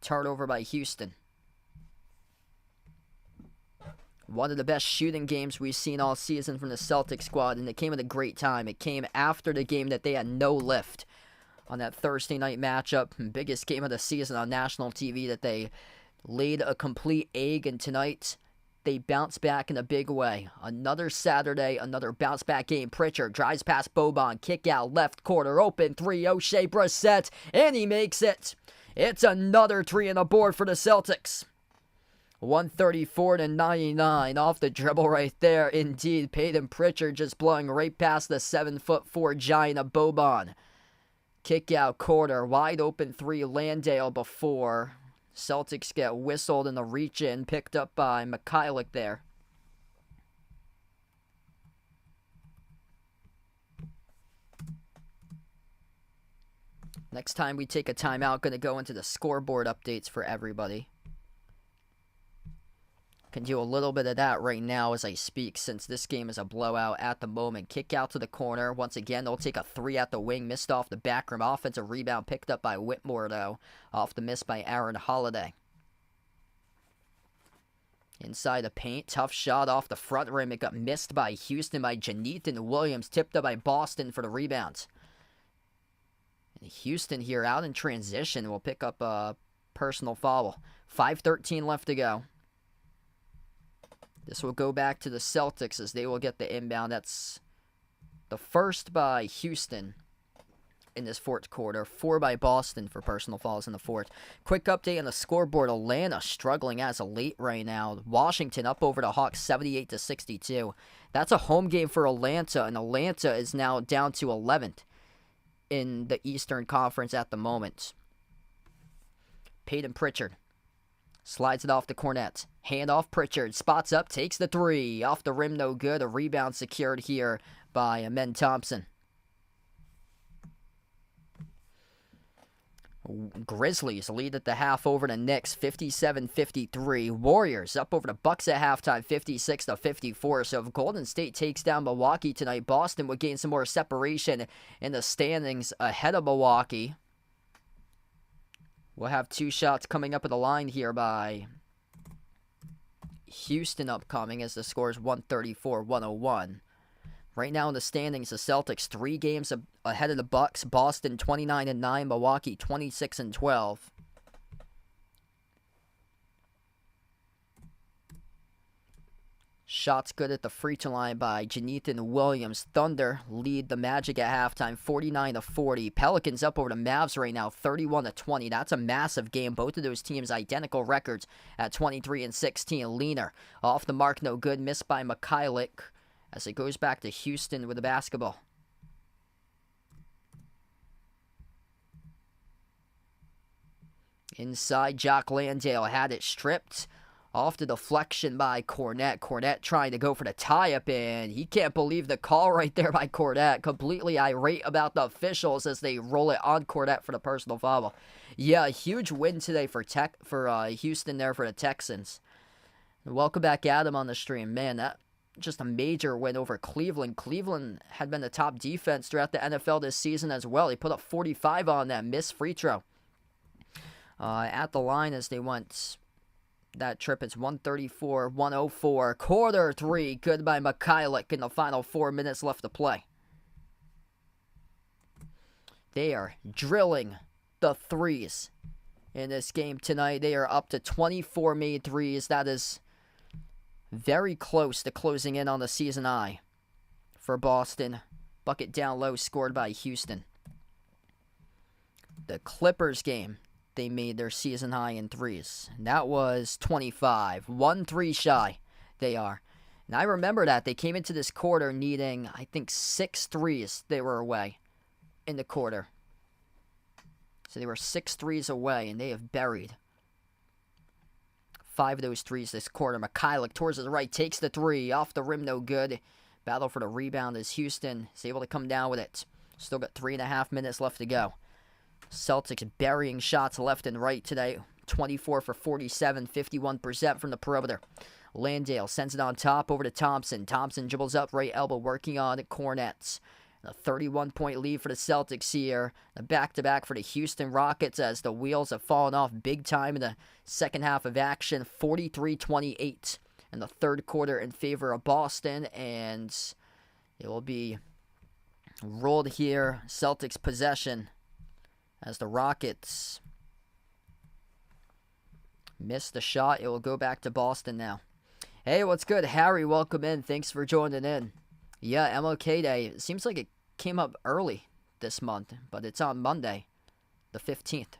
Turnover by Houston. One of the best shooting games we've seen all season from the Celtics squad, and it came at a great time. It came after the game that they had no lift on that Thursday night matchup. Biggest game of the season on national TV that they laid a complete egg, and tonight they bounce back in a big way. Another Saturday, another bounce back game. Pritchard drives past Boban, kick out, left corner, open 3, O'Shea Brissett, and he makes it. It's another 3 on the board for the Celtics. 134-99 off the dribble right there. Indeed, Peyton Pritchard just blowing right past the 7'4" giant of Boban. Kick out corner, wide open 3, Landale before Celtics get whistled in the reach-in, picked up by Mikhailiuk there. Next time we take a timeout, going to go into the scoreboard updates for everybody. Can do a little bit of that right now as I speak, since this game is a blowout at the moment. Kick out to the corner. Once again, they'll take a 3 at the wing. Missed off the back rim. Offensive rebound picked up by Whitmore, though. Off the miss by Aaron Holiday. Inside the paint. Tough shot off the front rim. It got missed by Houston by Janethan Williams. Tipped up by Boston for the rebound. And Houston here out in transition will pick up a personal foul. 5:13 left to go. This will go back to the Celtics as they will get the inbound. That's the first by Houston in this fourth quarter. 4 by Boston for personal fouls in the fourth. Quick update on the scoreboard. Atlanta struggling as of late right now. Washington up over the Hawks 78-62. That's a home game for Atlanta, and Atlanta is now down to 11th in the Eastern Conference at the moment. Peyton Pritchard slides it off to Cornette. Hand off Pritchard. Spots up. Takes the three. Off the rim, no good. A rebound secured here by Amen Thompson. Grizzlies lead at the half over the Knicks, 57-53. Warriors up over the Bucks at halftime, 56-54. So if Golden State takes down Milwaukee tonight, Boston would gain some more separation in the standings ahead of Milwaukee. We'll have 2 shots coming up at the line here by Houston upcoming as the score is 134-101. Right now in the standings, the Celtics 3 games ahead of the Bucks. Boston 29-9, Milwaukee 26-12. Shots good at the free throw line by Jonathan Williams. Thunder lead the Magic at halftime, 49-40. Pelicans up over the Mavs right now, 31-20. That's a massive game. Both of those teams identical records at 23-16. Leaner off the mark, no good. Missed by Mikhailiuk as it goes back to Houston with the basketball. Inside, Jock Landale had it stripped. Off the deflection by Cornette. Cornette trying to go for the tie-up, and he can't believe the call right there by Cornette. Completely irate about the officials as they roll it on Cornette for the personal foul. Yeah, a huge win today for Houston there for the Texans. Welcome back, Adam, on the stream. Man, that just a major win over Cleveland. Cleveland had been the top defense throughout the NFL this season as well. He put up 45 on that missed free throw. At the line as they went that trip, it's 134-104. Quarter 3, good by Mikhailiuk in the final 4 minutes left to play. They are drilling the threes in this game tonight. They are up to 24 made threes. That is very close to closing in on the season high for Boston. Bucket down low scored by Houston. The Clippers game, they made their season high in threes. And that was 25. 1-3 shy they are. And I remember that. They came into this quarter needing, I think, 6 threes they were away in the quarter. So they were 6 threes away, and they have buried 5 of those threes this quarter. Mikhailiuk towards the right, takes the 3. Off the rim, no good. Battle for the rebound as Houston is able to come down with it. Still got 3.5 minutes left to go. Celtics burying shots left and right today. 24 for 47, 51% from the perimeter. Landale sends it on top over to Thompson. Thompson dribbles up, right elbow, working on Cornette. A 31-point lead for the Celtics here. The back-to-back for the Houston Rockets as the wheels have fallen off big time in the second half of action. 43-28 in the third quarter in favor of Boston. And it will be rolled here. Celtics possession as the Rockets miss the shot. It will go back to Boston now. Hey, what's good? Harry, welcome in. Thanks for joining in. Yeah, MLK Day. It seems like it came up early this month, but it's on Monday, the 15th.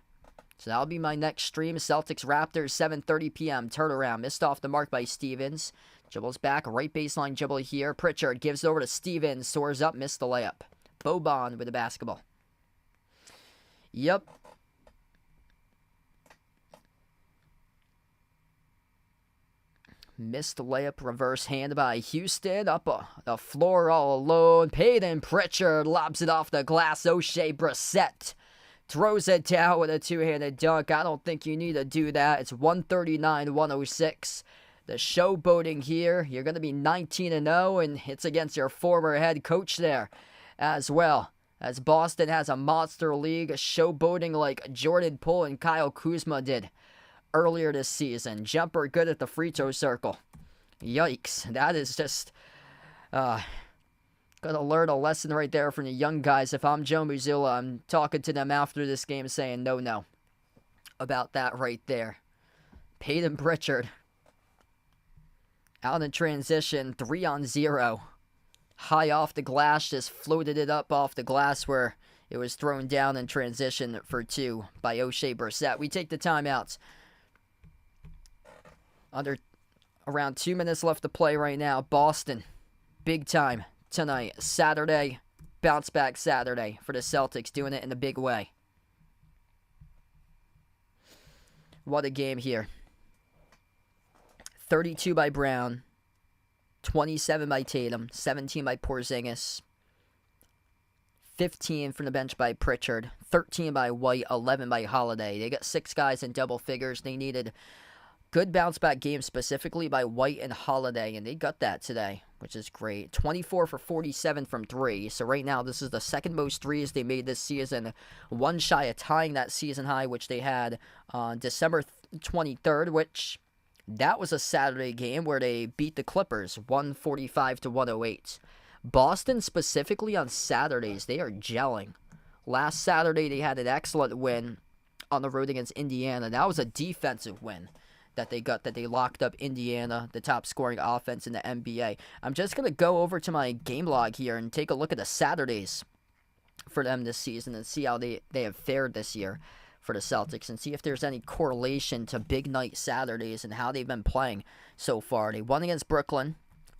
So that'll be my next stream. Celtics Raptors, 7:30 p.m. Turnaround. Missed off the mark by Stevens. Dribbles back. Right baseline dribble here. Pritchard gives it over to Stevens. Soars up. Missed the layup. Boban with the basketball. Yep. Missed the layup, reverse hand by Houston. Up the floor all alone. Peyton Pritchard lobs it off the glass. O'Shea Brissett throws it down with a two-handed dunk. I don't think you need to do that. It's 139-106. The showboating here. You're going to be 19-0, and it's against your former head coach there as well. As Boston has a monster league, showboating like Jordan Poole and Kyle Kuzma did earlier this season. Jumper good at the free throw circle. Yikes. That is just gonna learn a lesson right there from the young guys. If I'm Joe Mazzulla, I'm talking to them after this game saying no about that right there. Peyton Pritchard out in transition, 3-on-0. High off the glass, just floated it up off the glass where it was thrown down in transition for 2 by O'Shea Brissett. We take the timeouts. Under around 2 minutes left to play right now. Boston, big time tonight. Saturday, bounce back Saturday for the Celtics, doing it in a big way. What a game here. 32 by Brown, 27 by Tatum, 17 by Porzingis, 15 from the bench by Pritchard, 13 by White, 11 by Holiday. They got 6 guys in double figures. They needed good bounce-back games specifically by White and Holiday, and they got that today, which is great. 24 for 47 from 3. So right now, this is the second most threes they made this season. One shy of tying that season high, which they had on December 23rd, which that was a Saturday game where they beat the Clippers 145 to 108. Boston, specifically on Saturdays, they are gelling. Last Saturday, they had an excellent win on the road against Indiana. That was a defensive win that they got, that they locked up Indiana, the top scoring offense in the NBA. I'm just going to go over to my game log here and take a look at the Saturdays for them this season and see how they have fared this year for the Celtics and see if there's any correlation to big night Saturdays and how they've been playing so far. They won against Brooklyn,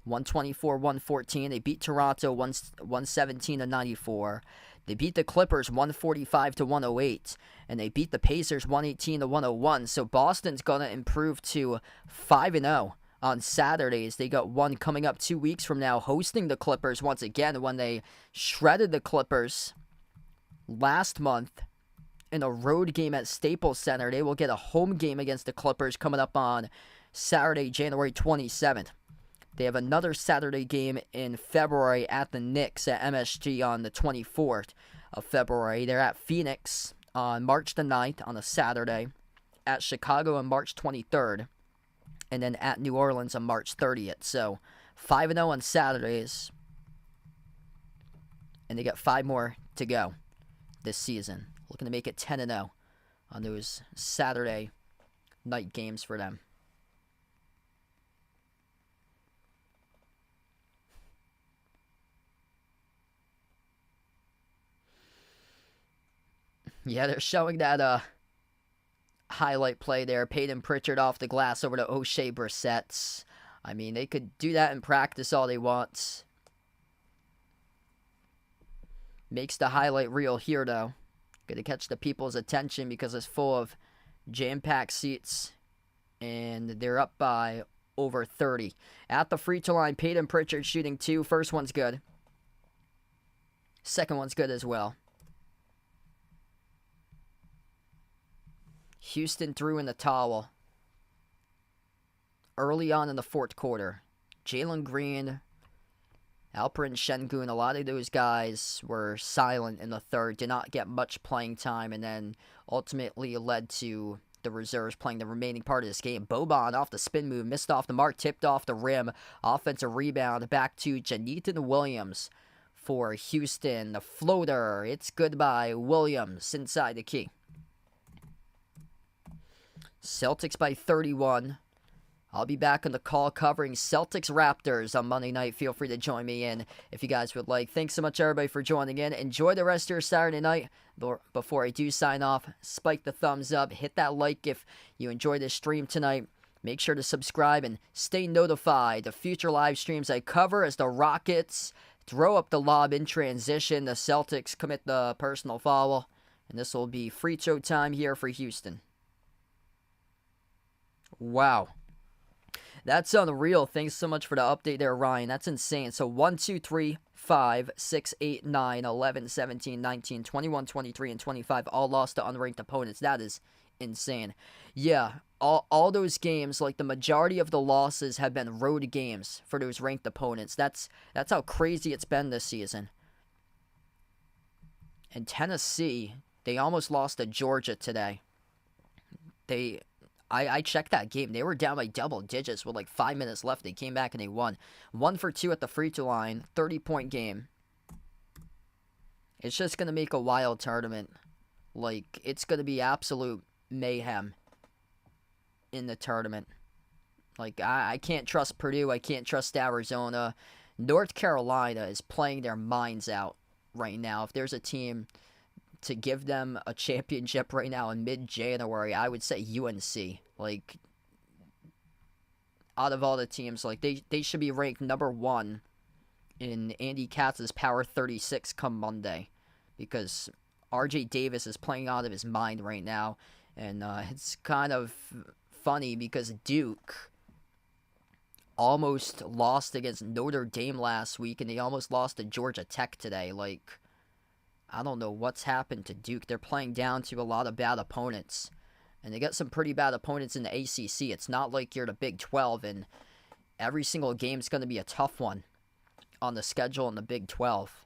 124-114. They beat Toronto 117-94. They beat the Clippers 145 to 108, and they beat the Pacers 118 to 101. So Boston's gonna improve to 5-0 on Saturdays. They got one coming up 2 weeks from now, hosting the Clippers once again when they shredded the Clippers last month in a road game at Staples Center. They will get a home game against the Clippers coming up on Saturday, January 27th. They have another Saturday game in February at the Knicks at MSG on the 24th of February. They're at Phoenix on March the 9th on a Saturday, at Chicago on March 23rd, and then at New Orleans on March 30th. So 5-0 on Saturdays, and they got 5 more to go this season. Looking to make it 10-0 on those Saturday night games for them. Yeah, they're showing that highlight play there. Peyton Pritchard off the glass over to O'Shea Brissett. I mean, they could do that in practice all they want. Makes the highlight reel here, though. Going to catch the people's attention because it's full of jam-packed seats. And they're up by over 30. At the free throw line, Peyton Pritchard shooting 2. First one's good. Second one's good as well. Houston threw in the towel early on in the fourth quarter. Jalen Green, Alperen Şengün, a lot of those guys were silent in the third, did not get much playing time, and then ultimately led to the reserves playing the remaining part of this game. Boban off the spin move, missed off the mark, tipped off the rim. Offensive rebound back to Jonathan Williams for Houston. The floater, it's good by Williams inside the key. Celtics by 31. I'll be back on the call covering Celtics Raptors on Monday night. Feel free to join me in if you guys would like. Thanks so much, everybody, for joining in. Enjoy the rest of your Saturday night. Before I do sign off, spike the thumbs up. Hit that like if you enjoyed this stream tonight. Make sure to subscribe and stay notified of future live streams I cover as the Rockets throw up the lob in transition. The Celtics commit the personal foul. And this will be free throw time here for Houston. Wow. That's unreal. Thanks so much for the update there, Ryan. That's insane. So 1, 2, 3, 5, 6, 8, 9, 11, 17, 19, 21, 23, and 25 all lost to unranked opponents. That is insane. Yeah, all those games, like the majority of the losses have been road games for those ranked opponents. That's how crazy it's been this season. And Tennessee, they almost lost to Georgia today. I checked that game. They were down by double digits with like 5 minutes left. They came back and they won. 1 for 2 at the free throw line. 30-point game. It's just going to make a wild tournament. Like, it's going to be absolute mayhem in the tournament. Like, I can't trust Purdue. I can't trust Arizona. North Carolina is playing their minds out right now. If there's a team to give them a championship right now in mid-January, I would say UNC. Like, out of all the teams, like, they should be ranked number 1 in Andy Katz's Power 36 come Monday, because RJ Davis is playing out of his mind right now. And it's kind of funny because Duke almost lost against Notre Dame last week, and they almost lost to Georgia Tech today. Like, I don't know what's happened to Duke. They're playing down to a lot of bad opponents, and they got some pretty bad opponents in the ACC. It's not like you're the Big 12, and every single game is going to be a tough one on the schedule in the Big 12.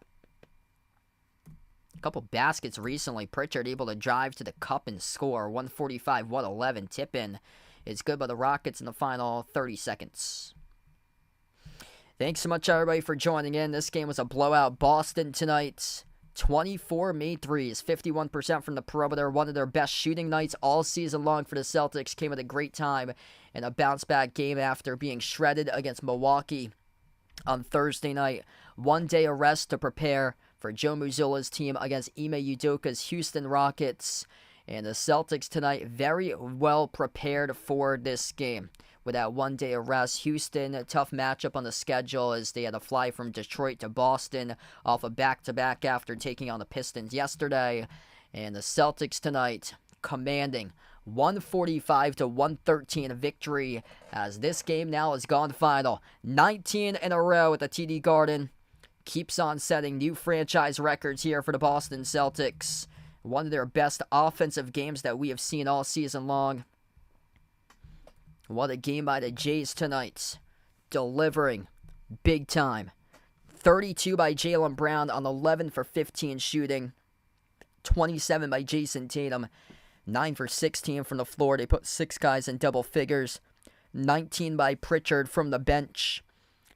A couple baskets recently. Pritchard able to drive to the cup and score. 145-111. Tip in is good by the Rockets in the final 30 seconds. Thanks so much, everybody, for joining in. This game was a blowout. Boston tonight, 24 made threes, 51% from the perimeter. One of their best shooting nights all season long for the Celtics. Came at a great time in a bounce-back game after being shredded against Milwaukee on Thursday night. 1 day of rest to prepare for Joe Mazzulla's team against Ime Udoka's Houston Rockets. And the Celtics tonight very well prepared for this game. With that 1 day of rest, Houston, a tough matchup on the schedule as they had to fly from Detroit to Boston off a back-to-back after taking on the Pistons yesterday. And the Celtics tonight commanding 145-113 victory as this game now has gone final. 19 in a row at the TD Garden. Keeps on setting new franchise records here for the Boston Celtics. One of their best offensive games that we have seen all season long. What a game by the Jays tonight. Delivering big time. 32 by Jaylen Brown on 11 for 15 shooting. 27 by Jason Tatum. 9 for 16 from the floor. They put 6 guys in double figures. 19 by Pritchard from the bench.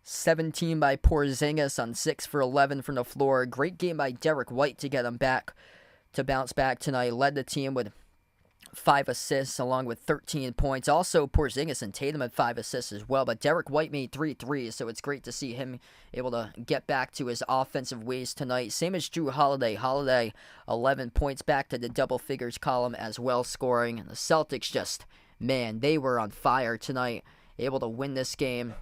17 by Porzingis on 6 for 11 from the floor. Great game by Derek White to get him back, to bounce back tonight. Led the team with 5 assists along with 13 points. Also, Porzingis and Tatum had 5 assists as well, but Derek White made 3 threes, so it's great to see him able to get back to his offensive ways tonight. Same as Drew Holiday. Holiday, 11 points, back to the double figures column as well, scoring. And the Celtics just, man, they were on fire tonight. Able to win this game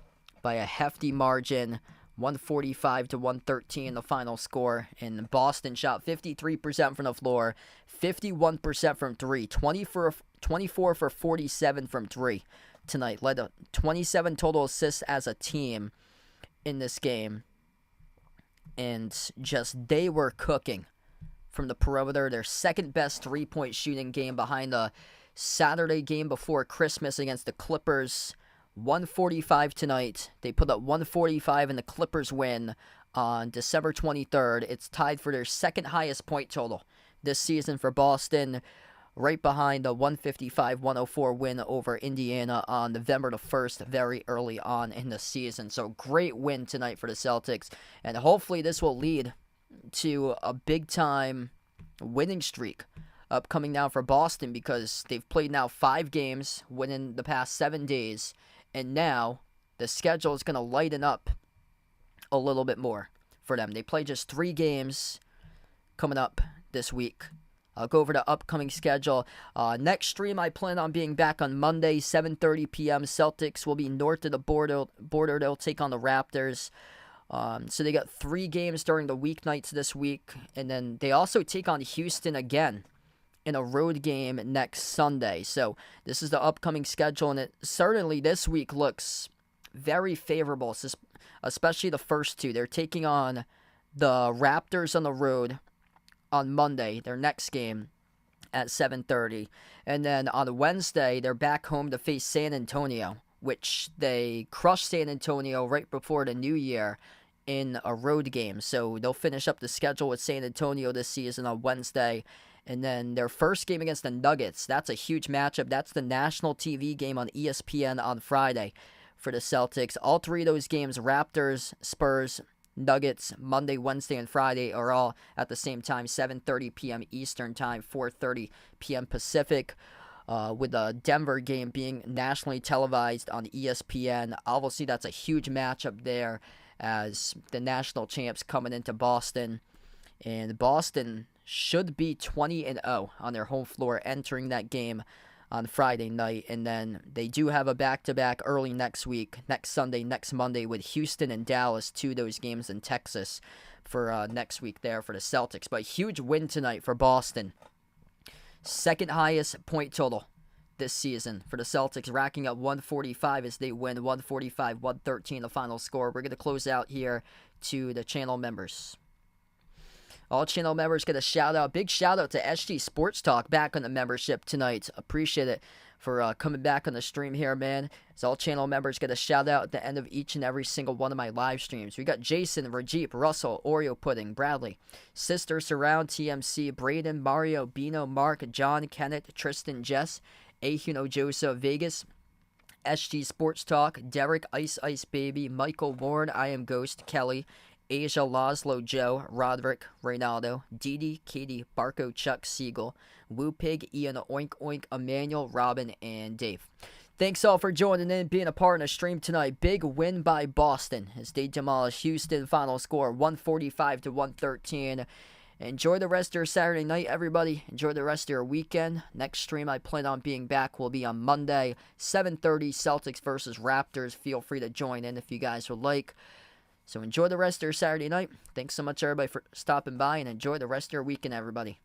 by a hefty margin, 145-113 the final score. And Boston shot 53% from the floor, 51% from 3, 24 for 47 from 3 tonight. Led to 27 total assists as a team in this game. And just, they were cooking from the perimeter. Their second best three-point shooting game behind the Saturday game before Christmas against the Clippers. 145 tonight. They put up 145 in the Clippers win on December 23rd. It's tied for their second highest point total this season for Boston, right behind the 155-104 win over Indiana on November the 1st, very early on in the season. So great win tonight for the Celtics, and hopefully this will lead to a big-time winning streak upcoming now for Boston, because they've played now 5 games, winning the past 7 days, and now the schedule is going to lighten up a little bit more for them. They play just 3 games coming up this week. I'll go over the upcoming schedule. Next stream, I plan on being back on Monday, 7:30 p.m. Celtics will be north of the border. They'll take on the Raptors. So they got 3 games during the weeknights this week, and then they also take on Houston again in a road game next Sunday. So this is the upcoming schedule, and it certainly this week looks very favorable, especially the first 2. They're taking on the Raptors on the road on Monday, their next game at 7:30. And then on Wednesday, they're back home to face San Antonio, which they crushed San Antonio right before the new year in a road game. So they'll finish up the schedule with San Antonio this season on Wednesday. And then their first game against the Nuggets, that's a huge matchup. That's the national TV game on ESPN on Friday for the Celtics. All 3 of those games, Raptors, Spurs, Nuggets, Monday, Wednesday, and Friday, are all at the same time, 7:30 p.m. Eastern Time, 4:30 p.m. Pacific, with the Denver game being nationally televised on ESPN. Obviously, that's a huge matchup there as the national champs coming into Boston. And Boston should be 20-0 on their home floor entering that game on Friday night. And then they do have a back-to-back early next week, next Sunday, next Monday with Houston and Dallas, 2 of those games in Texas for next week there for the Celtics. But huge win tonight for Boston. Second highest point total this season for the Celtics, racking up 145 as they win 145-113 the final score. We're going to close out here to the channel members. All channel members get a shout out. Big shout out to SG Sports Talk back on the membership tonight. Appreciate it for coming back on the stream here, man. As all channel members get a shout out at the end of each and every single one of my live streams. We got Jason, Rajeep, Russell, Oreo Pudding, Bradley, Sister Surround, TMC, Braden, Mario, Bino, Mark, John, Kenneth, Tristan, Jess, Ahuno, Joseph, Vegas, SG Sports Talk, Derek, Ice Ice Baby, Michael, Warren, I Am Ghost, Kelly, Asia, Laszlo, Joe, Roderick, Reynaldo, Didi, Katie, Barco, Chuck, Siegel, Woo Pig, Ian, Oink Oink, Emmanuel, Robin, and Dave. Thanks all for joining in, being a part of the stream tonight. Big win by Boston as they demolish Houston. Final score 145-113. Enjoy the rest of your Saturday night, everybody. Enjoy the rest of your weekend. Next stream I plan on being back will be on Monday, 7:30, Celtics versus Raptors. Feel free to join in if you guys would like. So enjoy the rest of your Saturday night. Thanks so much, everybody, for stopping by, and enjoy the rest of your weekend, everybody.